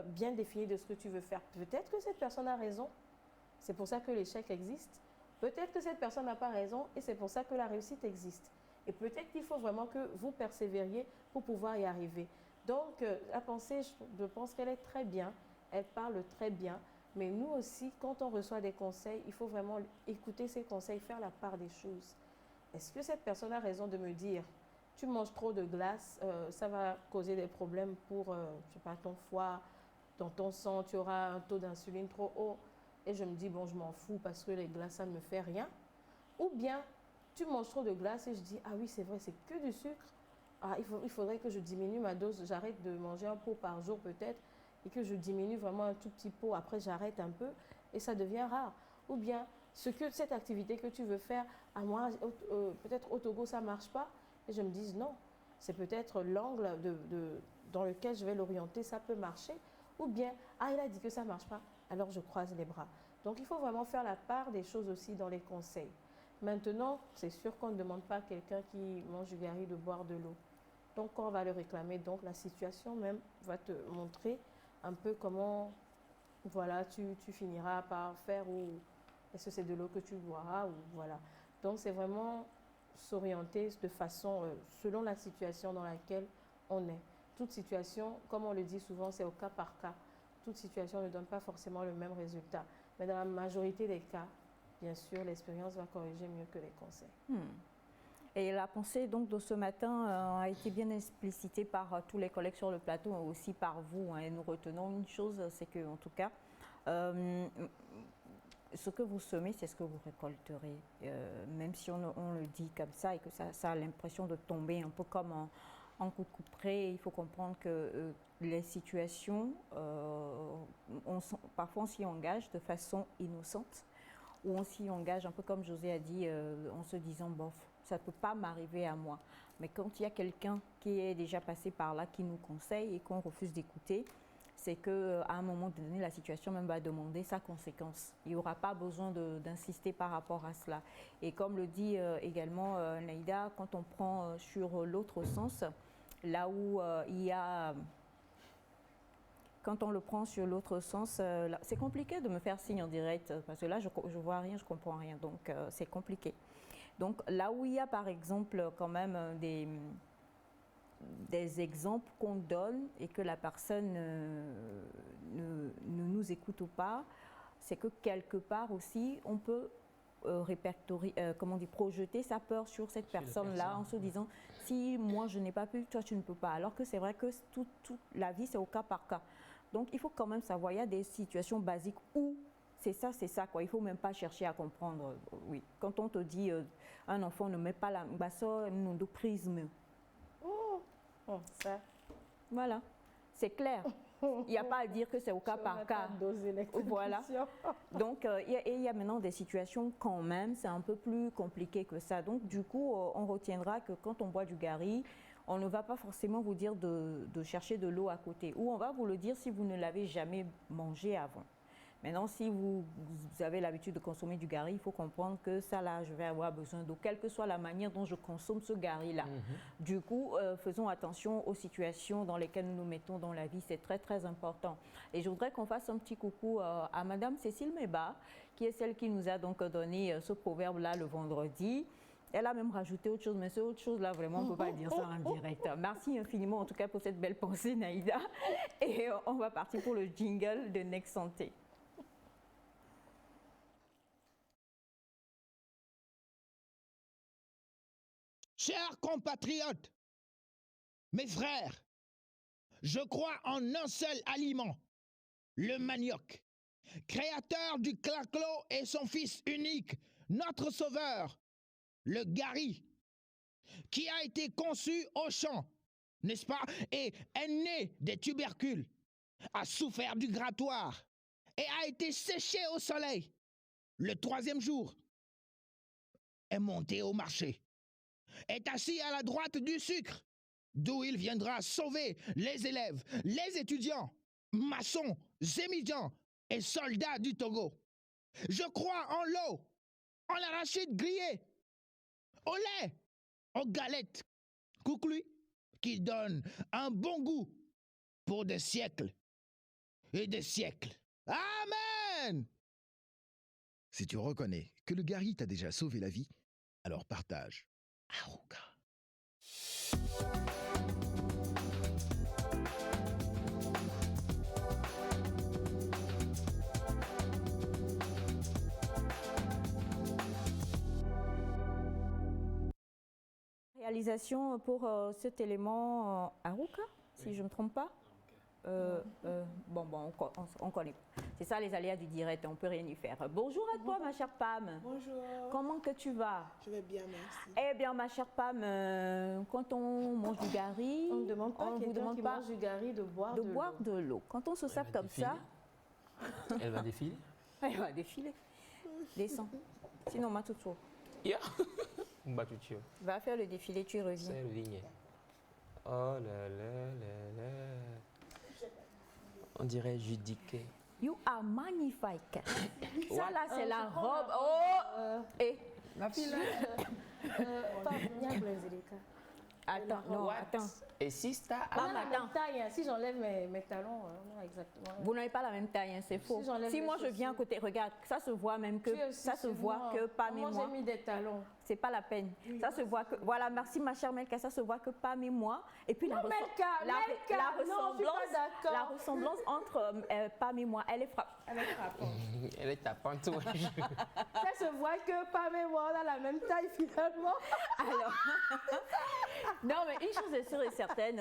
bien définie de ce que tu veux faire. Peut-être que cette personne a raison. C'est pour ça que l'échec existe. Peut-être que cette personne n'a pas raison et c'est pour ça que la réussite existe. Et peut-être qu'il faut vraiment que vous persévériez pour pouvoir y arriver. Donc, la pensée, je pense qu'elle est très bien. Elle parle très bien. Mais nous aussi, quand on reçoit des conseils, il faut vraiment écouter ces conseils, faire la part des choses. Est-ce que cette personne a raison de me dire tu manges trop de glace, ça va causer des problèmes pour je sais pas, ton foie, dans ton sang, tu auras un taux d'insuline trop haut. Et je me dis, bon, je m'en fous parce que les glaces, ça ne me fait rien. Ou bien, tu manges trop de glace et je dis, ah oui, c'est vrai, c'est que du sucre. Ah, il faudrait que je diminue ma dose, j'arrête de manger un pot par jour peut-être et que je diminue vraiment un tout petit pot. Après, j'arrête un peu et ça devient rare. Ou bien, cette activité que tu veux faire, à moi, peut-être au Togo, ça ne marche pas. Et je me dis, non, c'est peut-être l'angle dans lequel je vais l'orienter, ça peut marcher. Ou bien, ah, il a dit que ça ne marche pas, alors je croise les bras. Donc, il faut vraiment faire la part des choses aussi dans les conseils. Maintenant, c'est sûr qu'on ne demande pas à quelqu'un qui mange du gari de boire de l'eau. Donc, on va le réclamer. Donc, la situation même va te montrer un peu comment, voilà, tu finiras par faire ou est-ce que c'est de l'eau que tu boiras ou voilà. Donc, c'est vraiment s'orienter de façon, selon la situation dans laquelle on est. Toute situation, comme on le dit souvent, c'est au cas par cas. Toute situation ne donne pas forcément le même résultat. Mais dans la majorité des cas, bien sûr, l'expérience va corriger mieux que les conseils. Et la pensée donc, de ce matin a été bien explicitée par tous les collègues sur le plateau, mais aussi par vous. Et nous retenons une chose, c'est que, en tout cas, ce que vous semez, c'est ce que vous récolterez. Même si on le dit comme ça et que ça a l'impression de tomber un peu comme en coup de couperet, il faut comprendre que les situations, parfois on s'y engage de façon innocente, ou on s'y engage un peu comme José a dit, en se disant, bof, ça ne peut pas m'arriver à moi. Mais quand il y a quelqu'un qui est déjà passé par là, qui nous conseille et qu'on refuse d'écouter, c'est qu'à un moment donné, la situation même va demander sa conséquence. Il n'y aura pas besoin d'insister par rapport à cela. Et comme le dit également Naïda, quand on prend sur l'autre sens, là où il y a... Quand on le prend sur l'autre sens, c'est compliqué de me faire signe en direct, parce que là, je ne vois rien, je ne comprends rien, donc c'est compliqué. Donc là où il y a par exemple quand même des exemples qu'on donne et que la personne ne nous écoute pas, c'est que quelque part aussi on peut répertorier, projeter sa peur sur cette personne-là en se disant si moi je n'ai pas pu, toi tu ne peux pas. Alors que c'est vrai que toute la vie c'est au cas par cas. Donc il faut quand même savoir, il y a des situations basiques où c'est ça quoi. Il ne faut même pas chercher à comprendre. Oui, quand on te dit un enfant ne met pas la basso de prisme. Oh, ça. Voilà, c'est clair. Il n'y a pas à dire que c'est au cas par cas. Voilà. Donc, il y a maintenant des situations quand même, c'est un peu plus compliqué que ça. Donc, du coup, on retiendra que quand on boit du gari, on ne va pas forcément vous dire de chercher de l'eau à côté. Ou on va vous le dire si vous ne l'avez jamais mangé avant. Maintenant, si vous avez l'habitude de consommer du gari, il faut comprendre que ça, là, je vais avoir besoin d'eau, quelle que soit la manière dont je consomme ce gari-là. Du coup, faisons attention aux situations dans lesquelles nous nous mettons dans la vie. C'est très, très important. Et je voudrais qu'on fasse un petit coucou à Madame Cécile Meba, qui est celle qui nous a donc donné ce proverbe-là le vendredi. Elle a même rajouté autre chose, mais c'est autre chose là, vraiment, on ne peut pas dire ça en direct. Merci infiniment, en tout cas, pour cette belle pensée, Naïda. Et on va partir pour le jingle de Next Santé. Chers compatriotes, mes frères, je crois en un seul aliment, le manioc, créateur du claclo et son fils unique, notre sauveur, le gari, qui a été conçu au champ, n'est-ce pas, et est né des tubercules, a souffert du grattoir et a été séché au soleil. Le 3e jour, est monté au marché, est assis à la droite du sucre, d'où il viendra sauver les élèves, les étudiants, maçons, émigrants et soldats du Togo. Je crois en l'eau, en l'arachide grillé, au lait, aux galettes coucoulis, qui donnent un bon goût pour des siècles et des siècles. Amen! Si tu reconnais que le gari t'a déjà sauvé la vie, alors partage. Arouka. Réalisation pour cet élément Arouka, si je ne me trompe pas. On connaît. C'est ça les aléas du direct, on ne peut rien y faire. Bonjour à toi, ma chère Pam. Bonjour. Comment que tu vas? Je vais bien, merci. Eh bien, ma chère Pam, quand on mange du gari, on ne demande pas on vous demande pas mange du gari de boire de l'eau. Quand on se sert comme ça, Elle va défiler. Elle va défiler. Descends. Sinon, ma toutou. Yeah. Batutio. Va faire le défilé, tu reviens. C'est le vignet. Oh là là là là. On dirait judiqué. You are magnifique. Ça là, c'est la robe. Oh! Et la fille attends, non, attends. Et si c'est taille, si j'enlève mes talons, non, exactement. Vous n'avez pas la même taille, hein, c'est faux. Si moi je viens à côté, regarde, ça se voit même que ça se voit que Pam et moi. J'ai mis des talons. C'est pas la peine. Ça se voit que voilà, merci ma chère Melka, ça se voit que Pam et moi. Et puis la ressemblance entre Pam et moi, elle est frappante. Elle est tapante. Ça se voit que Pam et moi on a la même taille finalement. Alors, non mais une chose est sûre et certaine,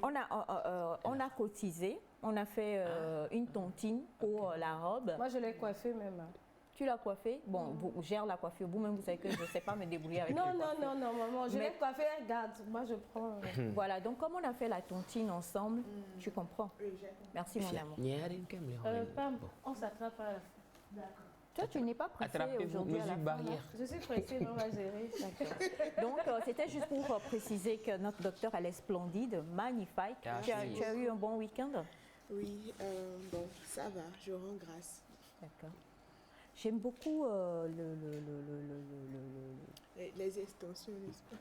on a cotisé, on a fait une tontine pour la robe. Moi je l'ai coiffée même. Tu l'as coiffée? Bon, vous gère la coiffure. Vous-même, vous savez que je ne sais pas me débrouiller avec non, maman, je l'ai coiffée, regarde, moi je prends. Voilà, donc comme on a fait la tontine ensemble, tu comprends? Merci mon amour. Pam, on s'attrape à la fin. D'accord. Toi, tu n'es pas pressée aujourd'hui à la fin. Je suis pressée, mais on va gérer. Donc, c'était juste pour préciser que notre docteur, elle est splendide, magnifique. Tu as eu un bon week-end? Oui, bon, ça va, je rends grâce. D'accord. J'aime beaucoup les extensions, n'est-ce pas?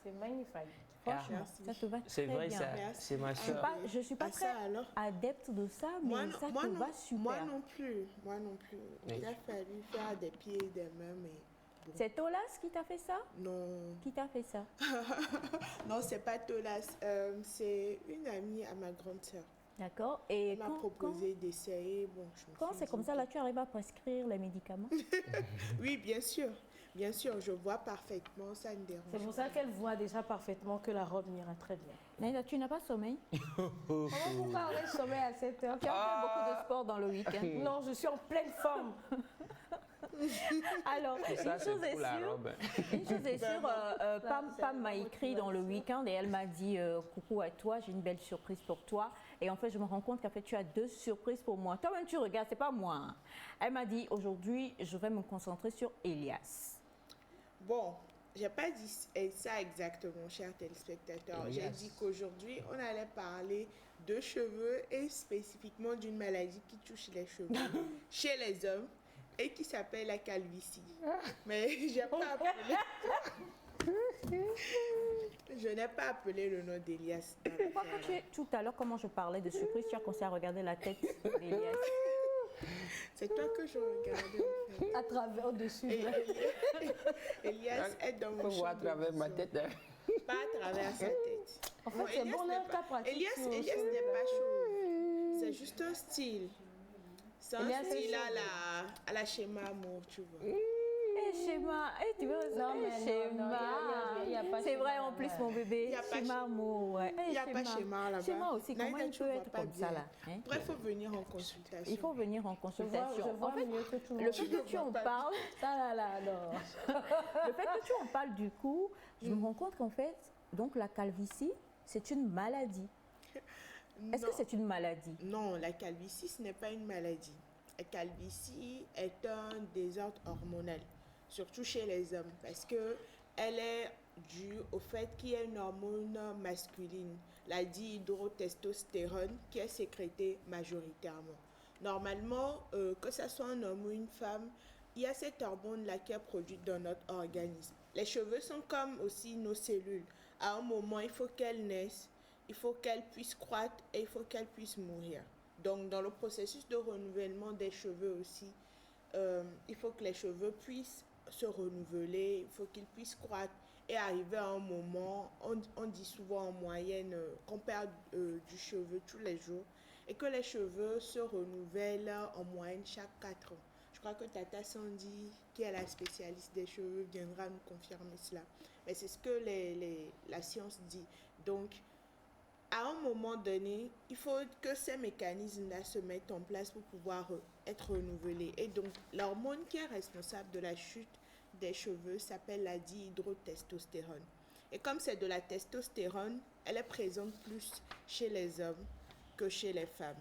C'est magnifique. Franchement, Merci. ça te va C'est très vrai, bien. ça, Merci. c'est ma Je suis soeur. pas, je suis pas Ah, très ça, alors adepte de ça, mais moi, ça moi te non, va super. moi non plus. Moi non plus. Oui. Il a fallu faire des pieds et des mains, mais bon. C'est Tolas qui t'a fait ça? Non. Qui t'a fait ça? Non, c'est pas Tolas. C'est une amie à ma grande sœur. D'accord. Et Elle m'a proposé d'essayer. Bon, je me quand suis c'est comme dit ça, là, tu arrives à prescrire les médicaments? Oui, bien sûr. Bien sûr, je vois parfaitement, ça ne dérange C'est pour pas. ça qu'elle voit déjà parfaitement que la robe ira très bien. Naïda, tu n'as pas sommeil? Comment vous parlez de sommeil à 7 heures? Tu as fait beaucoup de sport dans le week-end. Non, je suis en pleine forme. Alors, Ça, c'est pour la robe. une chose est sûre, Pam m'a écrit dans le week-end et elle m'a dit coucou à toi, j'ai une belle surprise pour toi. Et en fait, je me rends compte qu'en fait, tu as 2 surprises pour moi. Toi-même, tu regardes, c'est pas moi. Hein. Elle m'a dit aujourd'hui, je vais me concentrer sur Elias. Bon, j'ai pas dit ça exactement, chers téléspectateurs. J'ai Elias. dit qu'aujourd'hui, on allait parler de cheveux et spécifiquement d'une maladie qui touche les cheveux chez les hommes et qui s'appelle la calvitie. Mais j'ai pas appelé... Je n'ai pas appelé le nom d'Elias. dans Pourquoi l'affaire, que tu es tout à l'heure, comment je parlais de surprise, tu as commencé à regarder la tête d'Elias? C'est toi que je regardais. En fait. À travers au-dessus. Et Elias est dans mon Faut voir à champ travers de ma vision. tête. Hein. Pas à travers sa tête. En fait, Non, c'est Elias bon, on n'est a un pas- cas pratique. Elias sur- n'est pas chauve. C'est juste un style. C'est un Elias est style chauve. à la schéma amour, tu vois. Eh, schéma, eh, tu veux Non, mais non, schéma. il y a pas C'est schéma vrai, en là-bas. plus, mon bébé. Il y a pas Schéma, schéma. amour, ouais. Eh, Il n'y a pas schéma là-bas. Schéma aussi, comment Naïda, il tu peut vois être pas comme ça, bien. là hein? Après, il faut venir en consultation. Il faut venir en Je vois, consultation. je vois En fait, mieux que tout le le monde. fait que tu en parles, Ça là, non. le fait que tu en parles du coup, je me rends compte qu'en fait, donc la calvitie, c'est une maladie. Est-ce que Non. c'est une maladie? Non, la calvitie, ce n'est pas une maladie. La calvitie est un désordre hormonal, surtout chez les hommes, parce que elle est due au fait qu'il y a une hormone masculine, la dihydrotestostérone, qui est sécrétée majoritairement. Normalement, que ce soit un homme ou une femme, il y a cette hormone-là qui est produite dans notre organisme. Les cheveux sont comme aussi nos cellules. À un moment, il faut qu'elles naissent, il faut qu'elles puissent croître et il faut qu'elles puissent mourir. Donc, dans le processus de renouvellement des cheveux aussi, il faut que les cheveux puissent se renouveler, il faut qu'ils puissent croître et arriver à un moment, on dit souvent en moyenne qu'on perd du cheveu tous les jours et que les cheveux se renouvellent en moyenne chaque 4 ans. Je crois que Tata Sandy, qui est la spécialiste des cheveux, viendra nous confirmer cela. Mais c'est ce que la science dit. Donc, à un moment donné, il faut que ces mécanismes-là se mettent en place pour pouvoir être renouvelés. Et donc, l'hormone qui est responsable de la chute des cheveux s'appelle la dihydrotestostérone. Et comme c'est de la testostérone, elle est présente plus chez les hommes que chez les femmes.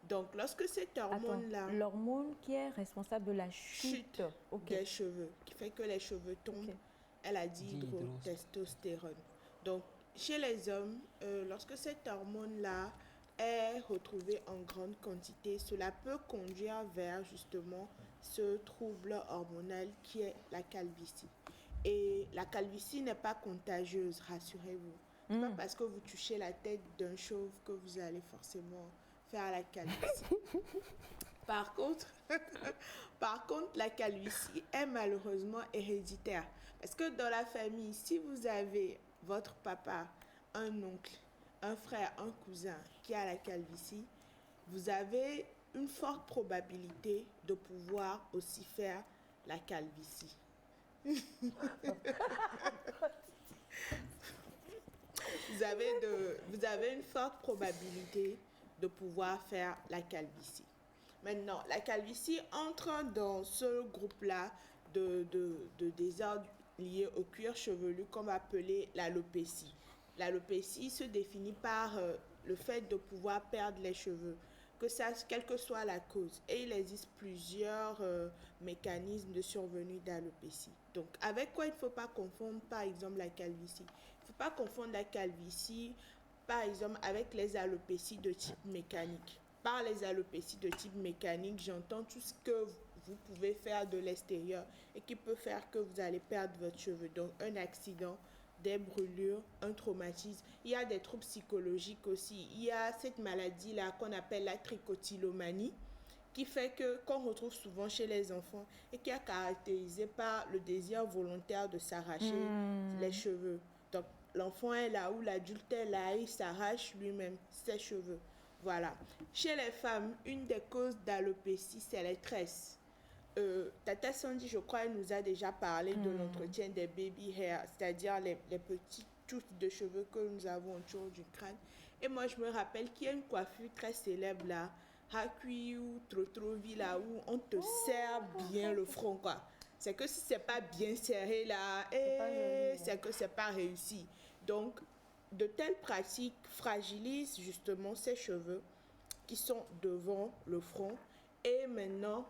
Donc, lorsque cette hormone-là, L'hormone qui est responsable de la chute. Ok. des cheveux, qui fait que les cheveux tombent, Ok. elle a dihydrotestostérone. Donc, chez les hommes, lorsque cette hormone-là est retrouvée en grande quantité, cela peut conduire vers justement ce trouble hormonal qui est la calvitie. Et la calvitie n'est pas contagieuse, rassurez-vous. C'est pas parce que vous touchez la tête d'un chauve que vous allez forcément faire la calvitie. Par contre, la calvitie est malheureusement héréditaire. Parce que dans la famille, si vous avez votre papa, un oncle, un frère, un cousin qui a la calvitie, vous avez une forte probabilité de pouvoir aussi faire la calvitie. Vous avez une forte probabilité de pouvoir faire la calvitie. Maintenant, la calvitie entre dans ce groupe-là de désordres liés au cuir chevelu qu'on va appeler l'alopécie. L'alopécie se définit par le fait de pouvoir perdre les cheveux, quelle que soit la cause. Et il existe plusieurs mécanismes de survenue d'alopécie. Donc, avec quoi il ne faut pas confondre, par exemple, la calvitie? Il ne faut pas confondre la calvitie, par exemple, avec les alopécies de type mécanique. Par les alopécies de type mécanique, j'entends tout ce que vous pouvez faire de l'extérieur et qui peut faire que vous allez perdre votre cheveu. Donc, un accident des brûlures, un traumatisme. Il y a des troubles psychologiques aussi. Il y a cette maladie-là qu'on appelle la trichotillomanie, qui fait que, qu'on retrouve souvent chez les enfants et qui est caractérisée par le désir volontaire de s'arracher les cheveux. Donc, l'enfant est là ou l'adulte est là, il s'arrache lui-même ses cheveux. Voilà. Chez les femmes, une des causes d'alopécie, c'est les tresses. Tata Sandy, je crois, elle nous a déjà parlé de l'entretien des baby hair, c'est-à-dire les petites touches de cheveux que nous avons autour du crâne. Et moi, je me rappelle qu'il y a une coiffure très célèbre là, Hakui ou Trotrovi là, où on te serre bien le front, quoi. C'est que si c'est pas bien serré là, c'est que c'est pas réussi. Donc, de telles pratiques fragilisent justement ces cheveux qui sont devant le front et maintenant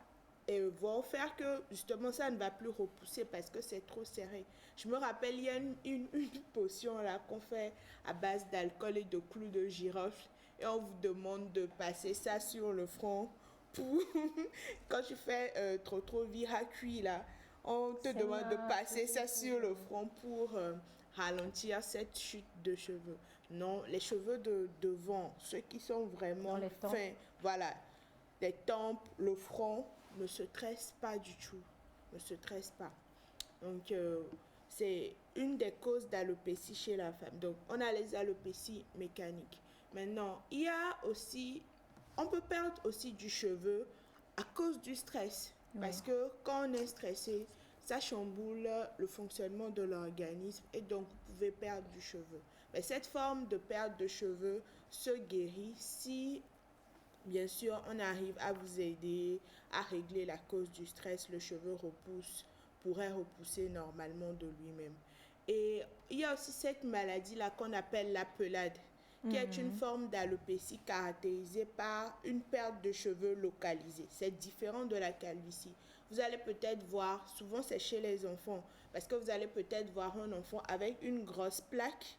vont faire que justement ça ne va plus repousser parce que c'est trop serré. Je me rappelle, il y a une potion là qu'on fait à base d'alcool et de clous de girofle et on vous demande de passer ça sur le front pour quand tu fais trop vira cuit là, on te demande de passer ça sur le front pour ralentir cette chute de cheveux. Non, les cheveux de devant, ceux qui sont vraiment fins, voilà, les tempes, le front, ne se tressent pas du tout, ne se tressent pas. Donc, c'est une des causes d'alopécie chez la femme. Donc, on a les alopécies mécaniques. Maintenant, il y a aussi, on peut perdre aussi du cheveu à cause du stress. Oui. Parce que quand on est stressé, ça chamboule le fonctionnement de l'organisme et donc vous pouvez perdre du cheveu. Mais cette forme de perte de cheveux se guérit si, bien sûr, on arrive à vous aider à régler la cause du stress. Le cheveu pourrait repousser normalement de lui-même. Et il y a aussi cette maladie-là qu'on appelle la pelade, qui est une forme d'alopécie caractérisée par une perte de cheveux localisée. C'est différent de la calvitie. Vous allez peut-être voir, souvent c'est chez les enfants, parce que vous allez peut-être voir un enfant avec une grosse plaque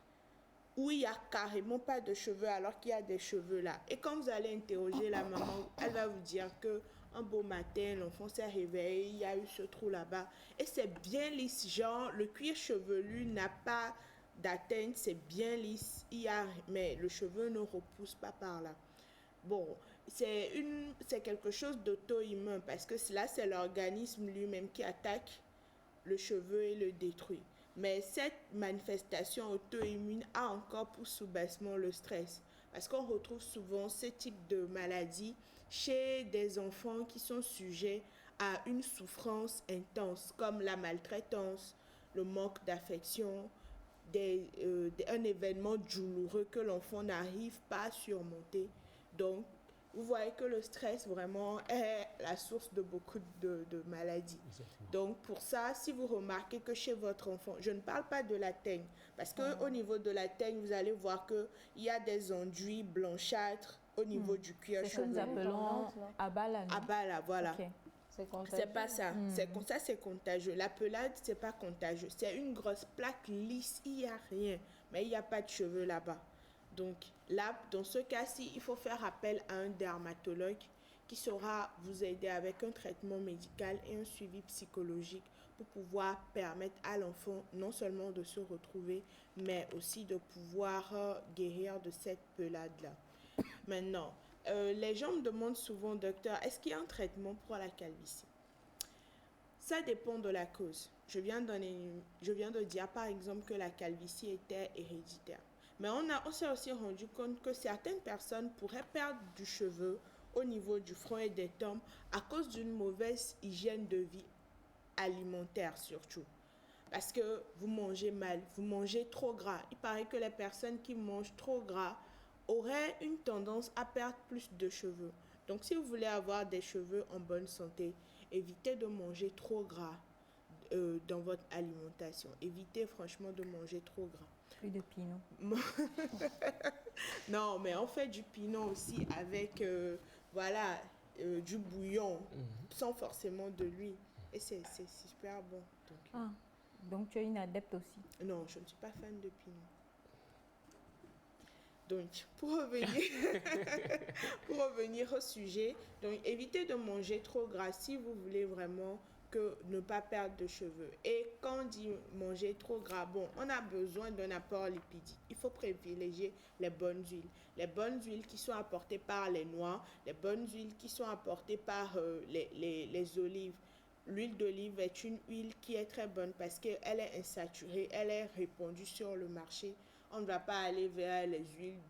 où il n'y a carrément pas de cheveux alors qu'il y a des cheveux là. Et quand vous allez interroger la maman, elle va vous dire que un beau matin, l'enfant s'est réveillé, il y a eu ce trou là-bas. Et c'est bien lisse, genre le cuir chevelu n'a pas d'atteinte, c'est bien lisse, mais le cheveu ne repousse pas par là. Bon, c'est quelque chose d'auto-immun parce que là, c'est l'organisme lui-même qui attaque le cheveu et le détruit. Mais cette manifestation auto-immune a encore pour sous-bassement le stress. Parce qu'on retrouve souvent ce type de maladie chez des enfants qui sont sujets à une souffrance intense, comme la maltraitance, le manque d'affection, un événement douloureux que l'enfant n'arrive pas à surmonter. Donc, vous voyez que le stress vraiment est la source de beaucoup de maladies. Exactement. Donc, pour ça, si vous remarquez que chez votre enfant, je ne parle pas de la teigne, parce qu'au niveau de la teigne, vous allez voir qu'il y a des enduits blanchâtres au niveau du cuir chevelu. C'est ce que nous appelons abala. Abala, voilà. Okay. C'est pas ça. C'est contagieux. La pelade, c'est pas contagieux. C'est une grosse plaque lisse, il n'y a rien, mais il n'y a pas de cheveux là-bas. Donc là, dans ce cas-ci, il faut faire appel à un dermatologue qui saura vous aider avec un traitement médical et un suivi psychologique pour pouvoir permettre à l'enfant non seulement de se retrouver, mais aussi de pouvoir guérir de cette pelade-là. Maintenant, les gens me demandent souvent, docteur, est-ce qu'il y a un traitement pour la calvitie? Ça dépend de la cause. Je viens de dire par exemple que la calvitie était héréditaire. Mais on s'est aussi rendu compte que certaines personnes pourraient perdre du cheveu au niveau du front et des tempes à cause d'une mauvaise hygiène de vie alimentaire surtout. Parce que vous mangez mal, vous mangez trop gras. Il paraît que les personnes qui mangent trop gras auraient une tendance à perdre plus de cheveux. Donc si vous voulez avoir des cheveux en bonne santé, évitez de manger trop gras dans votre alimentation. Évitez franchement de manger trop gras. Plus de pinot. Non, mais on fait du pinot aussi avec du bouillon, sans forcément de l'huile. Et c'est super bon. Donc tu es une adepte aussi? Non, je ne suis pas fan de pinot. Donc, pour revenir au sujet, donc évitez de manger trop gras si vous voulez vraiment que ne pas perdre de cheveux. Et quand on dit manger trop gras, bon, on a besoin d'un apport lipidique. Il faut privilégier les bonnes huiles. Les bonnes huiles qui sont apportées par les noix, les bonnes huiles qui sont apportées par les olives. L'huile d'olive est une huile qui est très bonne parce qu'elle est insaturée, elle est répandue sur le marché. On ne va pas aller vers les huiles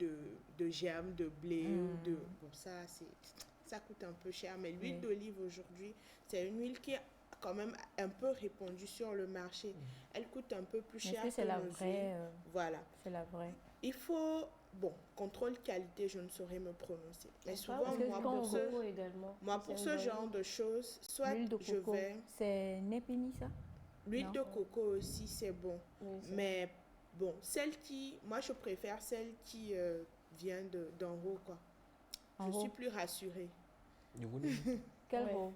de germe, de blé ou de... Bon, ça coûte un peu cher, mais l'huile d'olive aujourd'hui, c'est une huile qui est quand même un peu répandue sur le marché. Elle coûte un peu plus cher que nos la huiles. vraie Voilà. C'est la vraie. Il faut... Bon, contrôle qualité, je ne saurais me prononcer. Mais souvent, Parce que moi, quand pour on ce, veut également, moi, pour c'est ce une genre de choses, soit L'huile de je coco, vais... c'est Népini ça? L'huile Non. de coco aussi, c'est bon. Oui, c'est Mais bon, moi, je préfère celle qui vient d'en haut, quoi. En Je haut. suis plus rassurée. Quel Ouais. haut?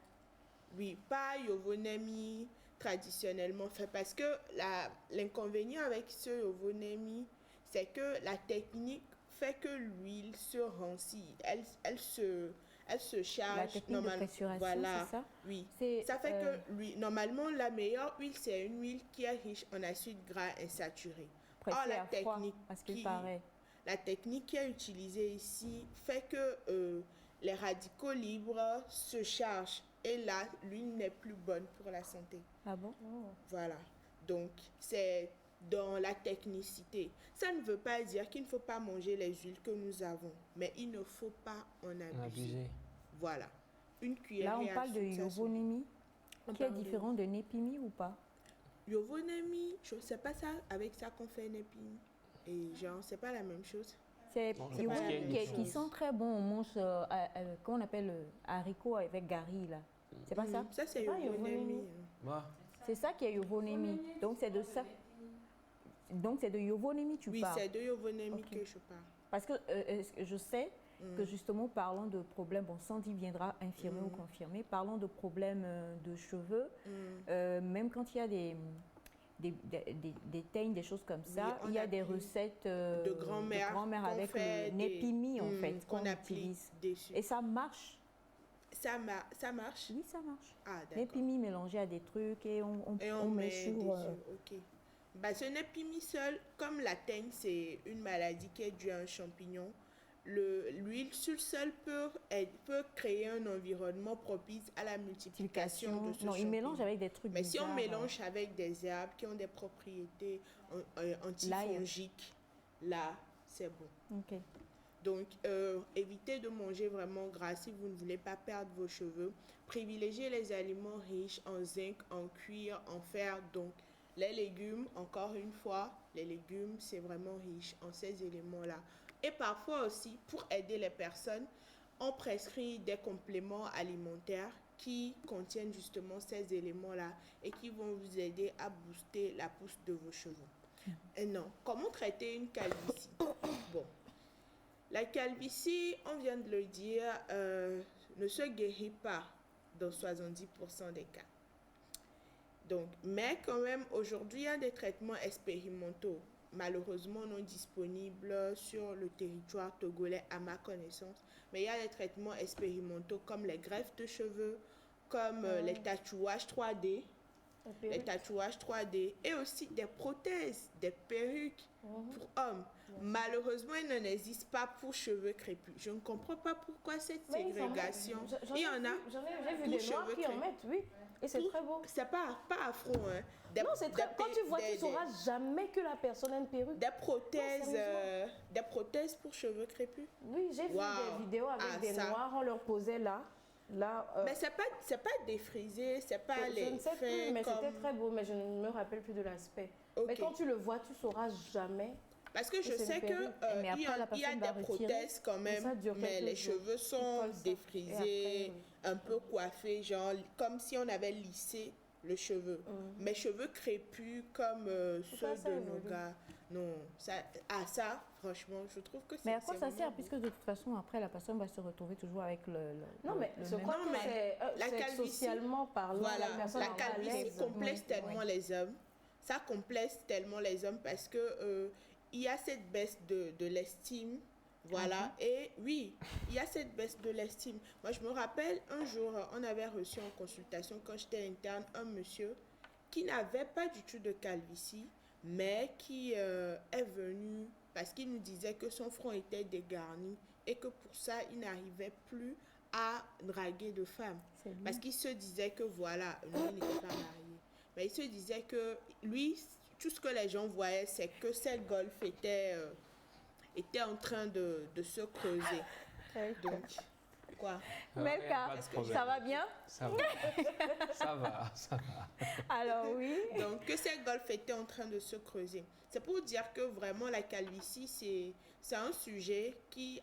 Oui, pas Yovonemi traditionnellement fait. Parce que l'inconvénient avec ce Yovonemi, c'est que la technique fait que l'huile se rancit. Elle se charge. La technique de pressuration, Voilà. c'est ça? Oui. C'est, Ça fait que normalement, la meilleure huile, c'est une huile qui est riche en acides gras insaturés. pressé la à froid, technique parce qu'il qui- paraît. La technique qui est utilisée ici fait que les radicaux libres se chargent et là, l'huile n'est plus bonne pour la santé. Ah bon? Voilà. Donc, c'est dans la technicité. Ça ne veut pas dire qu'il ne faut pas manger les huiles que nous avons, mais il ne faut pas en abuser. Voilà. Une cuillère Là, on parle de Yovonemi, qui est différent de Népimi ou pas? Yovonemi, c'est pas ça avec ça qu'on fait Népimi. Et genre, c'est pas la même chose. C'est Non, des je pense huiles qu'il y a une qui différence. sont très bons. On mange, comment on appelle, haricots avec gari, là. C'est pas ça? Ça, c'est pas Yovonemi. Yovonemi. C'est ça qui est Yovonemi. Donc, c'est de ça. Donc, c'est de Yovonemi tu Oui, parles. c'est de Yovonemi Ok. que je parle. Parce que je sais que justement, parlant de problèmes, bon, Sandy viendra infirmer ou confirmer, parlant de problèmes de cheveux, même quand il y a des teignes, des choses comme ça, on il y a des applique recettes de grand-mère qu'on avec fait le des- népimi, en fait, qu'on qu'on applique utilise. dessus. Et ça marche. Ça marche? Oui, ça marche. Ah, d'accord. Népimi mélangé à des trucs et Et on met sur... dessus, ok. Bah, ce népimi seul, comme la teigne, c'est une maladie qui est due à un champignon, l'huile sur sol peut créer un environnement propice à la multiplication de ce Non, il champignon. mélange avec des trucs Mais si on bizarres, mélange avec des herbes qui ont des propriétés antifongiques, là, c'est bon. Ok. Donc, évitez de manger vraiment gras si vous ne voulez pas perdre vos cheveux. Privilégiez les aliments riches en zinc, en cuir, en fer. Donc, les légumes, encore une fois, les légumes, c'est vraiment riche en ces éléments-là. Et parfois aussi, pour aider les personnes, on prescrit des compléments alimentaires qui contiennent justement ces éléments-là et qui vont vous aider à booster la pousse de vos cheveux. Et non, comment traiter une calvitie? Bon. La calvitie, on vient de le dire, ne se guérit pas dans 70% des cas. Donc, mais quand même, aujourd'hui, il y a des traitements expérimentaux, malheureusement non disponibles sur le territoire togolais à ma connaissance. Mais il y a des traitements expérimentaux comme les greffes de cheveux, comme les tatouages 3D, les tatouages 3D et aussi des prothèses, des perruques pour hommes. Malheureusement, il n'en existe pas pour cheveux crépus. Je ne comprends pas pourquoi cette ségrégation. Il y en a J'ai vu pour des noirs cheveux qui en crépus. mettent, oui. Et c'est très beau. C'est pas afro, hein. Non, c'est très... Quand tu vois, tu ne sauras jamais que la personne a une perruque. Des sérieusement. prothèses pour cheveux crépus. Oui, j'ai vu Waouh. des vidéos avec Ah, des ça. noirs, on leur posait là. Mais c'est pas défrisé, c'est pas je les ne sais plus, fins mais comme... c'était très beau, mais je ne me rappelle plus de l'aspect. Ok. Mais quand tu le vois, tu ne sauras jamais. Parce que je c'est sais une que perruque. Mais après, la il y a personne va des retirer. prothèses quand Mais ça même, dure mais quelques les jours. cheveux Ils sont collent ça. défrisés, Et après, oui. un peu coiffés, genre comme si on avait lissé le cheveu. Mes cheveux crépus comme ceux ça, de nos évolue. gars. Non, ça, franchement, je trouve que c'est... Mais à quoi c'est ça vraiment sert? beau. Puisque de toute façon, après, la personne va se retrouver toujours avec Non, mais je même- crois Non, que mais c'est la calvitie- socialement parlant, Voilà, la personne la est à calvitie l'aise. complexe Oui, tellement oui. les hommes. Ça complexe tellement les hommes parce que il y a cette baisse de l'estime Voilà, et oui, il y a cette baisse de l'estime. Moi, je me rappelle, un jour, on avait reçu en consultation, quand j'étais interne, un monsieur qui n'avait pas du tout de calvitie, mais qui est venu parce qu'il nous disait que son front était dégarni et que pour ça, il n'arrivait plus à draguer de femmes. Parce qu'il se disait que voilà, lui, il n'était pas marié. Mais il se disait que lui, tout ce que les gens voyaient, c'est que ses golfs étaient en train de se creuser. Donc, quoi? Melka, ça va bien? Ça va. Ça va, ça va. Alors oui. Donc, que ces golfs étaient en train de se creuser. C'est pour dire que vraiment la calvitie, c'est un sujet qui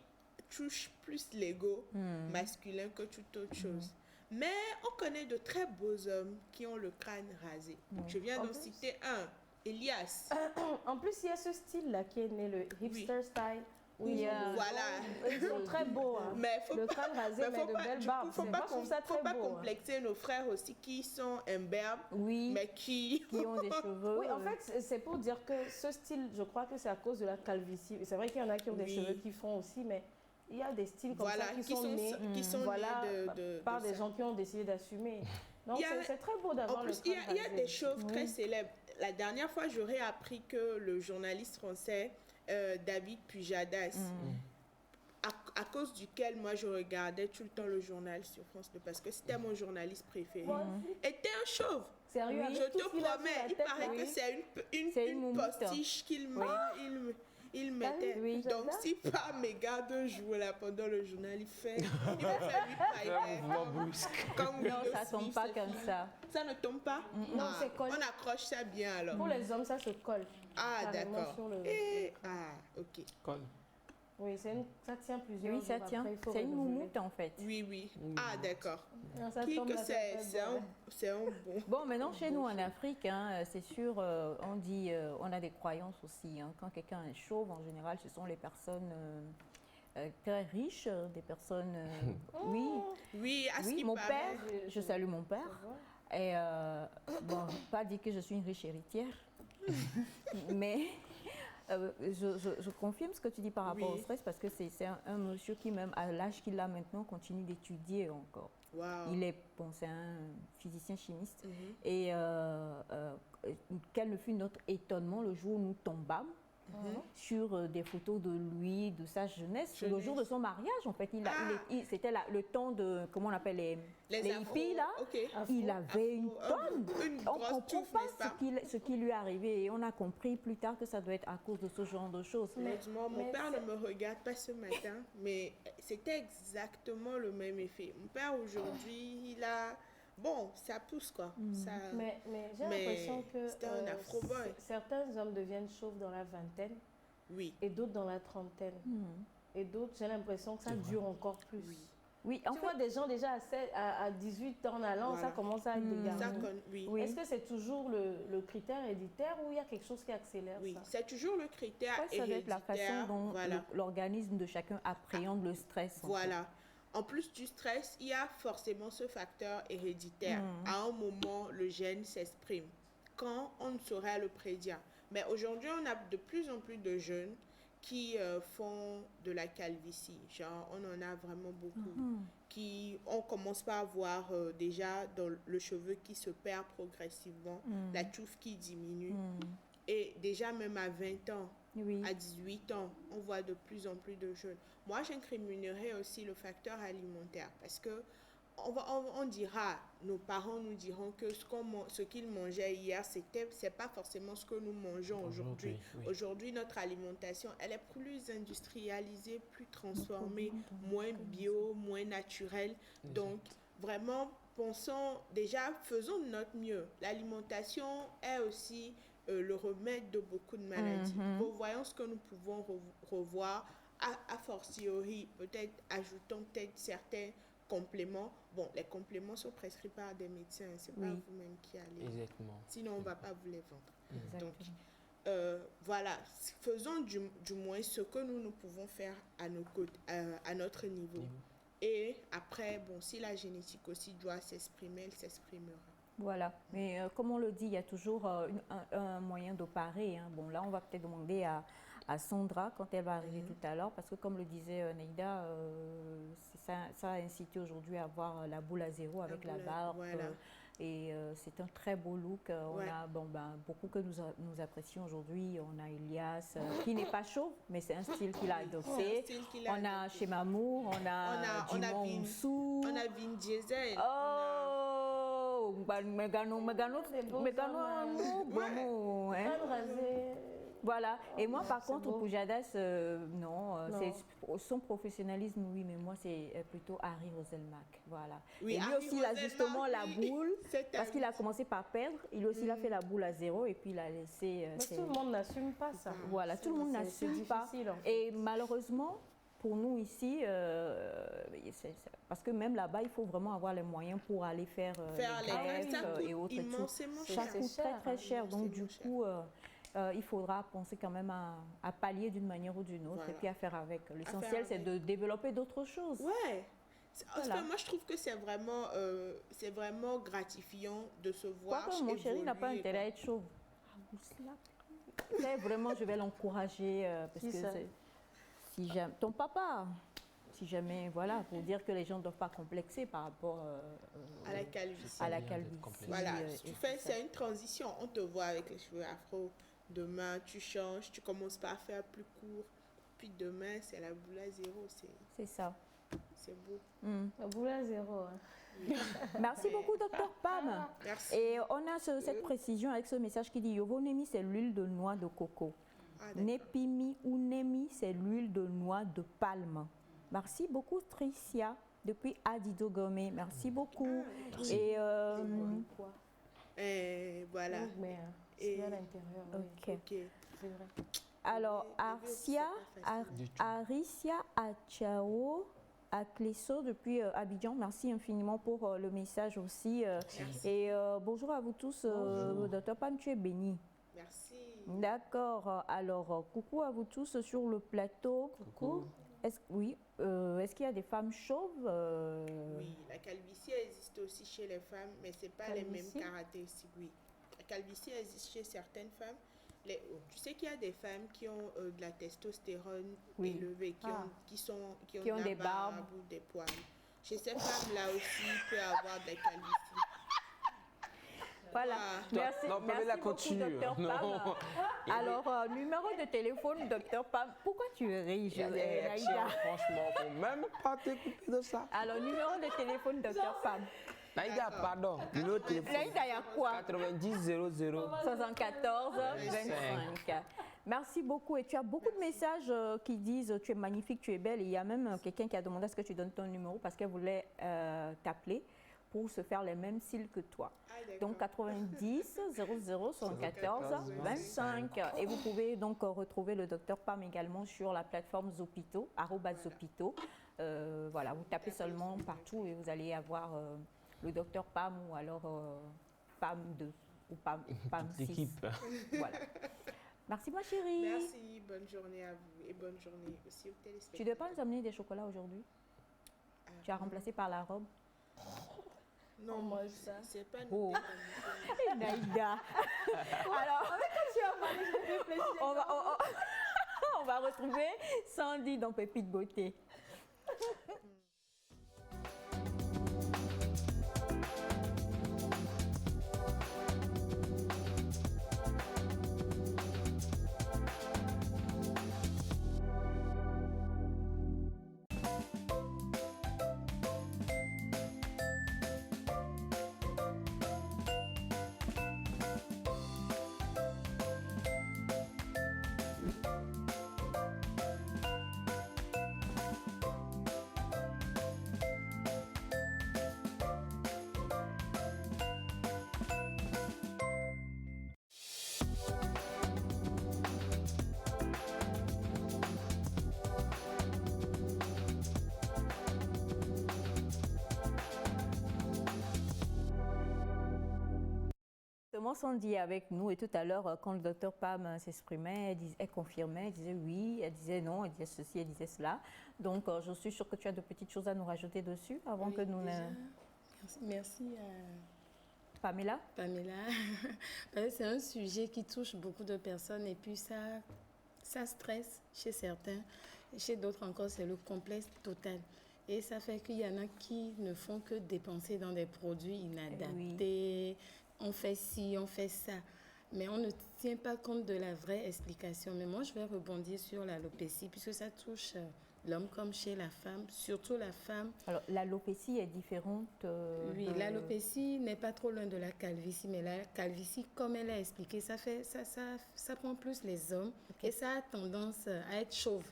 touche plus l'ego masculin que toute autre chose. Mais on connaît de très beaux hommes qui ont le crâne rasé. Je viens d'en citer un, Elias. En plus, il y a ce style-là qui est né, le hipster style. Oui, voilà. Ils sont très beaux. Hein. Mais le crâne rasé, mais de belles barbes. Faut pas complexer nos frères aussi qui sont imberbes, mais qui ont des cheveux. Oui, en fait, c'est pour dire que ce style, je crois que c'est à cause de la calvitie. C'est vrai qu'il y en a qui ont des cheveux qui font aussi, mais il y a des styles comme ça qui sont nés par des gens qui ont décidé d'assumer. Donc, c'est très beau d'avoir le crâne rasé. Il y a des chauves très célèbres. La dernière fois, j'aurais appris que le journaliste français David Pujadas, à cause duquel moi je regardais tout le temps le journal sur France 2 parce que c'était mon journaliste préféré, était un chauve. Sérieux, je te promets, il paraît que c'est une postiche qu'il il mettait. Donc si pas mes gardes un jour là pendant le journal, il me fait non, ça tombe pas comme ça. Ça ne tombe pas? Non, c'est collé. On accroche ça bien alors. Pour les hommes, ça se colle. Ah, d'accord. Ok. Colle. Oui, ça tient plusieurs jours. Oui, ça tient. C'est une moumoute en fait. Oui. Ah, d'accord. C'est un bon. Bon, maintenant chez nous en Afrique, hein, c'est sûr, on dit, on a des croyances aussi. Hein. Quand quelqu'un est chauve, en général, ce sont les personnes très riches, des personnes. Oui, mon père, je salue mon père. Et bon, pas dire que je suis une riche héritière, mais je confirme ce que tu dis par rapport au stress parce que c'est un monsieur qui, même à l'âge qu'il a maintenant, continue d'étudier encore. Wow. C'est un physicien chimiste. Et quel ne fut notre étonnement le jour où nous tombâmes sur des photos de lui, de sa jeunesse. Le jour de son mariage, en fait, c'était le temps de, comment on appelle les hippies, là. Il avait une tonne. On ne comprend pas ce qui lui est arrivé. Et on a compris plus tard que ça doit être à cause de ce genre de choses. Mon père ne me regarde pas ce matin, mais c'était exactement le même effet. Mon père, aujourd'hui, il a... Bon, ça pousse quoi. Mais j'ai l'impression que certains hommes deviennent chauves dans la vingtaine et d'autres dans la trentaine. Et d'autres, j'ai l'impression que ça dure encore plus. Oui, tu vois des gens déjà à 18 ans en allant, ça commence à être dégarni. Est-ce que c'est toujours le critère héréditaire ou il y a quelque chose qui accélère ça? C'est toujours le critère héréditaire. Ça doit être la façon dont l'organisme de chacun appréhende le stress. En plus du stress, il y a forcément ce facteur héréditaire. À un moment, le gène s'exprime. Quand on ne saurait le prédire. Mais aujourd'hui, on a de plus en plus de jeunes qui font de la calvitie. Genre, on en a vraiment beaucoup. On commence par avoir déjà dans le cheveu qui se perd progressivement, la touffe qui diminue. Et déjà, même à 20 ans, à 18 ans, on voit de plus en plus de jeunes. Moi, j'incriminerais aussi le facteur alimentaire parce que on dira, nos parents nous diront que ce qu'ils mangeaient hier, c'est pas forcément ce que nous mangeons aujourd'hui. Aujourd'hui, notre alimentation, elle est plus industrialisée, plus transformée, moins bio, moins naturelle. Donc, vraiment, faisons de notre mieux. L'alimentation est aussi le remède de beaucoup de maladies. Voyons ce que nous pouvons revoir, a fortiori, peut-être ajoutons certains compléments. Bon, les compléments sont prescrits par des médecins, c'est pas vous-même qui allez. Exactement. Sinon, on ne va pas vous les vendre. Donc, voilà, faisons du moins ce que nous pouvons faire à notre niveau. Et après, bon, si la génétique aussi doit s'exprimer, elle s'exprimera. Voilà, mais comme on le dit, il y a toujours un moyen d'opérer. Hein. Bon, là, on va peut-être demander à à Sandra quand elle va arriver tout à l'heure, parce que comme le disait Neida, ça a incité aujourd'hui à avoir la boule à zéro avec la barbe. Voilà. C'est un très beau look. On Ouais. a beaucoup que nous apprécions aujourd'hui. On a Elias, qui n'est pas chauve, mais c'est un style qu'il a adopté. style qu'il a On a adopté. chez Mamour, on a Jimon Vin- Moussou. On a Vin Diesel. Oh, Megano, Bromo, hein. Crâne rasé. Voilà. Et moi, par C'est contre, beau. pour Jadas, non. Non. C'est son professionnalisme, oui, mais moi, c'est plutôt Harry Roselmack. Voilà. Oui, et lui Harry aussi, il a Roselmack, justement la oui. boule, C'est parce qu'il a commencé par perdre. Il aussi, il a fait la boule à zéro, et puis il a laissé. Mais tout le monde n'assume pas ça. Voilà, tout le monde C'est n'assume pas. difficile, en fait. Et malheureusement, pour nous ici, parce que même là-bas, il faut vraiment avoir les moyens pour aller faire les greffes ça coûte et autres trucs. immensément Ça cher. coûte très très cher. Donc du Immensément coup, il faudra penser quand même à pallier d'une manière ou d'une autre Voilà. et puis à faire avec. faire L'essentiel, c'est avec. de développer d'autres choses. Ouais. Voilà. Moi, je trouve que c'est vraiment gratifiant de se voir Quoique mon chéri n'a pas évoluer, intérêt à être chauve. Là, vraiment, je vais l'encourager parce Qui que ça? si jamais ton papa, si jamais, voilà, pour dire que les gens ne doivent pas complexer par rapport à la calvitie. à la bien calvitie. d'être complexé. Voilà, et tu tout fais, ça. c'est une transition. On te voit avec les cheveux afro. Demain, tu changes, tu commences par faire plus court. Puis demain, c'est la boule à zéro. C'est ça. C'est beau. La boule à zéro. hein. Merci beaucoup, Dr Pam. Merci. Et on a cette précision avec ce message qui dit Yovonemi, c'est l'huile de noix de coco. Ah, d'accord. Nepimi ou Nemi, c'est l'huile de noix de palme. Merci beaucoup, Tricia, depuis Adido Gomé. Merci beaucoup. Et Et voilà. Oui, mais Et- c'est à l'intérieur. oui. ok. Ok. C'est vrai. Alors, Les aussi, c'est pas facile. Du tout. Aricia Achao Akleso depuis Abidjan, merci infiniment pour le message aussi. Et bonjour à vous tous. Dr Pam, tu es béni. Merci. D'accord. Alors, coucou à vous tous sur le plateau. Coucou. Est-ce qu'il y a des femmes chauves Oui, la calvitie existe aussi chez les femmes, mais ce n'est pas les mêmes Calvitie? caractéristiques. Oui. La calvitie existe chez certaines femmes. Tu sais qu'il y a des femmes qui ont de la testostérone Oui. élevée, qui Ah. ont Qui ont de la des barbes. barbe ou des poils. Chez ces femmes-là aussi, il peut y avoir des calvities. Voilà. Ah. Merci, Non, merci Pamela, beaucoup, continue. Dr Non. Pam. Alors, numéro de téléphone, Dr Pam. Pourquoi tu ris, Il y a des réactions, Naïda? franchement, faut même pas t'écouter de ça. Alors, numéro de téléphone, Dr Pam. Naïda, pardon. Numéro de téléphone Naïda, il y a quoi 90 00. 74 25. Merci beaucoup. Et tu as beaucoup de messages qui disent tu es magnifique, tu es belle. Et il y a même quelqu'un qui a demandé à ce que tu donnes ton numéro parce qu'elle voulait t'appeler pour se faire les mêmes cils que toi. Ah, d'accord. Donc 90 00 74 25. Et vous pouvez donc retrouver le Dr Pam également sur la plateforme Zopito, @Zopito. Voilà, vous tapez seulement partout et vous allez avoir le Dr Pam ou alors Pam 2 ou Pam 6. L'équipe. Voilà. Merci ma chérie. Merci, bonne journée à vous et bonne journée aussi aux téléspectateurs. Tu ne devais pas nous amener des chocolats aujourd'hui? Tu as remplacé par la robe? Non, On mange ça. c'est pas Oh. noté comme ça. Naïda. Alors, on va retrouver Sandy dans Pépite Beauté. Sandy est avec nous et tout à l'heure, quand le docteur Pam s'exprimait, elle confirmait, elle disait oui, elle disait non, elle disait ceci, elle disait cela. Donc, je suis sûre que tu as de petites choses à nous rajouter dessus avant Oui, que nous... déjà, merci à Pamela? Pamela. Parce que c'est un sujet qui touche beaucoup de personnes et puis ça ça stresse chez certains, et chez d'autres encore, c'est le complexe total. Et ça fait qu'il y en a qui ne font que dépenser dans des produits inadaptés. On fait ci, on fait ça. Mais on ne tient pas compte de la vraie explication. Mais moi, je vais rebondir sur l'alopécie, puisque ça touche l'homme comme chez la femme, surtout la femme. Alors, l'alopécie est différente Oui, l'alopécie n'est pas trop loin de la calvitie, mais la calvitie, comme elle a expliqué, ça prend plus les hommes et ça a tendance à être chauve.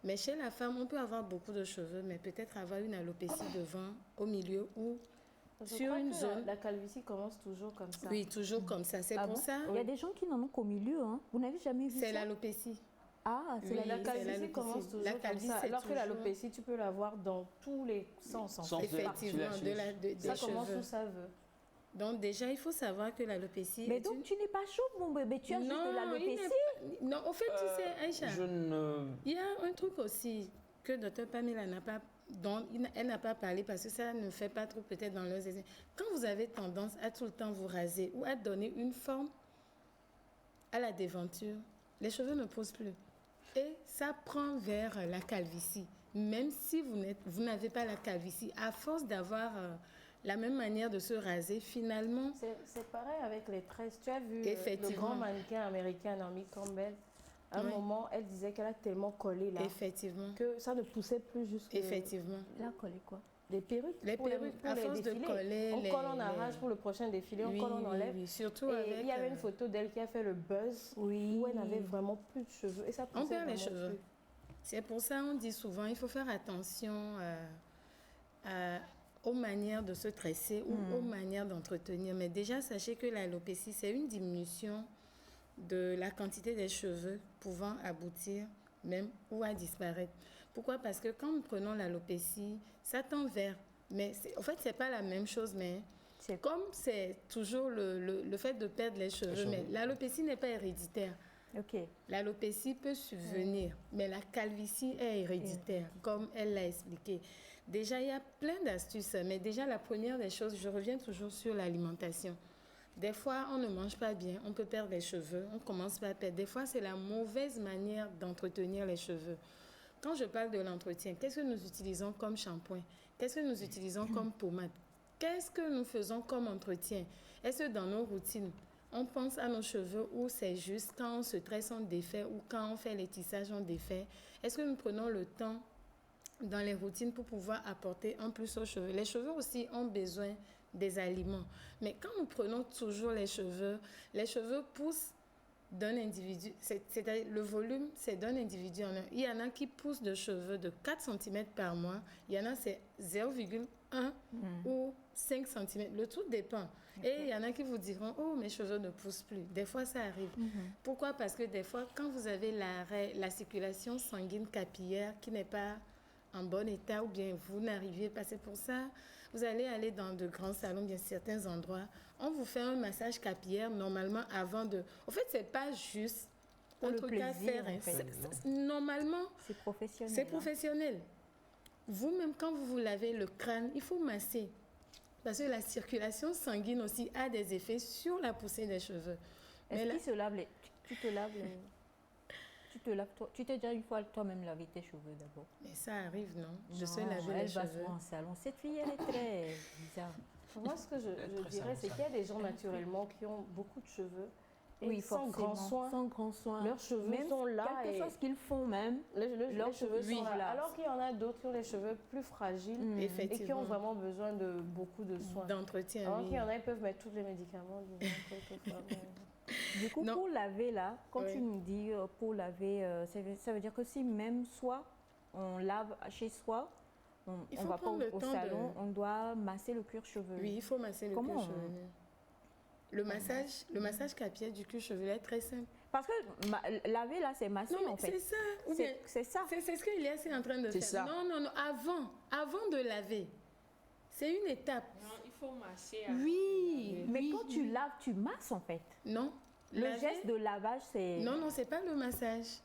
Mais chez la femme, on peut avoir beaucoup de cheveux, mais peut-être avoir une alopécie devant, au milieu ou sur une zone. La calvitie commence toujours comme ça. Oui, toujours comme ça. C'est pour ça. Il y a des gens qui n'en ont qu'au milieu. Hein. Vous n'avez jamais vu ça? C'est l'alopécie. Ah, c'est la calvitie commence toujours comme ça. Alors que l'alopécie, tu peux l'avoir dans tous les sens. Effectivement, ça commence où ça veut. Donc déjà, il faut savoir que l'alopécie... Mais donc, tu n'es pas chauve, mon bébé, tu as juste de l'alopécie? Non, au fait, tu sais, Aïcha, il y a un truc aussi que Dr Pamela n'a pas... dont elle n'a pas parlé parce que ça ne fait pas trop peut-être dans leurs essais. Quand vous avez tendance à tout le temps vous raser ou à donner une forme à la déventure, les cheveux ne poussent plus. Et ça prend vers la calvitie. Même si vous n'avez pas la calvitie, à force d'avoir la même manière de se raser, finalement... C'est pareil avec les tresses. Tu as vu le grand mannequin américain Naomi Campbell. À un moment, elle disait qu'elle a tellement collé là. Effectivement. Que ça ne poussait plus jusque... Effectivement. Elle a collé quoi? Des perruques. Les perruques, à force de coller. On colle, on arrache pour le prochain défilé, on colle, on enlève. Oui, surtout et avec... il y avait une photo d'elle qui a fait le buzz, où elle n'avait vraiment plus de cheveux. Et ça poussait on perd les vraiment cheveux. plus. C'est pour ça qu'on dit souvent, il faut faire attention aux manières de se tresser ou aux manières d'entretenir. Mais déjà, sachez que l'alopécie, c'est une diminution de la quantité des cheveux pouvant aboutir même ou à disparaître. Pourquoi? Parce que quand nous prenons l'alopécie, ça tend vers... Mais en fait, ce n'est pas la même chose, mais comme c'est toujours le fait de perdre les cheveux, mais l'alopécie n'est pas héréditaire. L'alopécie peut subvenir, mais la calvitie est héréditaire, comme elle l'a expliqué. Déjà, il y a plein d'astuces, mais déjà, la première des choses, je reviens toujours sur l'alimentation. Des fois, on ne mange pas bien, on peut perdre les cheveux, on commence pas à perdre. Des fois, c'est la mauvaise manière d'entretenir les cheveux. Quand je parle de l'entretien, qu'est-ce que nous utilisons comme shampoing? Qu'est-ce que nous utilisons comme pommade? Qu'est-ce que nous faisons comme entretien? Est-ce que dans nos routines, on pense à nos cheveux ou c'est juste quand on se tresse, on défait ou quand on fait les tissages, on défait? Est-ce que nous prenons le temps dans les routines pour pouvoir apporter un plus aux cheveux? Les cheveux aussi ont besoin des aliments. Mais quand nous prenons toujours les cheveux poussent d'un individu, c'est-à-dire le volume, c'est d'un individu en un. Il y en a qui poussent de cheveux de 4 cm par mois, il y en a c'est 0,1 ou 5 cm, le tout dépend. Et il y en a qui vous diront, oh, mes cheveux ne poussent plus. Des fois, ça arrive. Pourquoi? Parce que des fois, quand vous avez la circulation sanguine capillaire qui n'est pas en bon état ou bien vous n'arrivez pas, c'est pour ça, vous allez aller dans de grands salons, bien certains endroits, on vous fait un massage capillaire normalement avant de... En fait, c'est pas juste un truc à faire. Normalement, c'est professionnel. C'est professionnel. Vous-même, quand vous vous lavez le crâne, il faut masser. Parce que la circulation sanguine aussi a des effets sur la poussée des cheveux. Est-ce qu'il se lave les... Tu te laves les... Tu t'es déjà une fois toi-même lavé tes cheveux d'abord? Mais ça arrive, non? Je sais laver les cheveux. Elle va en salon. Cette fille, elle est très bizarre. Moi, ce que je dirais, c'est qu'il y a des gens naturellement qui ont beaucoup de cheveux. Et oui, sans grand soin. Leurs cheveux même sont là. Quelque chose qu'ils font même. Leurs cheveux sont là. Alors qu'il y en a d'autres qui ont les cheveux plus fragiles et qui ont vraiment besoin de beaucoup de soins. D'entretien, alors qu'il y en a, ils peuvent mettre tous les médicaments. Du coup, pour laver là, quand tu nous dis pour laver, ça veut dire que si même soit on lave chez soi, on ne va pas au salon, on doit masser le cuir chevelu. Oui, il faut masser le cuir chevelu. Le massage capillaire du cuir chevelu est très simple. Parce que laver là, c'est masser en fait. C'est ça. C'est ça. C'est ce qu'il est en train de faire. Ça. Non. Avant de laver. C'est une étape. Non, il faut masser. Oui, mais quand tu laves, tu masses en fait. Non. Le geste de lavage, c'est... Non, c'est pas le massage.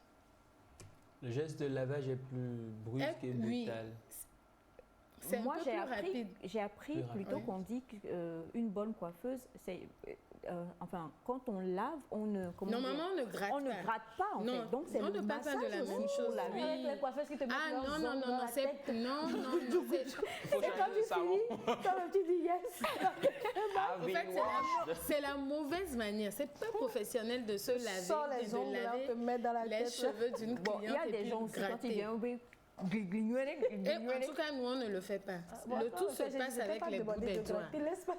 Le geste de lavage est plus brusque et brutal. c'est un moi, peu plus rapide. j'ai appris Plus rapide. plutôt Oui. qu'on dit qu'une bonne coiffeuse, c'est. Enfin, quand on lave, on ne. comment dire, Normalement, on ne gratte on ne pas. gratte pas, en Non, fait. Donc, c'est on le ne parle pas de massage la même aussi chose. pour laver. Oui. Avec les coiffeuses qui te mettent Ah leurs non, ongles non, non, dans non, la c'est... tête. Non, non, non, c'est... Faut Et quand changer de tu salon. finis, comme tu dis yes. En fait, c'est la mauvaise manière. C'est pas professionnel de se laver, Sans les de ongles, là, on te laver met dans la les tête. cheveux d'une Bon, il y a cliente et des puis gens aussi, quand gratter. ils viennent au pays, Et en tout cas, nous, on ne le fait pas. Bon, Le attends, tout se je passe t'ai avec pas les bouts demandé des de doigts. gratter, laisse pas.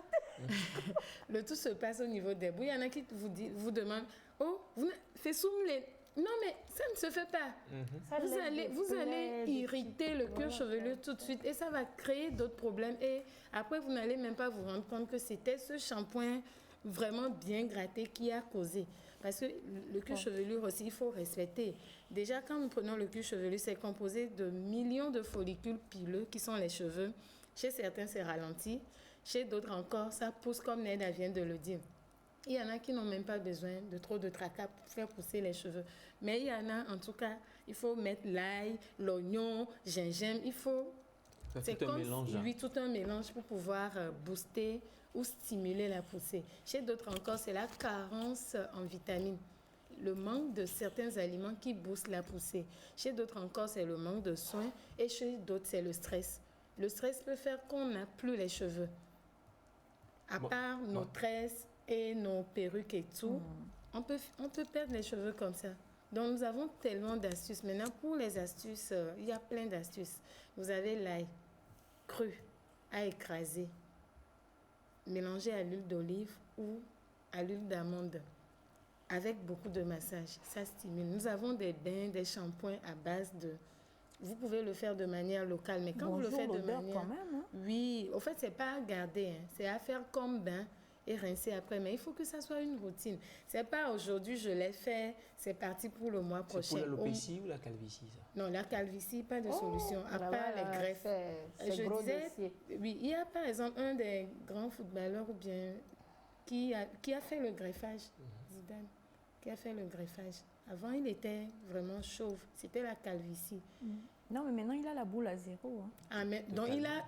Le tout se passe au niveau des bouts. Il y en a qui vous demandent, oh, fais soumler. Non, mais ça ne se fait pas. Ça Vous lève allez, des vous plaies, allez des irriter le cuir Voilà. chevelu tout de suite et ça va créer d'autres problèmes. Et après, vous n'allez même pas vous rendre compte que c'était ce shampoing vraiment bien gratté qui a causé. Parce que le cuir chevelu aussi, il faut respecter. Déjà, quand nous prenons le cuir chevelu, c'est composé de millions de follicules pileux qui sont les cheveux. Chez certains, c'est ralenti. Chez d'autres encore, ça pousse comme Neda vient de le dire. Il y en a qui n'ont même pas besoin de trop de tracas pour faire pousser les cheveux. Mais il y en a, en tout cas, il faut mettre l'ail, l'oignon, gingembre. Il faut... C'est tout un mélange. Hein. Oui, tout un mélange pour pouvoir booster ou stimuler la poussée. Chez d'autres encore, c'est la carence en vitamines. Le manque de certains aliments qui boostent la poussée. Chez d'autres encore, c'est le manque de soins. Et chez d'autres, c'est le stress. Le stress peut faire qu'on n'a plus les cheveux. À part nos tresses et nos perruques et tout, on peut perdre les cheveux comme ça. Donc, nous avons tellement d'astuces. Maintenant, pour les astuces, il y a plein d'astuces. Vous avez l'ail cru à écraser, mélangé à l'huile d'olive ou à l'huile d'amande, avec beaucoup de massage. Ça stimule. Nous avons des bains, des shampoings à base de... Vous pouvez le faire de manière locale, mais quand vous le faites de l'odeur manière... quand même. Hein. Oui, au fait, c'est pas à garder, hein. C'est à faire comme bain et rincer après. Mais il faut que ça soit une routine. C'est pas aujourd'hui, je l'ai fait, c'est parti pour le mois C'est prochain. pour l'alopécie ou la calvitie, ça? Non, la calvitie, pas de solution, à Là, part voilà, les greffes. c'est Je gros disais, dossier. oui, il y a par exemple un des grands footballeurs ou bien qui a fait le greffage, Zidane, qui a fait le greffage. Avant, il était vraiment chauve. C'était la calvitie. Non, mais maintenant, il a la boule à zéro. Hein. Ah, mais, donc, il a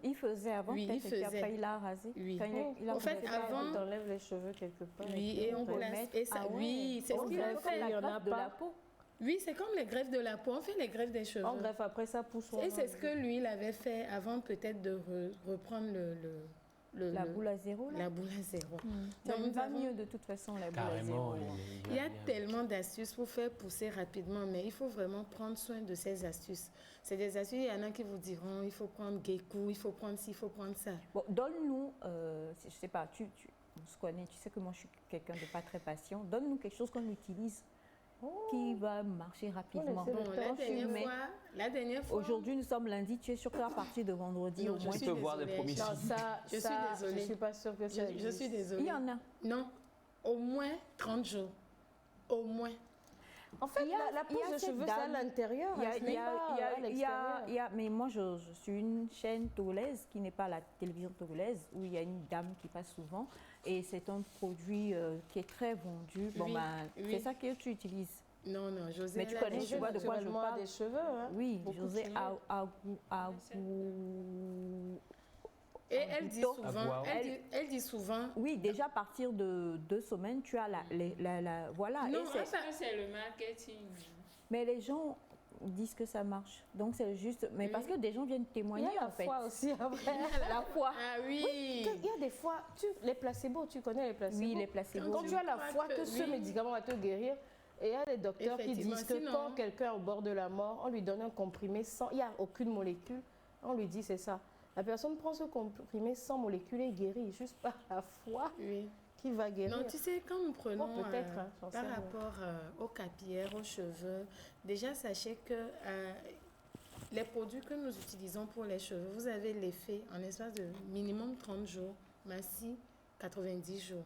Il faisait avant, Oui, peut-être, il et puis faisait. après, il a rasé. Oui. Enfin, il a En fait, refait avant- On t'enlève les cheveux quelque part. Oui, et on place. Et ça, Ah ouais. oui, c'est ce On qu'il a greffe, fait. il y en a greffe de pas. la peau. Oui, c'est comme les greffes de la peau. On fait les greffes des cheveux. On greffe après ça pousse. Et c'est ce que lui, il avait fait avant peut-être de reprendre La boule à zéro, là. la boule à zéro. Ça Donc, me nous va avons- mieux de toute façon, la boule à Carrément. zéro. Il y a tellement d'astuces pour faire pousser rapidement, mais il faut vraiment prendre soin de ces astuces. C'est des astuces, il y en a qui vous diront, il faut prendre Gekou, il faut prendre ci, il faut prendre ça. Bon, donne-nous, je sais pas, on se connaît, tu sais que moi je suis quelqu'un de pas très patient. Donne-nous quelque chose qu'on utilise qui va marcher rapidement. C'est le Bon, temps, la dernière fois... Aujourd'hui, nous sommes lundi, tu es sûr qu'à partir de vendredi, Non, au je moins. suis Tu peux voir des désolée. premiers Non, signes. ça, Je suis ça, désolée. Je suis pas sûre que ça Je existe. suis Il désolée. y en a. Non, au moins 30 jours. Au moins. En fait, Il y a- la il y a pousse de cette cheveux, c'est à dame- l'intérieur. Il y a- ce il y n'est a- pas il y a- à il y a- l'extérieur. il y a- mais moi, je suis une chaîne togolaise qui n'est pas la télévision togolaise, où il y a une dame qui passe souvent. Et c'est un produit qui est très vendu. Bon, Oui, ben, oui. c'est ça que tu utilises. Non, non, José... Mais tu elle a connais, des tu vois de quoi je Naturellement, parle. des cheveux. Hein. Oui, Beaucoup de José cheveux. Et elle dit Agouto. souvent, Agouao. elle dit souvent... Oui, déjà à partir de 2 semaines, tu as voilà. Non, Et c'est- enfin, C'est le marketing. mais les gens disent que ça marche. Donc c'est juste, mais parce que des gens viennent Il y témoigner a la en fait. foi aussi après. La foi. Ah oui, Il y a des fois, les placebos, tu connais les placebos? Oui, les placebos. Quand tu as la crois foi que que ce oui. médicament va te guérir, et il y a des docteurs qui Effectivement, disent que sinon- quand quelqu'un est au bord de la mort, on lui donne un comprimé sans, il n'y a aucune molécule, on lui dit c'est ça. La personne prend ce comprimé sans molécule et guérit, juste par la foi oui. qui va guérir. Non, tu sais, quand nous prenons Oh, peut-être, hein, j'en sais par rien. rapport aux capillaires, aux cheveux, déjà sachez que les produits que nous utilisons pour les cheveux, vous avez l'effet en espace de minimum 30 jours, maxi 90 jours.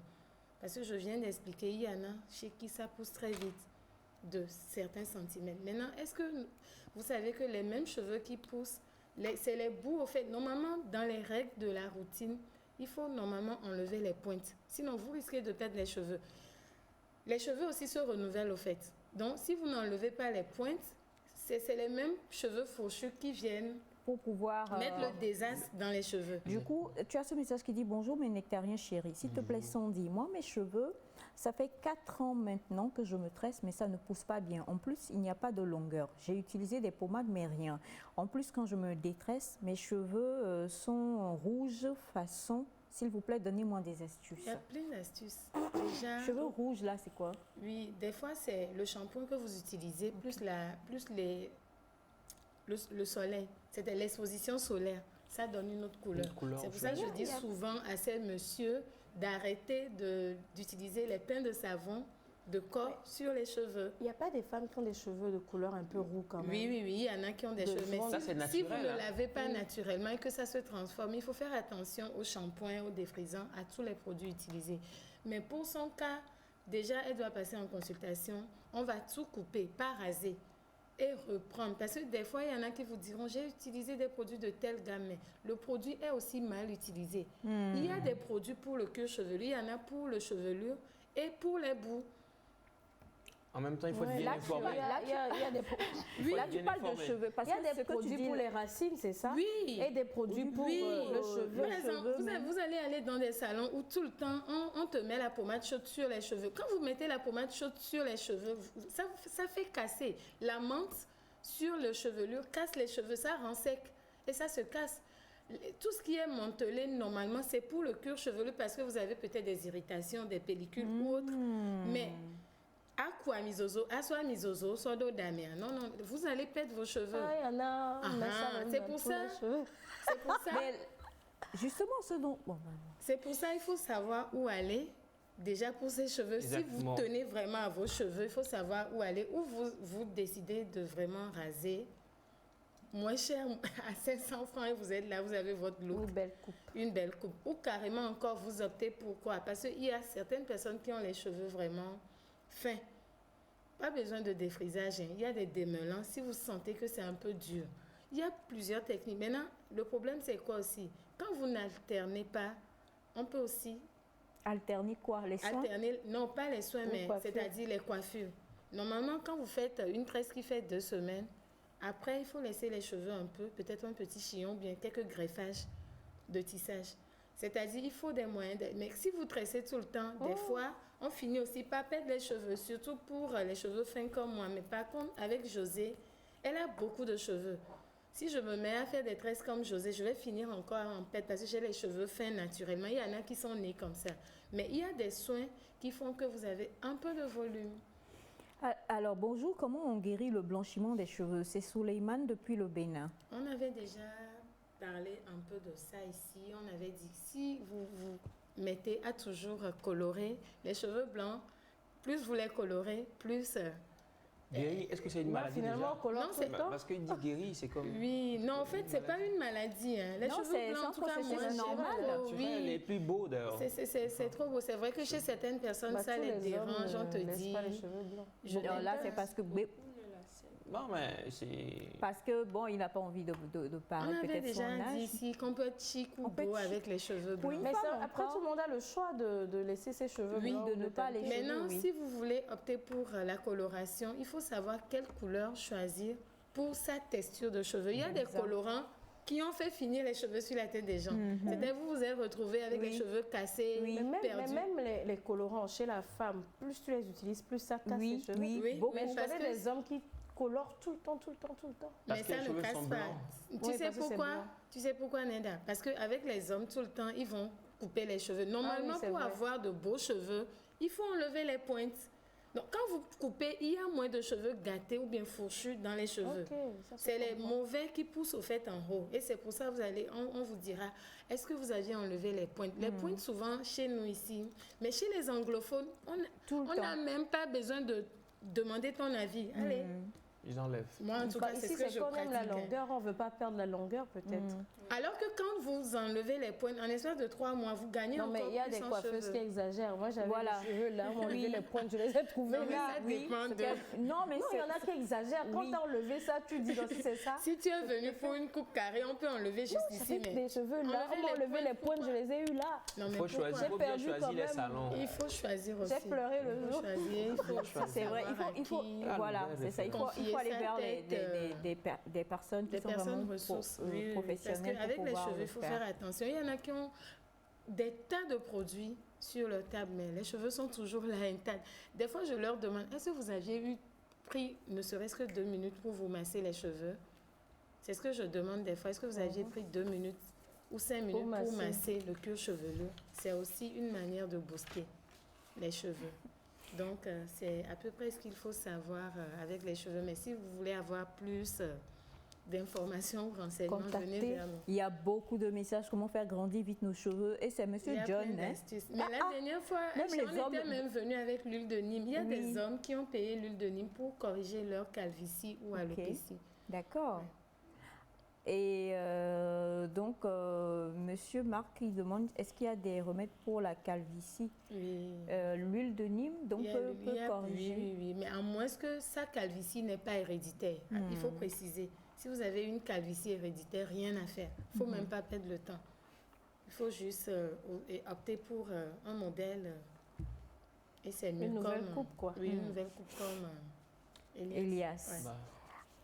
Parce que je viens d'expliquer, il y en a chez qui ça pousse très vite, de certains centimètres. Maintenant, est-ce que vous savez que les mêmes cheveux qui poussent, c'est les bouts, au fait, normalement, dans les règles de la routine, il faut normalement enlever les pointes. Sinon, vous risquez de perdre les cheveux. Les cheveux aussi se renouvellent, au fait. Donc, si vous n'enlevez pas les pointes, c'est les mêmes cheveux fauchus qui viennent pour pouvoir... Mettre le désastre dans les cheveux. Du coup, tu as ce message qui dit « Bonjour mes nectariens chéris, s'il te plaît Sandy, moi mes cheveux, ça fait 4 ans maintenant que je me tresse mais ça ne pousse pas bien. En plus, il n'y a pas de longueur. J'ai utilisé des pommades mais rien. En plus, quand je me détresse, mes cheveux sont rouges façon... S'il vous plaît, donnez-moi des astuces. » Il y a plein d'astuces. Déjà, Cheveux rouges là, c'est quoi? oui, des fois c'est le shampoing que vous utilisez plus le soleil. C'est de l'exposition solaire. Ça donne une autre couleur. C'est pour ça que je dis souvent à ces messieurs d'arrêter d'utiliser les pains de savon de corps sur les cheveux. Il n'y a pas des femmes qui ont des cheveux de couleur un peu roux quand même? Oui, il y en a qui ont des cheveux. Mais Ça, c'est si vous naturel, ne lavez pas naturellement et que ça se transforme, il faut faire attention au shampoing, au défrisant, à tous les produits utilisés. Mais pour son cas, déjà, elle doit passer en consultation. On va tout couper, pas raser et reprendre. Parce que des fois, il y en a qui vous diront, j'ai utilisé des produits de telle gamme, mais le produit est aussi mal utilisé. Il y a des produits pour le cuir chevelu, il y en a pour le chevelure et pour les bouts. En même temps, il faut être bien Là, informé. il y a des Oui, Là, tu parles de cheveux. Parce il y a que des ce que tu produits dis pour là- les racines, c'est ça? Oui. Et des produits pour Oui. le cheveu. Par exemple, vous allez aller dans des salons où tout le temps, on te met la pommade chaude sur les cheveux. Quand vous mettez la pommade chaude sur les cheveux, ça fait casser. La menthe sur le chevelure casse les cheveux, ça rend sec et ça se casse. Tout ce qui est mantelé, normalement, c'est pour le cuir chevelu parce que vous avez peut-être des irritations, des pellicules ou autres. Mais Aqua misozo, aswa misozo, sodo damia. Non, vous allez perdre vos cheveux. Ah, il y en a. on met ça même c'est dans pour tous ça. les cheveux. C'est pour ça. Mais justement, ce dont... Bon, C'est pour ça il faut savoir où aller. Déjà pour ces cheveux, Exactement. si vous tenez vraiment à vos cheveux, il faut savoir où aller. Ou vous décidez de vraiment raser moins cher, à 500 francs, et vous êtes là, vous avez votre look. Une belle coupe. Une belle coupe. Ou carrément encore, vous optez pour quoi? Parce qu'il y a certaines personnes qui ont les cheveux vraiment fins. Pas besoin de défrisage, hein. Il y a des démêlants si vous sentez que c'est un peu dur. Il y a plusieurs techniques. Maintenant, le problème, c'est quoi aussi? Quand vous n'alternez pas, on peut aussi alterner quoi? Les soins? alterner, non pas les soins, mais coiffures. c'est-à-dire les coiffures. Normalement, quand vous faites une tresse qui fait 2 semaines, après, il faut laisser les cheveux un peu, peut-être un petit chignon, bien quelques greffages de tissage. C'est-à-dire, il faut des moyens. Mais si vous tressez tout le temps, des fois, on finit aussi par perdre les cheveux, surtout pour les cheveux fins comme moi. Mais par contre, avec José, elle a beaucoup de cheveux. Si je me mets à faire des tresses comme José, je vais finir encore en perte parce que j'ai les cheveux fins naturellement. Il y en a qui sont nés comme ça. Mais il y a des soins qui font que vous avez un peu de volume. Alors, bonjour, comment on guérit le blanchiment des cheveux? C'est Souleymane depuis le Bénin. On avait déjà parlé un peu de ça ici. On avait dit que si vous vous mettez à toujours colorer les cheveux blancs, plus vous les colorez, plus... Guéri, est-ce que c'est une maladie Finalement, on déjà? colore Non, tout le temps. Parce qu'il dit guéri, c'est comme... Oui, non, en fait, c'est pas une maladie. Hein. Les Non, cheveux c'est blancs, en tout cas, moi, processus j'aime normal. trop. Naturel, les plus beaux d'ailleurs. C'est trop beau. C'est vrai que chez certaines personnes, Bah, ça tous les les dérange. hommes, On te laissent dit... pas les cheveux blancs. Alors là, c'est parce que... Non, mais c'est... Parce que, bon, il n'a pas envie de On paraître avait peut-être déjà son dit âge. ici qu'on peut être chic ou On peut beau être chic. avec les cheveux Pour blancs. une Mais femme ça, après, encore. tout le monde a le choix de laisser ses cheveux Oui, blancs. de ou ne pas les taper. Maintenant, oui. si vous voulez opter pour la coloration, il faut savoir quelle couleur choisir pour sa texture de cheveux. Il y a des colorants qui ont fait finir les cheveux sur la tête des gens. C'est-à-dire vous vous êtes retrouvé avec Oui. les cheveux cassés, Oui. Mais perdus. même les colorants chez la femme, plus tu les utilises, plus ça casse Oui, les cheveux. oui, Oui, beaucoup. Mais mais je parce connais que- des hommes qui colorent tout le temps. Parce Mais que ça les ne cheveux casse sont pas. blancs. Tu Oui, sais parce que c'est pourquoi? blanc. Tu sais pourquoi, Neda? Parce qu'avec les hommes, tout le temps, ils vont couper les cheveux. Normalement, c'est pour vrai. avoir de beaux cheveux, il faut enlever les pointes. Donc, quand vous coupez, il y a moins de cheveux gâtés ou bien fourchus dans les cheveux. Ok, ça, C'est les comprends. mauvais qui poussent au fait en haut. Et c'est pour ça on vous dira, est-ce que vous aviez enlevé les pointes? Les pointes, souvent, chez nous ici. Mais chez les anglophones, Tout le on temps. n'a même pas besoin de demander ton avis. Allez, Ils enlèvent. moi, en tout Bah, cas, c'est ici, ce que c'est je quand même la pratique. longueur. On ne veut pas perdre la longueur, peut-être. Alors que quand vous enlevez les pointes, en espace de 3 mois, vous gagnez Non, encore mais il y a plus des en coiffeuses cheveux. qui exagèrent. Moi, j'avais Voilà. les cheveux là, on m'a enlevé les pointes, je les ai trouvés Non, mais là. ça dépend de... Non, mais Non, il y en a c'est... qui exagèrent. Quand Oui. t'as enlevé ça, tu dis, non, si c'est ça. Si tu es venu pour une coupe carrée, on peut enlever juste Ça ici, fait mais des cheveux là, enlever on m'a les enlevé les pointes, pointes, je les ai eu là. non, Il mais faut pourquoi? choisir, J'ai faut bien perdu choisir quand les même. salons. Il faut choisir aussi. J'ai pleuré le Il faut jour. choisir, il faut C'est vrai, savoir il faut à qui- voilà, Ah, c'est ça. Il faut confier faut aller sa vers tête, des personnes qui des sont personnes vraiment ressources. Oui, oui, professionnelles. parce qu'avec pour les pouvoir cheveux, le il faut faire. faire attention. Il y en a qui ont des tas de produits sur leur table, mais les cheveux sont toujours là intacts. Des fois, je leur demande, est-ce que vous aviez pris ne serait-ce que 2 minutes pour vous masser les cheveux? C'est ce que je demande des fois. Est-ce que vous aviez pris 2 minutes ou 5 minutes pour masser le cuir chevelu? C'est aussi une manière de booster les cheveux. Donc, c'est à peu près ce qu'il faut savoir avec les cheveux. Mais si vous voulez avoir plus d'informations, renseignements, venez Contacter. vers nous. Il y a beaucoup de messages, comment faire grandir vite nos cheveux. Et c'est Il Monsieur y a John. plein Hein. d'astuces. Mais la dernière fois, même les on hommes- était même venu avec l'huile de Nîmes. Il y a Oui. des hommes qui ont payé l'huile de Nîmes pour corriger leur calvitie ou alopécie. D'accord. Et donc, Monsieur Marc, il demande, est-ce qu'il y a des remèdes pour la calvitie? Oui. L'huile de Nîmes, donc, peut corriger. Oui, mais à moins que sa calvitie n'est pas héréditaire. Il faut préciser. Si vous avez une calvitie héréditaire, rien à faire. Il ne faut même pas perdre le temps. Il faut juste opter pour un modèle et c'est mieux. Une nouvelle coupe, quoi. Oui, une nouvelle coupe comme Elias. Ouais. Bah,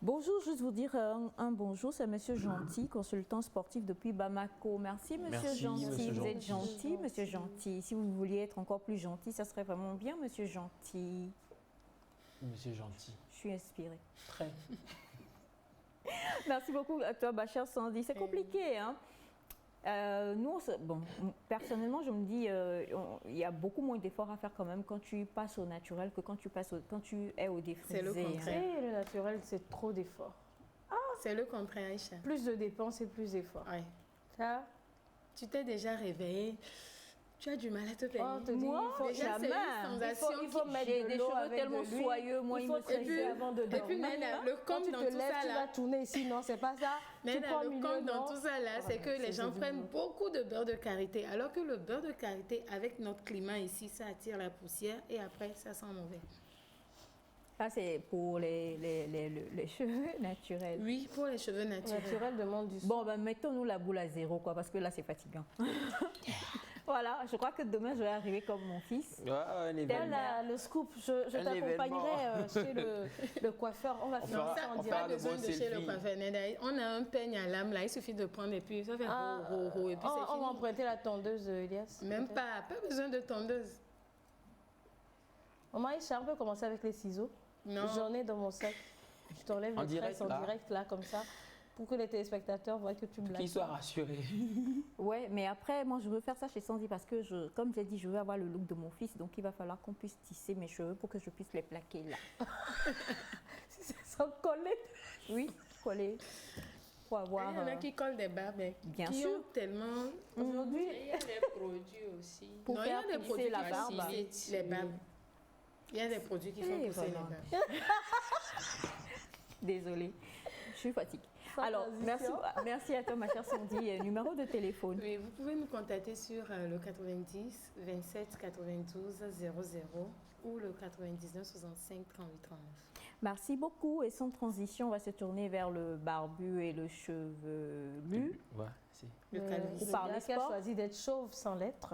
Bonjour, juste vous dire un bonjour, c'est Monsieur Gentil, consultant sportif depuis Bamako. Merci Monsieur Merci, Gentil, Monsieur vous êtes Gentil. gentil, Monsieur Gentil. Si vous vouliez être encore plus gentil, ça serait vraiment bien, Monsieur Gentil. Monsieur Gentil. Je suis inspirée. Très. Merci beaucoup à toi, Bachar Sandy. C'est compliqué, hein? Nous, personnellement, je me dis, il y a beaucoup moins d'efforts à faire quand même quand tu passes au naturel que quand tu es au défrisé. C'est le contraire. Et le naturel, c'est trop d'efforts. C'est le contraire, Aïcha. Plus de dépenses et plus d'efforts. Ouais. Ça, Tu t'es déjà réveillé, tu as du mal à te peigner. on te dit, Moi, il faut déjà, c'est une sensation il faut qui- mettre J'ai de des l'eau cheveux avec tellement de l'huile. soyeux, moi, il faut me traiter tresser avant de Et puis, dormir. Nana, le Quand com tu dans te tout lèves, ça tu vas là, tourner ici. Non, c'est pas ça. mais tu là, prends au le milieu, com dans non. tout ça là, c'est que les gens prennent beaucoup de beurre de karité. Alors que le beurre de karité, avec notre climat ici, ça attire la poussière et après, ça sent mauvais. Ça, c'est pour les cheveux naturels. Oui, pour les cheveux Le naturels. naturel demande du Bon, ben, mettons-nous la boule à zéro, quoi, parce que là, c'est fatigant. Voilà, je crois que demain, je vais arriver comme mon fils. Ouais, un Tel événement. le scoop, je t'accompagnerai chez le coiffeur. On va faire fera- ça en on Pas fera direct. de besoin bons de chez le selfies. coiffeur. Neda. On a un peigne à lame là, il suffit de prendre et puis ça fait ro, et puis c'est On va fini. emprunter la tondeuse, Elias. Même peut-être. pas besoin de tondeuse. Maman Aïcha, on peut commencer avec les ciseaux. Non. J'en ai dans mon sac. Je t'enlève En les direct, tresses en là. direct, là, comme ça, pour que les téléspectateurs voient que tu blagues. Qu'il soit rassuré. Ouais, mais après, moi, je veux faire ça chez Sandy parce que, comme j'ai dit, je veux avoir le look de mon fils. Donc, il va falloir qu'on puisse tisser mes cheveux pour que je puisse les plaquer là. Sans coller. Oui, coller. Pour avoir. Il y en a qui collent des barbes, mais Bien qui sûr. ont tellement... Aujourd'hui, Il y a des produits aussi. Pour Non, il y a faire des pousser produits la qui barbe. facilitent les barbes. Il y a des produits qui font Et pousser voilà. les barbes. Désolée, je suis fatiguée. Sans Alors, transition. merci à toi, ma chère Sandy. Numéro de téléphone. Oui, vous pouvez nous contacter sur le 90 27 92 00 ou le 99 65 38 39. Merci beaucoup. Et sans transition, on va se tourner vers le barbu et le chevelu. Ouais, c'est. Le calvitie. Pour parler Elias qui a sport. choisi d'être chauve sans l'être.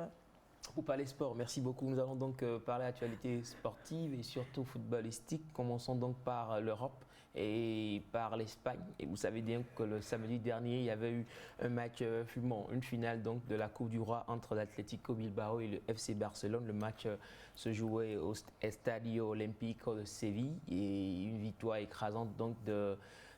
Pour parler sport, merci beaucoup. Nous allons donc parler actualité sportive et surtout footballistique. Commençons donc par l'Europe et par l'Espagne. Et vous savez bien que le samedi dernier, il y avait eu un match fumant, une finale donc de la Coupe du Roi entre l'Atlético Bilbao et le FC Barcelone. Le match se jouait au Estadio Olímpico de Séville et une victoire écrasante donc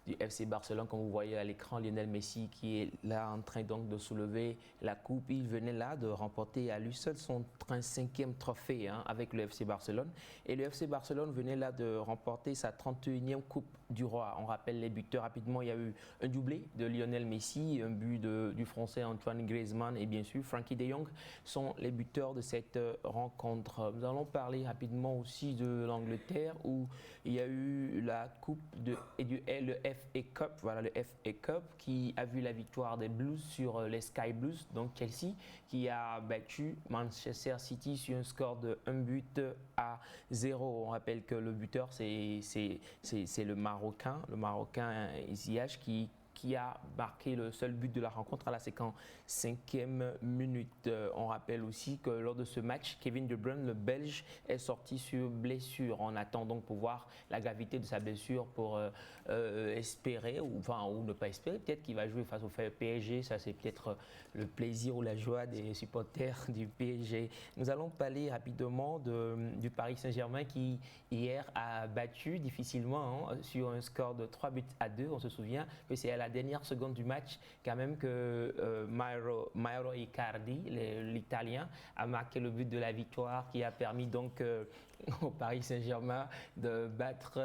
du FC Barcelone, comme vous voyez à l'écran, Lionel Messi qui est là en train donc de soulever la coupe. Il venait là de remporter à lui seul son 35e trophée avec le FC Barcelone. Et le FC Barcelone venait là de remporter sa 31e Coupe du Roi. On rappelle les buteurs rapidement. Il y a eu un doublé de Lionel Messi, un but du Français Antoine Griezmann et bien sûr Frankie de Jong sont les buteurs de cette rencontre. Nous allons parler rapidement aussi de l'Angleterre où il y a eu la Coupe le FA Cup, voilà le FA Cup qui a vu la victoire des Blues sur les Sky Blues, donc Chelsea qui a battu Manchester City sur un score de 1-0. On rappelle que le buteur c'est le Marocain Ziyech qui qui a marqué le seul but de la rencontre à la 55e minute. On rappelle aussi que lors de ce match, Kevin De Bruyne, le Belge, est sorti sur blessure. On attend donc pour voir la gravité de sa blessure pour espérer, ou ne pas espérer. Peut-être qu'il va jouer face au PSG. Ça, c'est peut-être le plaisir ou la joie des supporters du PSG. Nous allons parler rapidement du Paris Saint-Germain qui, hier, a battu difficilement sur un score de 3-2. On se souvient que c'est à la dernière seconde du match quand même que Mauro Icardi, l'Italien, a marqué le but de la victoire qui a permis donc au Paris Saint-Germain de battre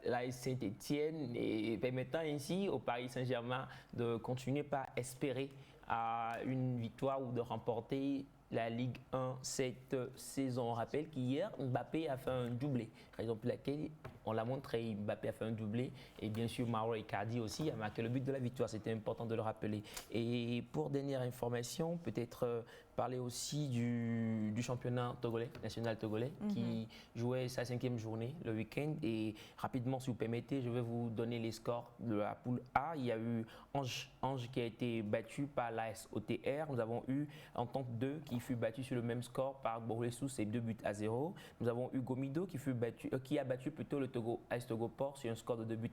l'AS Saint-Étienne et permettant ainsi au Paris Saint-Germain de continuer par espérer à une victoire ou de remporter la Ligue 1 cette saison. On rappelle qu'hier, Mbappé a fait un doublé, raison pour laquelle on l'a montré, Mbappé a fait un doublé et bien sûr Mauro Icardi aussi a marqué le but de la victoire, c'était important de le rappeler. Et pour dernière information, peut-être parler aussi du championnat togolais, national togolais, qui jouait sa 5e journée le week-end. Et rapidement, si vous permettez, je vais vous donner les scores de la poule A. Il y a eu Ange qui a été battu par l'AS OTR. Nous avons eu Entente 2 qui fut battu sur le même score par Borlesous et 2-0. Nous avons eu Gomido qui a battu plutôt le AS Togo-Port sur un score de 2-1.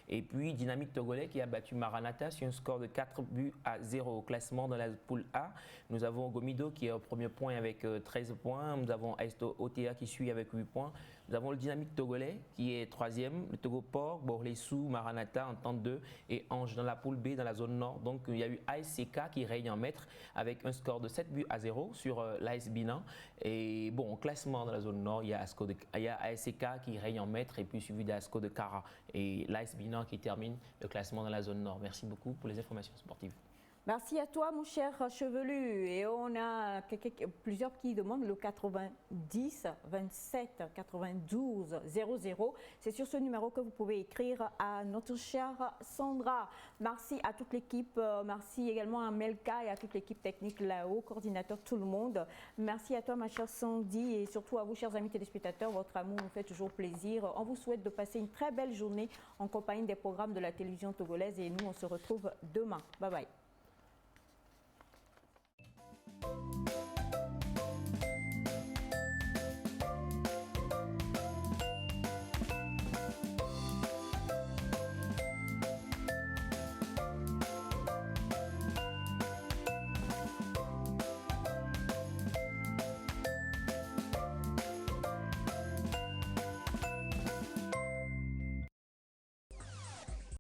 Et puis Dynamique Togolais qui a battu Maranatha sur un score de 4-0 au classement dans la poule A. Nous avons Gomido qui est au premier point avec 13 points. Nous avons AS OTA qui suit avec 8 points. Nous avons le Dynamique Togolais qui est 3e, le Togo-Port, Borlesous, Maranatha, Entente 2 et Ange dans la poule B dans la zone nord. Donc il y a eu ASCK qui règne en maître avec un score de 7-0 sur l'AS Binan. Et bon, au classement dans la zone nord, il y a ASCK qui règne en maître et puis suivi d'Asco de Kara et l'AS Binan qui termine le classement dans la zone nord. Merci beaucoup pour les informations sportives. Merci à toi, mon cher Chevelu. Et on a plusieurs qui demandent le 90 27 92 00. C'est sur ce numéro que vous pouvez écrire à notre chère Sandra. Merci à toute l'équipe. Merci également à Melka et à toute l'équipe technique là-haut, coordinateur, tout le monde. Merci à toi, ma chère Sandy, et surtout à vous, chers amis téléspectateurs. Votre amour nous fait toujours plaisir. On vous souhaite de passer une très belle journée en compagnie des programmes de la télévision togolaise et nous, on se retrouve demain. Bye bye.